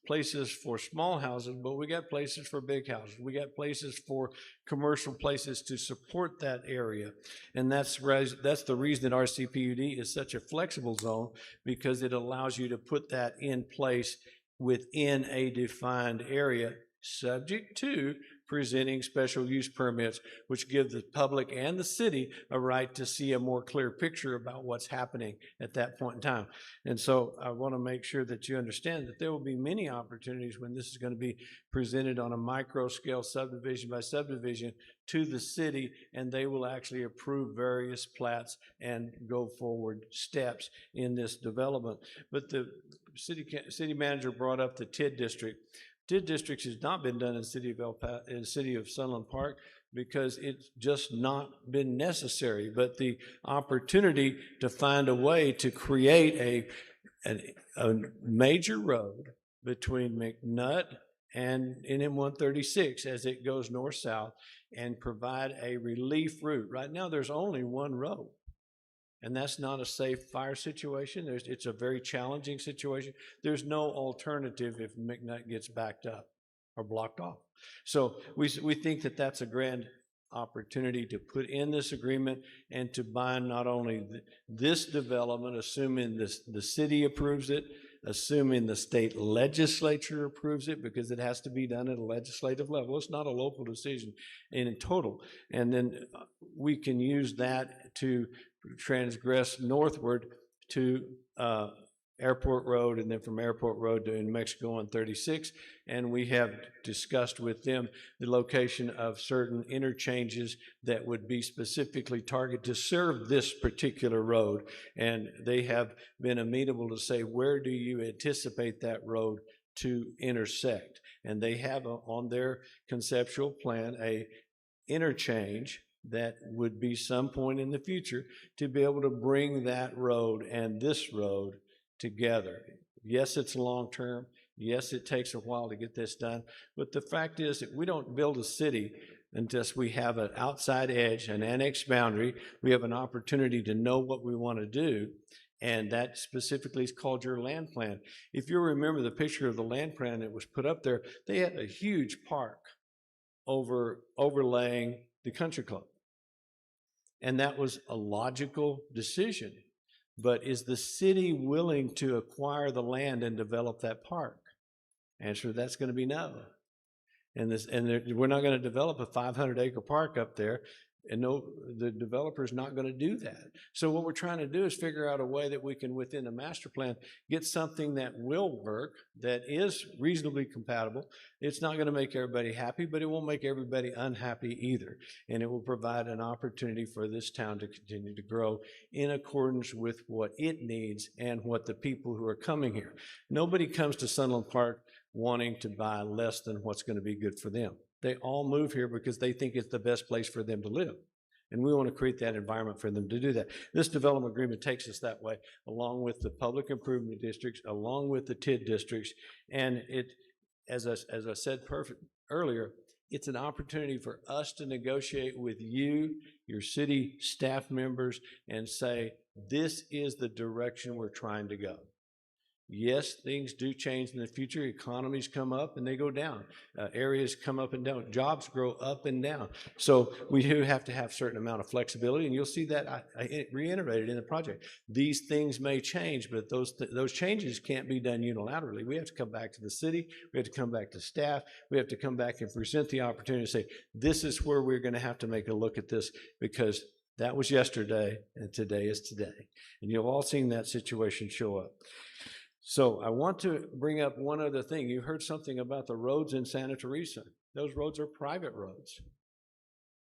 places for small houses, but we got places for big houses. We got places for commercial places to support that area. And that's the reason that RCPUD is such a flexible zone, because it allows you to put that in place within a defined area, subject to presenting special use permits, which give the public and the city a right to see a more clear picture about what's happening at that point in time. And so I want to make sure that you understand that there will be many opportunities when this is going to be presented on a micro scale, subdivision by subdivision, to the city, and they will actually approve various plats and go forward steps in this development. But the city manager brought up the TID district. TID districts has not been done in the city of Sunland Park because it's just not been necessary. But the opportunity to find a way to create a major road between McNutt and in M136 as it goes north-south and provide a relief route. Right now, there's only one road, and that's not a safe fire situation. It's a very challenging situation. There's no alternative if McNutt gets backed up or blocked off. So we think that that's a grand opportunity to put in this agreement and to bind not only this development, assuming the city approves it, assuming the state legislature approves it, because it has to be done at a legislative level. It's not a local decision in total. And then we can use that to transgress northward to Airport Road, and then from Airport Road to New Mexico on 36. And we have discussed with them the location of certain interchanges that would be specifically targeted to serve this particular road. And they have been amenable to say, where do you anticipate that road to intersect? And they have on their conceptual plan a interchange that would be some point in the future to be able to bring that road and this road together. Yes, it's long-term. Yes, it takes a while to get this done. But the fact is that we don't build a city unless we have an outside edge, an annexed boundary. We have an opportunity to know what we want to do. And that specifically is called your land plan. If you remember the picture of the land plan that was put up there, they had a huge park overlaying the country club. And that was a logical decision. But is the city willing to acquire the land and develop that park? Answer, that's going to be no. And we're not going to develop a 500-acre park up there, and no, the developer's not going to do that. So what we're trying to do is figure out a way that we can, within the master plan, get something that will work, that is reasonably compatible. It's not going to make everybody happy, but it won't make everybody unhappy either. And it will provide an opportunity for this town to continue to grow in accordance with what it needs and what the people who are coming here. Nobody comes to Sunland Park wanting to buy less than what's going to be good for them. They all move here because they think it's the best place for them to live. And we want to create that environment for them to do that. This development agreement takes us that way, along with the public improvement districts, along with the TID districts. And it, as I said earlier, it's an opportunity for us to negotiate with you, your city staff members, and say, this is the direction we're trying to go. Yes, things do change in the future. Economies come up and they go down. Areas come up and down. Jobs grow up and down. So we do have to have a certain amount of flexibility, and you'll see that I reiterated in the project. These things may change, but those changes can't be done unilaterally. We have to come back to the city. We have to come back to staff. We have to come back and present the opportunity to say, this is where we're going to have to make a look at this, because that was yesterday and today is today. And you've all seen that situation show up. So I want to bring up one other thing. You heard something about the roads in Santa Teresa. Those roads are private roads.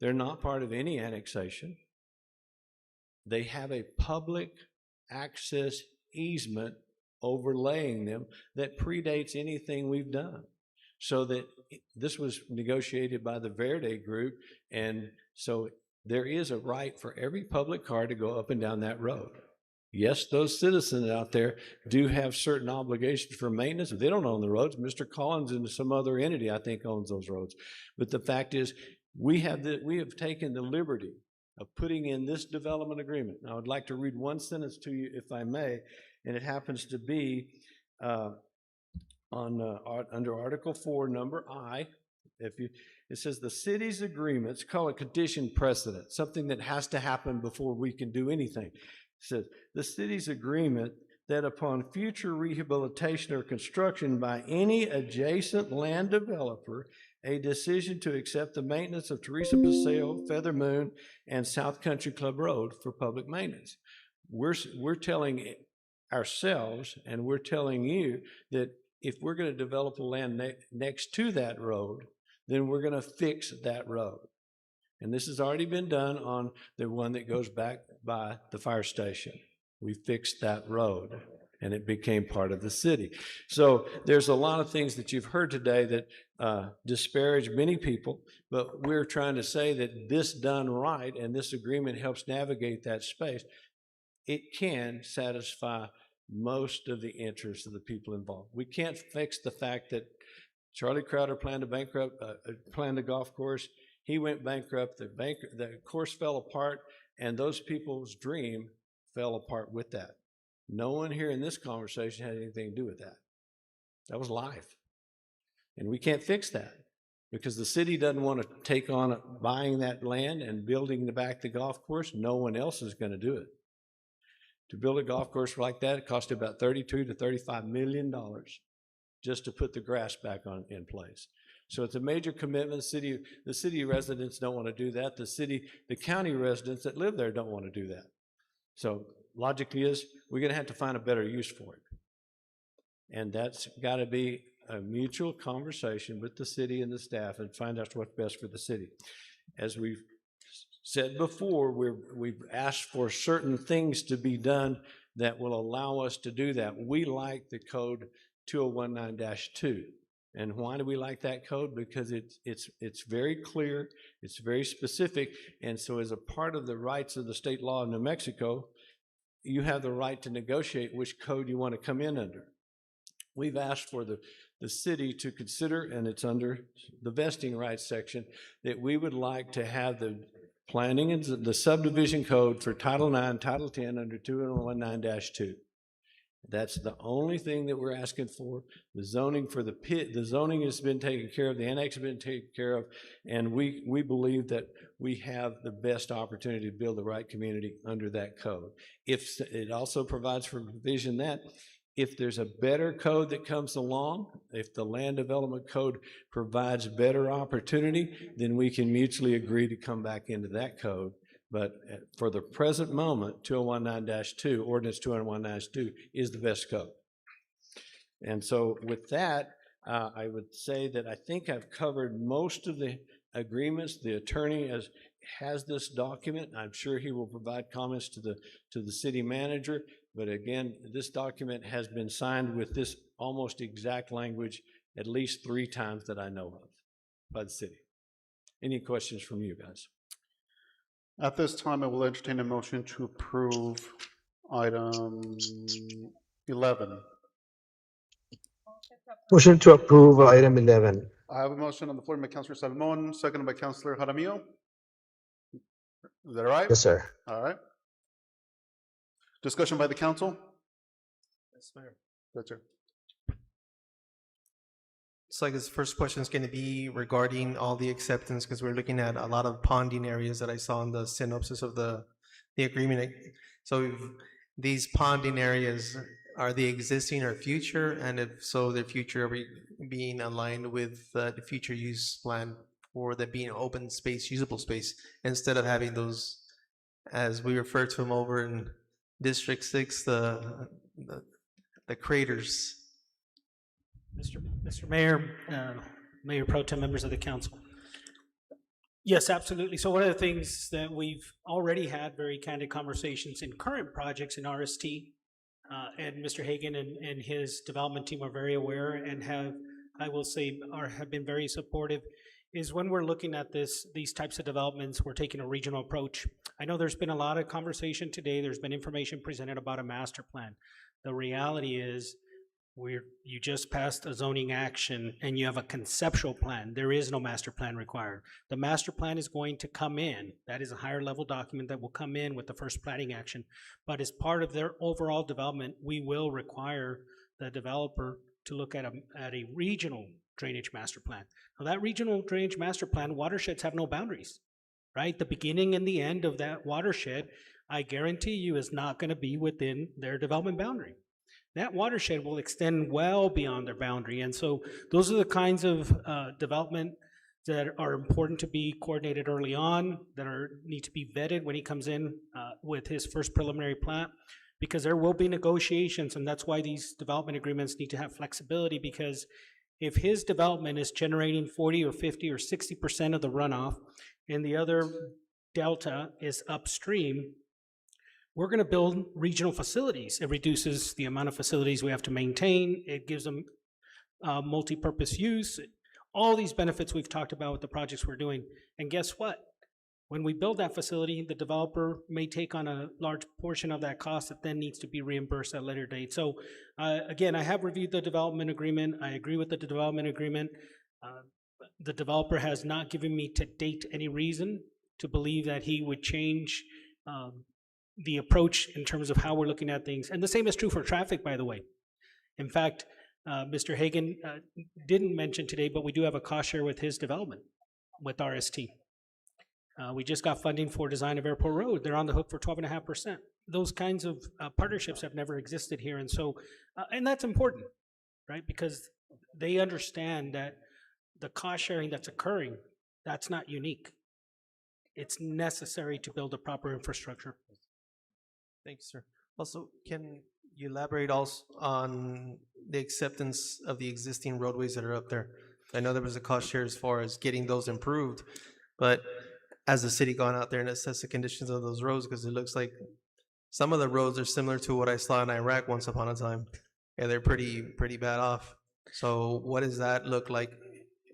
They're not part of any annexation. They have a public access easement overlaying them that predates anything we've done. So that this was negotiated by the Verde group, and so there is a right for every public car to go up and down that road. Yes, those citizens out there do have certain obligations for maintenance. If they don't own the roads, Mr. Collins and some other entity, I think, owns those roads. But the fact is, we have taken the liberty of putting in this development agreement. Now, I'd like to read one sentence to you, if I may, and it happens to be under Article 4, number I. It says the city's agreements, call it condition precedent, something that has to happen before we can do anything. It says, the city's agreement that upon future rehabilitation or construction by any adjacent land developer, a decision to accept the maintenance of Teresa Paseo, Feather Moon, and South Country Club Road for public maintenance. We're telling ourselves, and we're telling you, that if we're going to develop the land next to that road, then we're going to fix that road. And this has already been done on the one that goes back by the fire station. We fixed that road, and it became part of the city. So there's a lot of things that you've heard today that disparage many people, but we're trying to say that this done right, and this agreement helps navigate that space, it can satisfy most of the interests of the people involved. We can't fix the fact that Charlie Crowder planned a golf course. He went bankrupt. The course fell apart, and those people's dream fell apart with that. No one here in this conversation had anything to do with that. That was life. And we can't fix that because the city doesn't want to take on buying that land and building back the golf course. No one else is going to do it. To build a golf course like that, it cost about $32 to $35 million just to put the grass back in place. So it's a major commitment. The city residents don't want to do that. The county residents that live there don't want to do that. So logically is we're going to have to find a better use for it. And that's got to be a mutual conversation with the city and the staff and find out what's best for the city. As we've said before, we've asked for certain things to be done that will allow us to do that. We like the code 2019-2. And why do we like that code? Because it's very clear, it's very specific, and so as a part of the rights of the state law of New Mexico, you have the right to negotiate which code you want to come in under. We've asked for the city to consider, and it's under the vesting rights section, that we would like to have the planning and the subdivision code for Title IX, Title 10 under 2019-2. That's the only thing that we're asking for. The zoning for the zoning has been taken care of, the annex has been taken care of, and we believe that we have the best opportunity to build the right community under that code. If it also provides for provision that if there's a better code that comes along, if the land development code provides better opportunity, then we can mutually agree to come back into that code. But for the present moment, 2019-2, Ordinance 2019-2 is the best code. And so with that, I would say that I think I've covered most of the agreements. The attorney has this document. I'm sure he will provide comments to the city manager. But again, this document has been signed with this almost exact language at least 3 times that I know of by the city. Any questions from you guys? At this time, I will entertain a motion to approve item 11. Motion to approve item 11. I have a motion on the floor by Councilor Salmon, seconded by Councilor Jaramillo. Is that all right? Yes, sir. All right. Discussion by the council? Yes, Mayor. That's sir. It's like his first question is going to be regarding all the acceptance, because we're looking at a lot of ponding areas that I saw in the synopsis of the agreement. So these ponding areas, are they existing or future? And if so, their future being aligned with the future use plan for them being open space, usable space, instead of having those, as we refer to them over in District 6, the craters. Mr. Mayor, Mayor Pro Tem, members of the council. Yes, absolutely. So one of the things that we've already had very candid conversations in current projects in RST, and Mr. Hagan and his development team are very aware and have been very supportive, is when we're looking at these types of developments, we're taking a regional approach. I know there's been a lot of conversation today. There's been information presented about a master plan. The reality is, you just passed a zoning action and you have a conceptual plan. There is no master plan required. The master plan is going to come in. That is a higher level document that will come in with the first planning action. But as part of their overall development, we will require the developer to look at a regional drainage master plan. Now that regional drainage master plan, watersheds have no boundaries, right? The beginning and the end of that watershed, I guarantee you, is not going to be within their development boundary. That watershed will extend well beyond their boundary. And so those are the kinds of development that are important to be coordinated early on, that need to be vetted when he comes in with his first preliminary plat, because there will be negotiations, and that's why these development agreements need to have flexibility, because if his development is generating 40 or 50 or 60% of the runoff and the other delta is upstream, we're going to build regional facilities. It reduces the amount of facilities we have to maintain. It gives them multi-purpose use. All these benefits we've talked about with the projects we're doing. And guess what? When we build that facility, the developer may take on a large portion of that cost that then needs to be reimbursed at a later date. So again, I have reviewed the development agreement. I agree with the development agreement. The developer has not given me to date any reason to believe that he would change the approach in terms of how we're looking at things. And the same is true for traffic, by the way. In fact, Mr. Hagan didn't mention today, but we do have a cost share with his development, with RST. We just got funding for design of Airport Road. They're on the hook for 12.5%. Those kinds of partnerships have never existed here. And so, and that's important, right? Because they understand that the cost sharing that's occurring, that's not unique. It's necessary to build a proper infrastructure. Thank you, sir. Also, can you elaborate also on the acceptance of the existing roadways that are up there? I know there was a cost share as far as getting those improved, but has the city gone out there and assessed the conditions of those roads? Because it looks like some of the roads are similar to what I saw in Iraq once upon a time, and they're pretty bad off. So what does that look like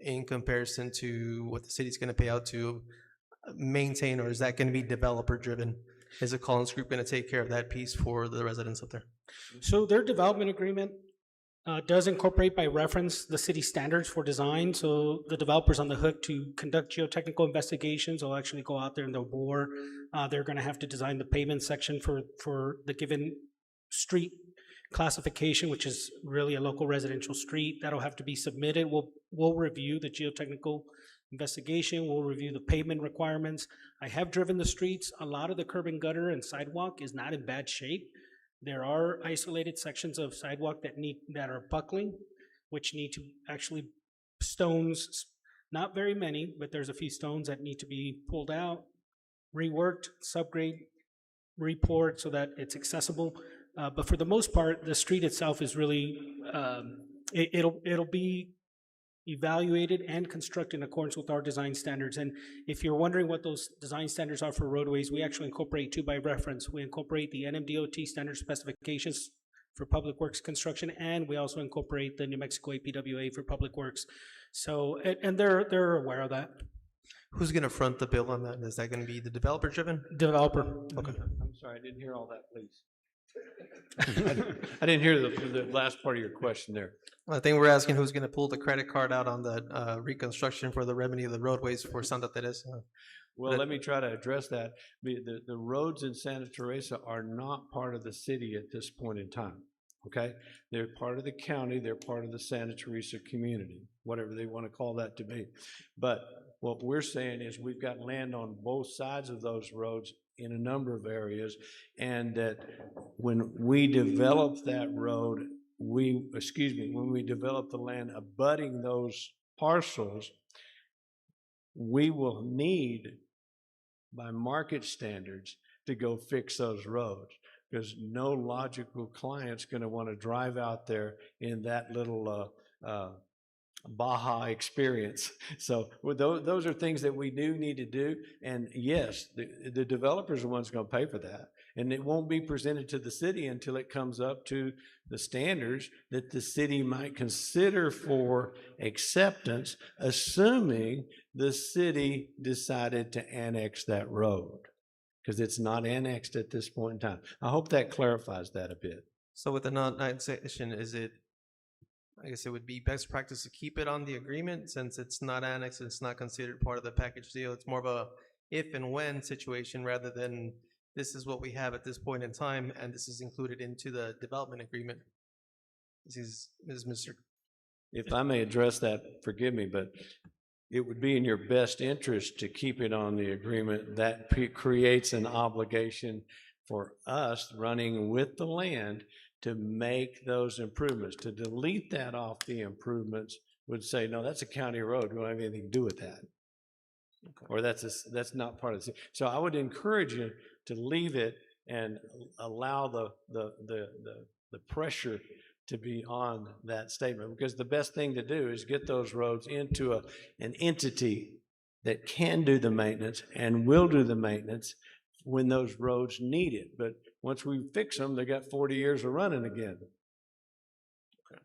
in comparison to what the city's going to pay out to maintain, or is that going to be developer driven? Is the Collins Group going to take care of that piece for the residents up there? So their development agreement does incorporate by reference the city standards for design. So the developer's on the hook to conduct geotechnical investigations. They'll actually go out there and they'll bore. They're going to have to design the pavement section for the given street classification, which is really a local residential street. That'll have to be submitted. We'll review the geotechnical investigation. We'll review the pavement requirements. I have driven the streets. A lot of the curb and gutter and sidewalk is not in bad shape. There are isolated sections of sidewalk that are buckling, which need to actually stones, not very many, but there's a few stones that need to be pulled out, reworked, subgrade, repoured so that it's accessible. But for the most part, the street itself is really, it'll be evaluated and constructed in accordance with our design standards. And if you're wondering what those design standards are for roadways, we actually incorporate two by reference. We incorporate the NMDOT standard specifications for public works construction, and we also incorporate the New Mexico APWA for public works. So, and they're aware of that. Who's going to front the bill on that? Is that going to be the developer driven? Developer. Okay. I'm sorry, I didn't hear all that, please. I didn't hear the last part of your question there. I think we're asking who's going to pull the credit card out on the reconstruction for the remedy of the roadways for Santa Teresa. Well, let me try to address that. The roads in Santa Teresa are not part of the city at this point in time, okay? They're part of the county, they're part of the Santa Teresa community, whatever they want to call that to be. But what we're saying is we've got land on both sides of those roads in a number of areas, and that when we develop that road, when we develop the land abutting those parcels, we will need, by market standards, to go fix those roads, because no logical client's going to want to drive out there in that little Baja experience. So those are things that we do need to do. And yes, the developers are the ones going to pay for that. And it won't be presented to the city until it comes up to the standards that the city might consider for acceptance, assuming the city decided to annex that road, because it's not annexed at this point in time. I hope that clarifies that a bit. So with the non-annexation, is it, I guess it would be best practice to keep it on the agreement since it's not annexed, it's not considered part of the package deal. It's more of a if and when situation rather than this is what we have at this point in time and this is included into the development agreement. This is Mr. If I may address that, forgive me, but it would be in your best interest to keep it on the agreement. That creates an obligation for us running with the land to make those improvements. To delete that off the improvements would say, no, that's a county road. We don't have anything to do with that. Okay. Or that's not part of the city. So I would encourage you to leave it and allow the pressure to be on that statement, because the best thing to do is get those roads into an entity that can do the maintenance and will do the maintenance when those roads need it. But once we fix them, they got 40 years of running again. Okay.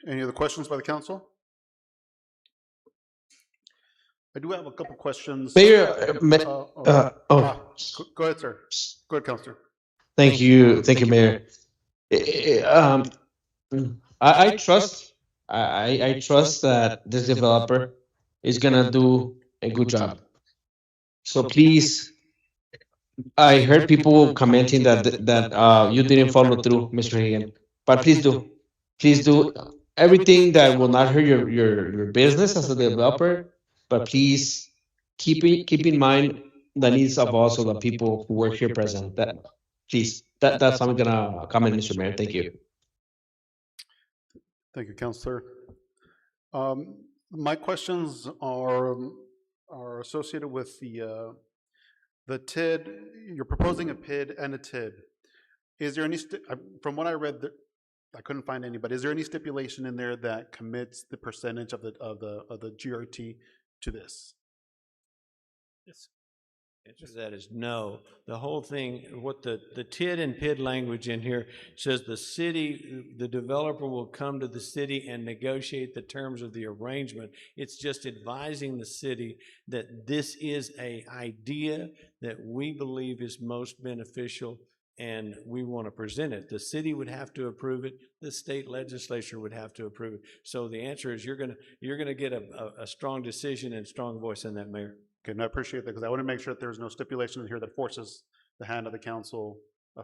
Any other questions by the council? I do have a couple questions. Mayor, Go ahead, sir. Go ahead, Councilor. thank you, Mayor. I trust, I trust that this developer is gonna do a good job. So please, I heard people commenting that you didn't follow through, Mr. Hagan, but please do everything that will not hurt your business as a developer, but please keep in mind the needs of also the people who work here present. That's how I'm gonna comment, Mr. Mayor. Thank you. Thank you, Councilor. My questions are associated with the TID. You're proposing a PID and a TID. Is there any, from what I read, I couldn't find any, but is there any stipulation in there that commits the percentage of the GRT to this? Yes. Answer to that is no. The whole thing, what the TID and PID language in here says the city, the developer will come to the city and negotiate the terms of the arrangement. It's just advising the city that this is an idea that we believe is most beneficial and we want to present it. The city would have to approve it. The state legislature would have to approve it. So the answer is you're gonna get a strong decision and strong voice in that, Mayor. Okay, and I appreciate that because I want to make sure that there's no stipulation in here that forces the hand of the council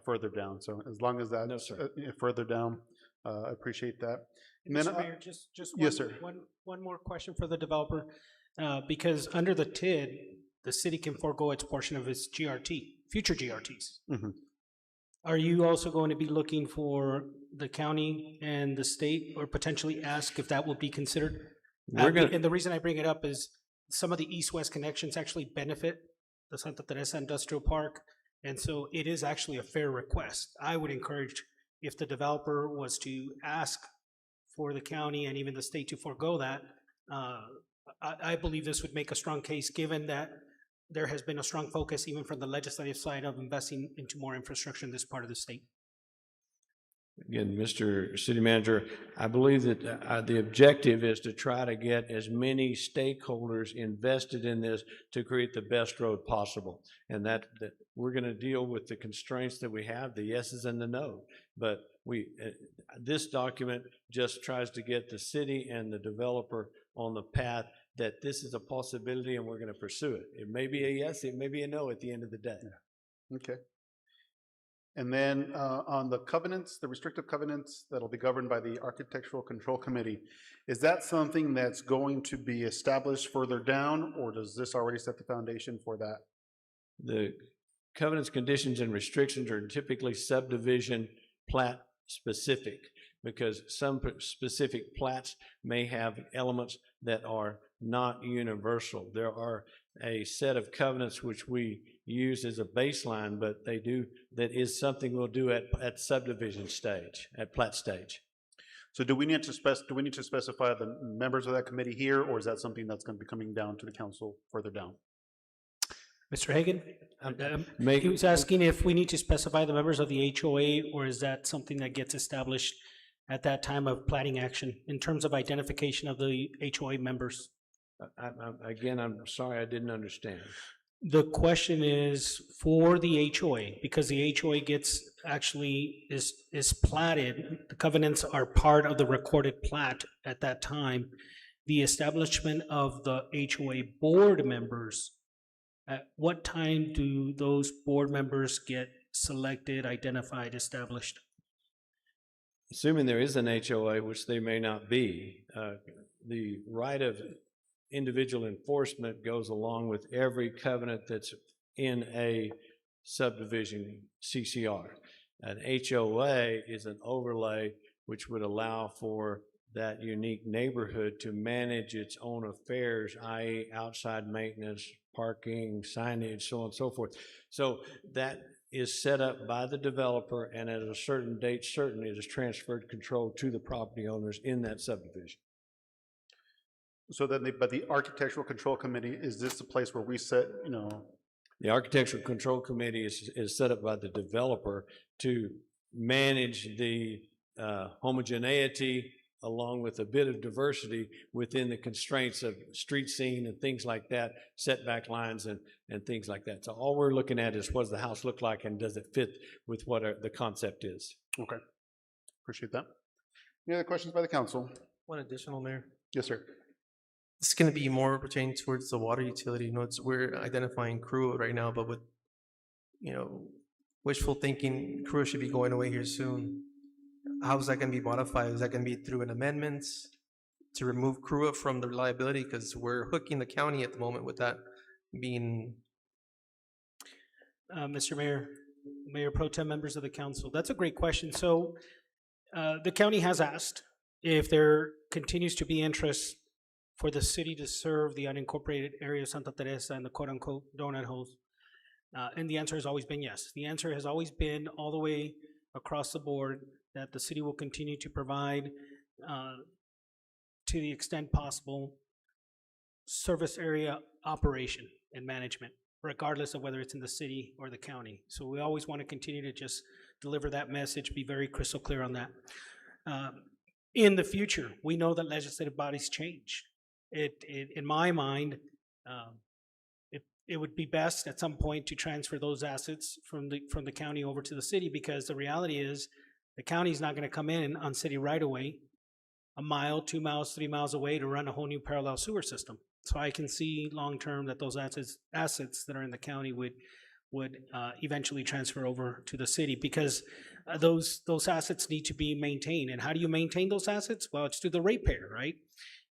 further down. So as long as that's further down, I appreciate that. And Mr. then, Mayor, just yes, sir. one more question for the developer. Because under the TID, the city can forego its portion of its GRT, future GRTs. Mm-hmm. Are you also going to be looking for the county and the state or potentially ask if that will be considered? And the reason I bring it up is some of the east-west connections actually benefit the Santa Teresa Industrial Park, and so it is actually a fair request. I would encourage if the developer was to ask for the county and even the state to forego that, I believe this would make a strong case given that there has been a strong focus even from the legislative side of investing into more infrastructure in this part of the state. Again, Mr. City Manager, I believe that the objective is to try to get as many stakeholders invested in this to create the best road possible. And that we're going to deal with the constraints that we have, the yeses and the no. But this document just tries to get the city and the developer on the path that this is a possibility and we're going to pursue it. It may be a yes, it may be a no at the end of the day. Yeah. Okay. And then on the covenants, the restrictive covenants that'll be governed by the Architectural Control Committee, is that something that's going to be established further down, or does this already set the foundation for that? The covenants, conditions, and restrictions are typically subdivision plat specific because some specific plats may have elements that are not universal. There are a set of covenants which we use as a baseline, but that is something we'll do at subdivision stage, at plat stage. So do we need to specify the members of that committee here, or is that something that's going to be coming down to the council further down? Mr. Hagan, he was asking if we need to specify the members of the HOA, or is that something that gets established at that time of planning action in terms of identification of the HOA members? Again, I'm sorry, I didn't understand. The question is for the HOA, because the HOA is platted, the covenants are part of the recorded plat at that time. The establishment of the HOA board members, at what time do those board members get selected, identified, established? Assuming there is an HOA, which there may not be, the right of individual enforcement goes along with every covenant that's in a subdivision CCR. An HOA is an overlay which would allow for that unique neighborhood to manage its own affairs, i.e. outside maintenance, parking, signage, so on and so forth. So that is set up by the developer, and at a certain date certain, it is transferred control to the property owners in that subdivision. So then, but the Architectural Control Committee, is this the place where we set, The Architectural Control Committee is set up by the developer to manage the homogeneity along with a bit of diversity within the constraints of street scene and things like that, setback lines and things like that. So all we're looking at is what does the house look like and does it fit with what the concept is? Okay, appreciate that. Any other questions by the council? One additional, Mayor. Yes, sir. It's going to be more pertaining towards the water utility. You know, we're identifying crew right now, but with, you know, wishful thinking, crew should be going away here soon. How is that going to be modified? Is that going to be through an amendment to remove crew from the liability? Because we're hooking the county at the moment with that being. Mr. Mayor, Mayor Pro Tem, members of the council, that's a great question. So the county has asked if there continues to be interest for the city to serve the unincorporated area of Santa Teresa and the quote-unquote donut holes. And the answer has always been yes. The answer has always been all the way across the board that the city will continue to provide, to the extent possible, service area operation and management, regardless of whether it's in the city or the county. So we always want to continue to just deliver that message, be very crystal clear on that. In the future, we know that legislative bodies change. In my mind, it would be best at some point to transfer those assets from the county over to the city, because the reality is the county is not going to come in on city right away, a mile, 2 miles, 3 miles away to run a whole new parallel sewer system. So I can see long term that those assets that are in the county would eventually transfer over to the city, because those assets need to be maintained. And how do you maintain those assets? Well, it's through the ratepayer, right?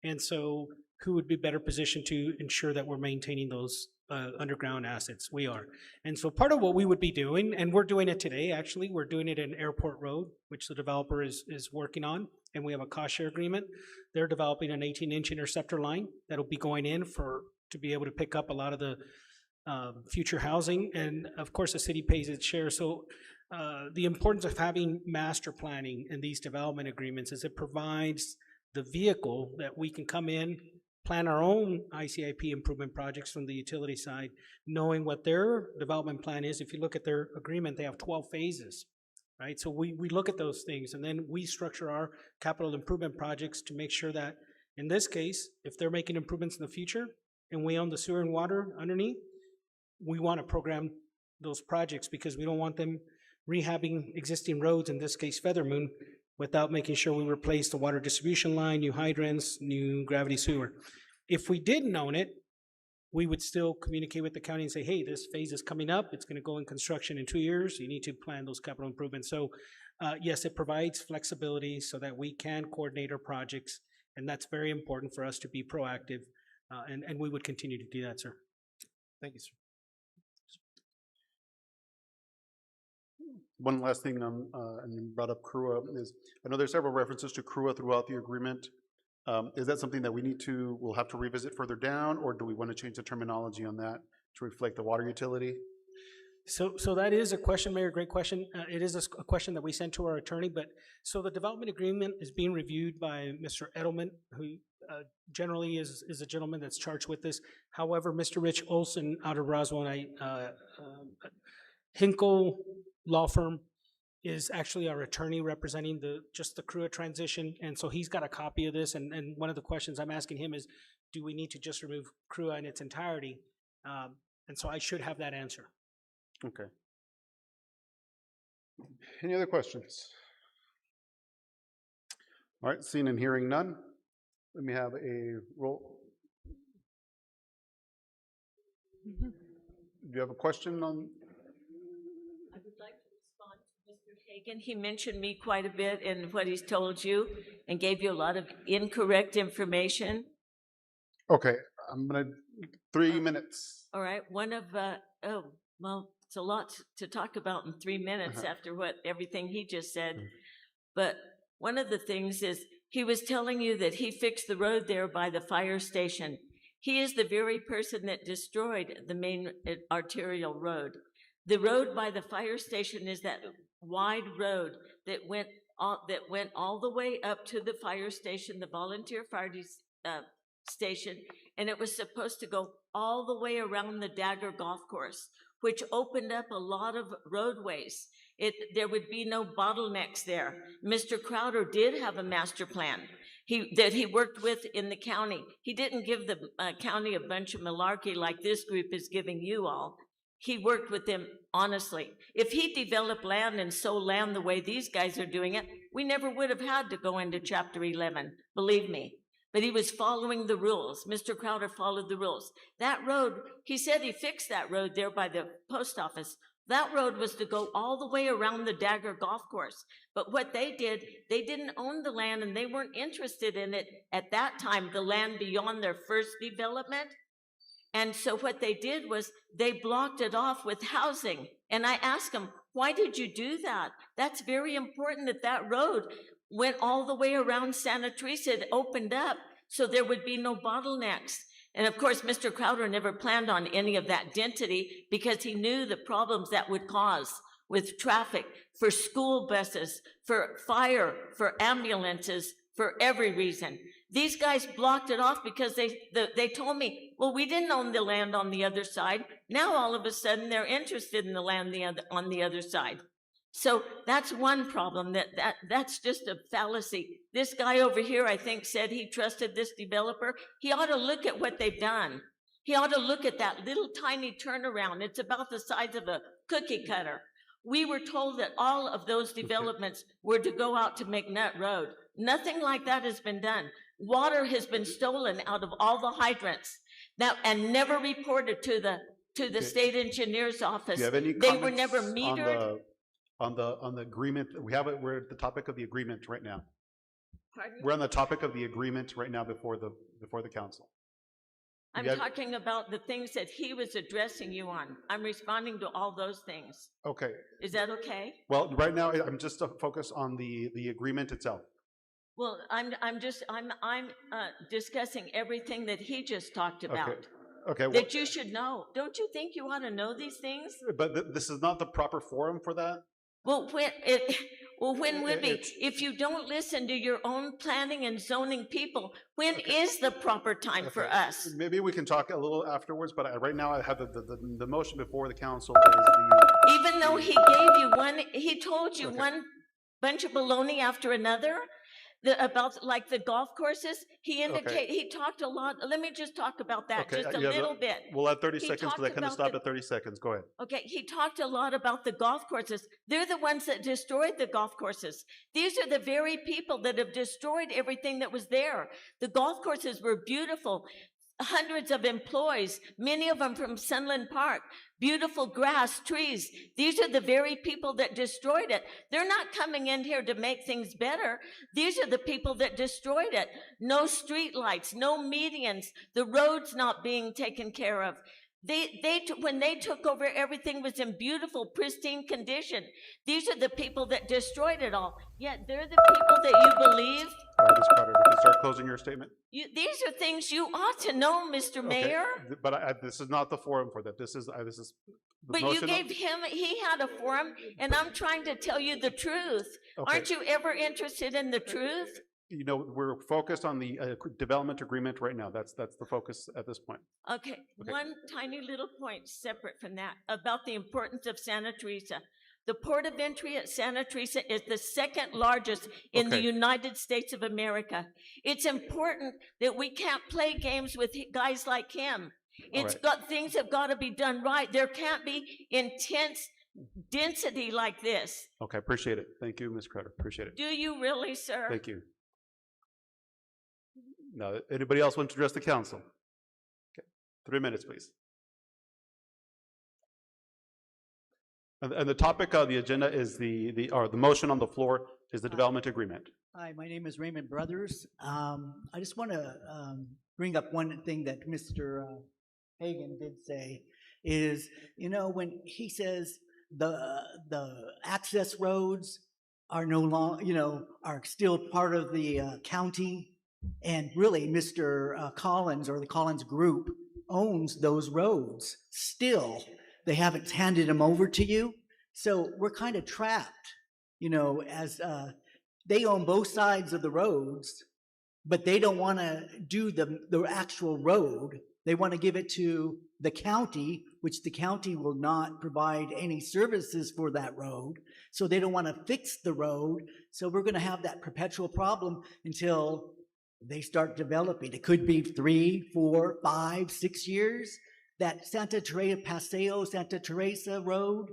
And so who would be better positioned to ensure that we're maintaining those underground assets? We are. And so part of what we would be doing, and we're doing it today, actually, we're doing it in Airport Road, which the developer is working on, and we have a cost share agreement. They're developing an 18-inch interceptor line that'll be going in to be able to pick up a lot of the future housing, and of course the city pays its share. So the importance of having master planning in these development agreements is it provides the vehicle that we can come in, plan our own ICIP improvement projects from the utility side, knowing what their development plan is. If you look at their agreement, they have 12 phases, right? So we look at those things, and then we structure our capital improvement projects to make sure that, in this case, if they're making improvements in the future and we own the sewer and water underneath, we want to program those projects, because we don't want them rehabbing existing roads, in this case Feather Moon, without making sure we replace the water distribution line, new hydrants, new gravity sewer. If we didn't own it, we would still communicate with the county and say, hey, this phase is coming up, it's going to go in construction in 2 years, you need to plan those capital improvements. So yes, it provides flexibility so that we can coordinate our projects, and that's very important for us to be proactive, and we would continue to do that, sir. Thank you, sir. One last thing, and you brought up CRUA, is I know there's several references to CRUA throughout the agreement. Is that something that we'll have to revisit further down, or do we want to change the terminology on that to reflect the water utility? So that is a question, Mayor, great question. It is a question that we sent to our attorney, but so the development agreement is being reviewed by Mr. Edelman, who generally is a gentleman that's charged with this. However, Mr. Rich Olson out of Roswell, Hinkle Law Firm is actually our attorney representing the CRUA transition, and so he's got a copy of this, and one of the questions I'm asking him is, do we need to just remove CRUA in its entirety? And so I should have that answer. Okay. Any other questions? All right, seeing and hearing none, let me have a roll. Do you have a question on? I would like to respond to Mr. Hagan. He mentioned me quite a bit in what he's told you and gave you a lot of incorrect information. Okay, I'm gonna, 3 minutes. All right, well, it's a lot to talk about in 3 minutes after everything he just said. But one of the things is he was telling you that he fixed the road there by the fire station. He is the very person that destroyed the main arterial road. The road by the fire station is that wide road that went all the way up to the fire station, the volunteer fire station, and it was supposed to go all the way around the Dagger Golf Course, which opened up a lot of roadways. There would be no bottlenecks there. Mr. Crowder did have a master plan that he worked with in the county. He didn't give the county a bunch of malarkey like this group is giving you all. He worked with them honestly. If he developed land and sold land the way these guys are doing it, we never would have had to go into Chapter 11, believe me. But he was following the rules. Mr. Crowder followed the rules. That road, he said he fixed that road there by the post office. That road was to go all the way around the Dagger Golf Course. But what they did, they didn't own the land and they weren't interested in it at that time, the land beyond their first development. And so what they did was they blocked it off with housing. And I asked them, why did you do that? That's very important that that road went all the way around Santa Teresa. It opened up so there would be no bottlenecks. And of course, Mr. Crowder never planned on any of that density because he knew the problems that would cause with traffic, for school buses, for fire, for ambulances, for every reason. These guys blocked it off because they told me, well, we didn't own the land on the other side. Now all of a sudden they're interested in the land on the other side. So that's one problem, that's just a fallacy. This guy over here, I think, said he trusted this developer. He ought to look at what they've done. He ought to look at that little tiny turnaround. It's about the size of a cookie cutter. We were told that all of those developments were to go out to McNutt Road. Nothing like that has been done. Water has been stolen out of all the hydrants and never reported to the state engineer's office. Do you have any They were comments never metered. on the agreement? We're at the topic of the agreement right now. Pardon? We're on the topic of the agreement right now before the council. I'm talking about the things that he was addressing you on. I'm responding to all those things. Okay. Is that okay? Well, right now I'm just focused on the agreement itself. Well, I'm discussing everything that he just talked about. Okay. That you should know. Don't you think you ought to know these things? But this is not the proper forum for that. Well, when would be? If you don't listen to your own planning and zoning people, when is the proper time for us? Maybe we can talk a little afterwards, but right now I have the motion before the council Even though he gave you one, he told you one bunch of baloney after another about like the golf courses. He indicated, he talked a lot. Let me just talk about that just a little bit. We'll add 30 seconds because I kind of stopped at 30 seconds. Go ahead. Okay, he talked a lot about the golf courses. They're the ones that destroyed the golf courses. These are the very people that have destroyed everything that was there. The golf courses were beautiful. Hundreds of employees, many of them from Sunland Park, beautiful grass, trees. These are the very people that destroyed it. They're not coming in here to make things better. These are the people that destroyed it. No street lights, no medians, the roads not being taken care of. When they took over, everything was in beautiful, pristine condition. These are the people that destroyed it all. Yet they're the people that you believe. All right, Ms. Carter, we can start closing your statement. These are things you ought to know, Mr. Mayor. But this is not the forum for that. This is the But you gave him, he had a forum, and I'm trying to tell you the truth. Okay. Aren't you ever interested in the truth? You know, we're focused on the development agreement right now. That's the focus at this point. Okay, one tiny little point separate from that about the importance of Santa Teresa. The port of entry at Santa Teresa is the second largest in the United States of America. It's important that we can't play games with guys like him. Things have got to be done right. There can't be intense density like this. Okay, appreciate it. Thank you, Ms. Crowder. Appreciate it. Do you really, sir? Thank you. Now, anybody else want to address the council? Okay, 3 minutes, please. And the topic of the agenda is the motion on the floor is the development agreement. Hi, my name is Raymond Brothers. I just want to bring up one thing that Mr. Hagan did say is, you know, when he says the access roads are no longer, you know, are still part of the county. And really, Mr. Collins or the Collins Group owns those roads. Still, they haven't handed them over to you. So we're kind of trapped, you know, as they own both sides of the roads, but they don't want to do the actual road. They want to give it to the county, which the county will not provide any services for that road. So they don't want to fix the road. So we're going to have that perpetual problem until they start developing. It could be 3, 4, 5, 6 years. That Paseo Santa Teresa road,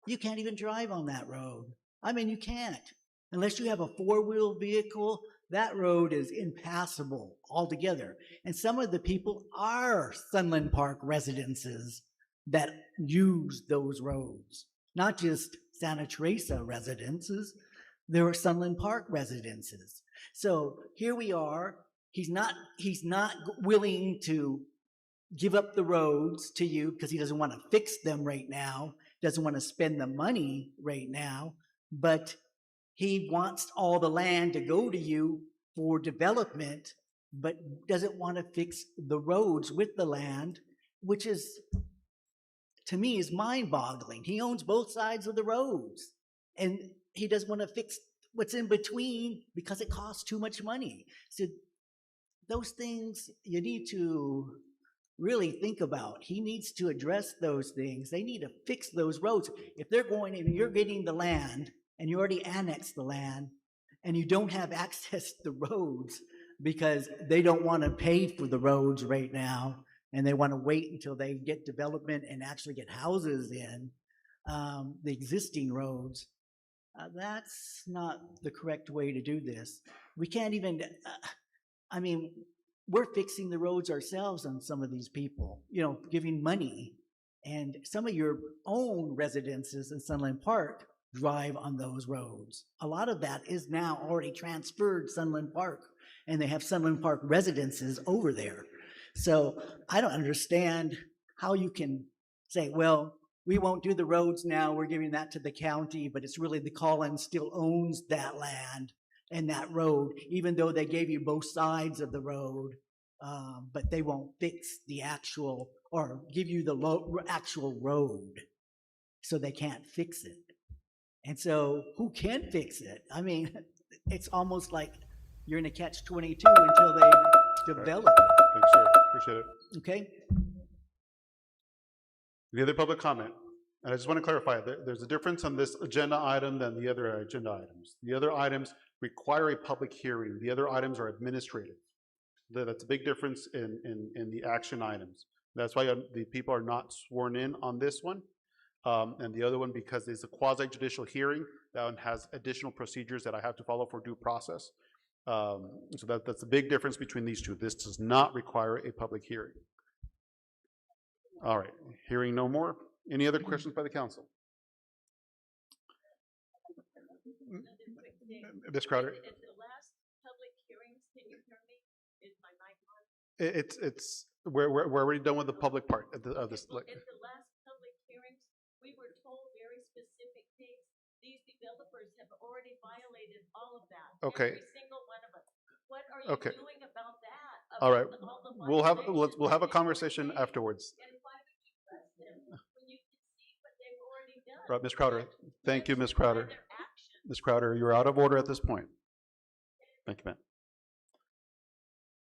you can't even drive on that road. I mean, you can't. Unless you have a 4-wheel vehicle, that road is impassable altogether. And some of the people are Sunland Park residences that use those roads, not just Santa Teresa residences. There are Sunland Park residences. So here we are. He's not willing to give up the roads to you because he doesn't want to fix them right now, doesn't want to spend the money right now, but he wants all the land to go to you for development, but doesn't want to fix the roads with the land, which is, to me, is mind-boggling. He owns both sides of the roads, and he doesn't want to fix what's in between because it costs too much money. So those things you need to really think about. He needs to address those things. They need to fix those roads. If they're going and you're getting the land and you already annexed the land and you don't have access to the roads because they don't want to pay for the roads right now and they want to wait until they get development and actually get houses in the existing roads, that's not the correct way to do this. We can't even, we're fixing the roads ourselves on some of these people, giving money. And some of your own residences in Sunland Park drive on those roads. A lot of that is now already transferred Sunland Park, and they have Sunland Park residences over there. So I don't understand how you can say, well, we won't do the roads now, we're giving that to the county, but it's really the Collins still owns that land and that road, even though they gave you both sides of the road, but they won't fix the actual or give you the actual road, so they can't fix it. And so who can fix it? I mean, it's almost like you're in a catch-22 until they develop it. Thanks, sir. Appreciate it. Okay? Any other public comment? And I just want to clarify, there's a difference on this agenda item than the other agenda items. The other items require a public hearing. The other items are administrative. That's a big difference in the action items. That's why the people are not sworn in on this one. And the other one, because it's a quasi-judicial hearing, that one has additional procedures that I have to follow for due process. So that's a big difference between these two. This does not require a public hearing. All right, hearing no more. Any other questions by the council? Ms. Crowder? At the last public hearings, can you hear me? Is my mic on? We're already done with the public part of this. At the last public hearings, we were told very specific things. These developers have already violated all of that. Okay. Every single one of us. What are you Okay. doing about that? All right, All the we'll have a conversation afterwards. And why would you trust them when you can see what they've already done? Right, Ms. Crowder. Thank you, Ms. Crowder. Ms. Crowder, you're out of order at this point. Thank you, ma'am.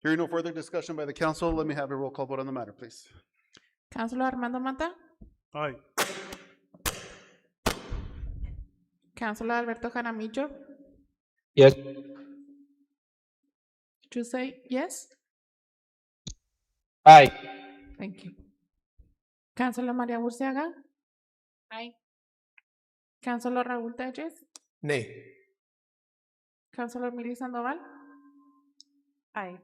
Hearing no further discussion by the council, let me have a roll call vote on the matter, please. Councilor Armando Mata. Aye. Councilor Alberto Jaramillo. Yes. You say yes? Aye. Thank you. Councilor María Burciaga. Aye. Councilor Raúl Telles. Nay. Councilor Mili Sandoval. Aye.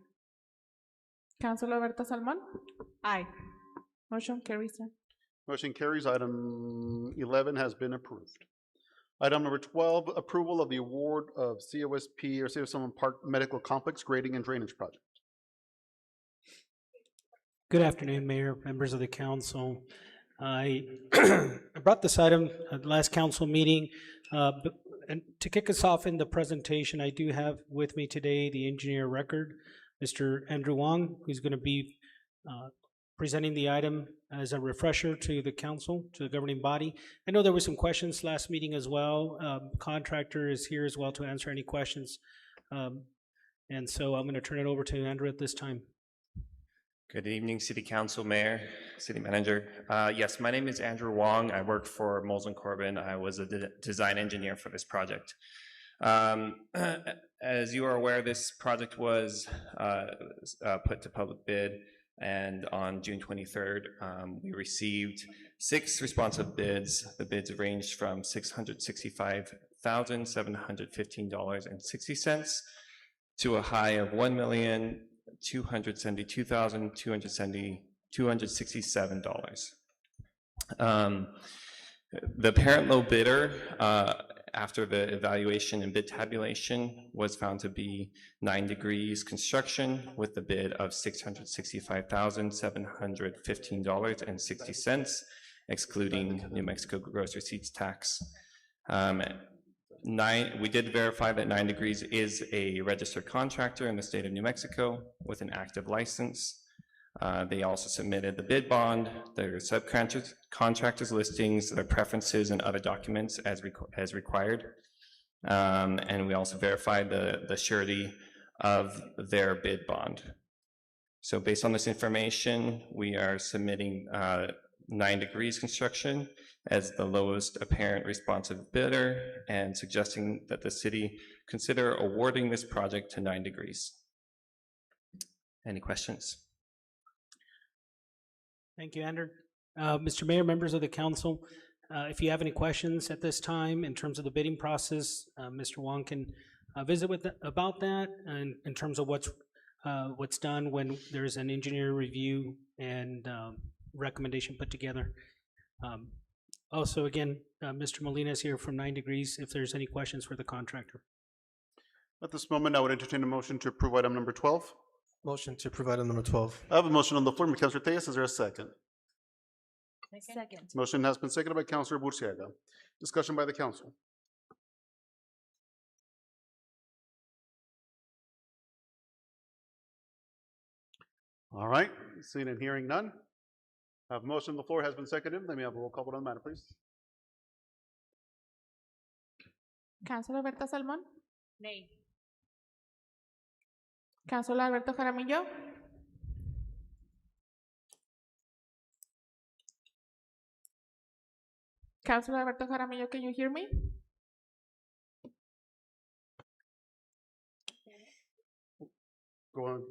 Councilor Berta Salmón. Aye. Motion carries, sir. Motion carries. Item 11 has been approved. Item number 12, approval of the award of COSP or City of Sunland Park Medical Complex Grading and Drainage Project. Good afternoon, Mayor, members of the council. I brought this item at the last council meeting, and to kick us off in the presentation, I do have with me today the engineer record, Mr. Andrew Wong, who's going to be presenting the item as a refresher to the council, to the governing body. I know there were some questions last meeting as well. Contractor is here as well to answer any questions. And so I'm going to turn it over to Andrew at this time. Good evening, City Council, Mayor, City Manager. Yes, my name is Andrew Wong. I work for Molson Corbin. I was a design engineer for this project. As you are aware, this project was put to public bid, and on June 23rd, we received 6 responsive bids. The bids ranged from $665,715.60 to a high of $1,272,267. The parent low bidder, after the evaluation and bid tabulation, was found to be 9 Degrees Construction with the bid of $665,715.60, excluding New Mexico gross receipts tax. We did verify that 9 Degrees is a registered contractor in the state of New Mexico with an active license. They also submitted the bid bond, their subcontractors listings, their preferences, and other documents as required. And we also verified the surety of their bid bond. So based on this information, we are submitting 9 Degrees Construction as the lowest apparent responsive bidder and suggesting that the city consider awarding this project to 9 Degrees. Any questions? Thank you, Andrew. Mr. Mayor, members of the council, if you have any questions at this time in terms of the bidding process, Mr. Wong can visit with about that, and in terms of what's done when there's an engineer review and recommendation put together. Also, again, Mr. Molina is here from 9 Degrees if there's any questions for the contractor. At this moment, I would entertain a motion to approve item number 12. Motion to approve item number 12. I have a motion on the floor by Councilor Tejas. Is there a second? Second. Motion has been seconded by Councilor Burciaga. Discussion by the council. All right, seeing and hearing none. I have a motion on the floor has been seconded. Let me have a roll call vote on the matter, please. Councilor Alberto Salmon, Nay. Councilor Alberto Jaramillo, Councilor Alberto Jaramillo, can you hear me? Go on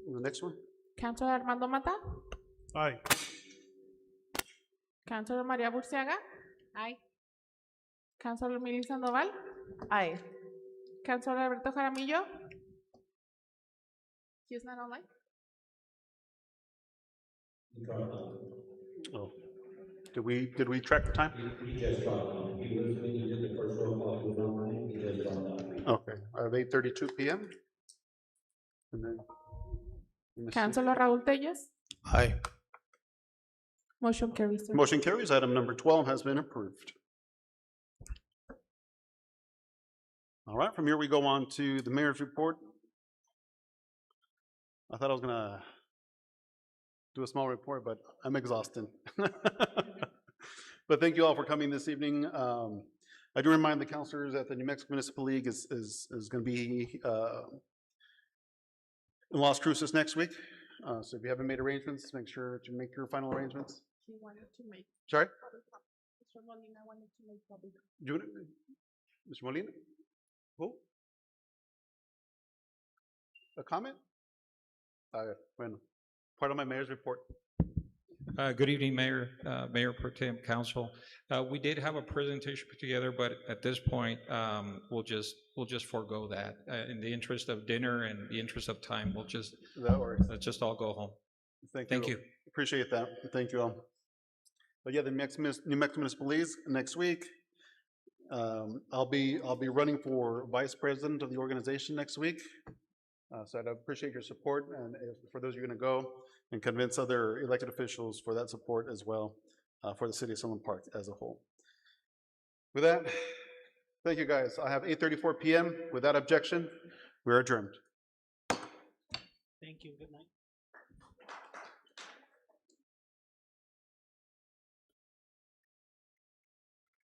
to the next one. Councilor Armando Mata, Aye. Councilor María Burciaga, Aye. Councilor Mili Sandoval, Aye. Councilor Alberto Jaramillo. He's not online. Oh, did we track the time? Okay, I have 8:32 p.m. And then Councilor Raúl Telles. Aye. Motion carries. Sir. motion carries. Item number 12 has been approved. All right, from here we go on to the mayor's report. I thought I was gonna do a small report, but I'm exhausted. But thank you all for coming this evening. I do remind the councilors that the New Mexico Municipal League is going to be in Las Cruces next week. So if you haven't made arrangements, make sure to make your final arrangements. He wanted to make. Sorry? Mr. Molina wanted to make public. Mr. Molina? Who? A comment? Bueno, part of my mayor's report. Good evening, Mayor, Mayor Pro Tem, Council. We did have a presentation put together, but at this point, we'll just forego that. In the interest of dinner and the interest of time, let's just all go home. Thank you. Appreciate that. Thank you all. But yeah, the New Mexico Municipal League next week. I'll be running for vice president of the organization next week. So I'd appreciate your support, and for those who are going to go, and convince other elected officials for that support as well, for the city of Sunland Park as a whole. With that, thank you guys. I have 8:34 p.m. Without objection, we're adjourned. Thank you. Good night.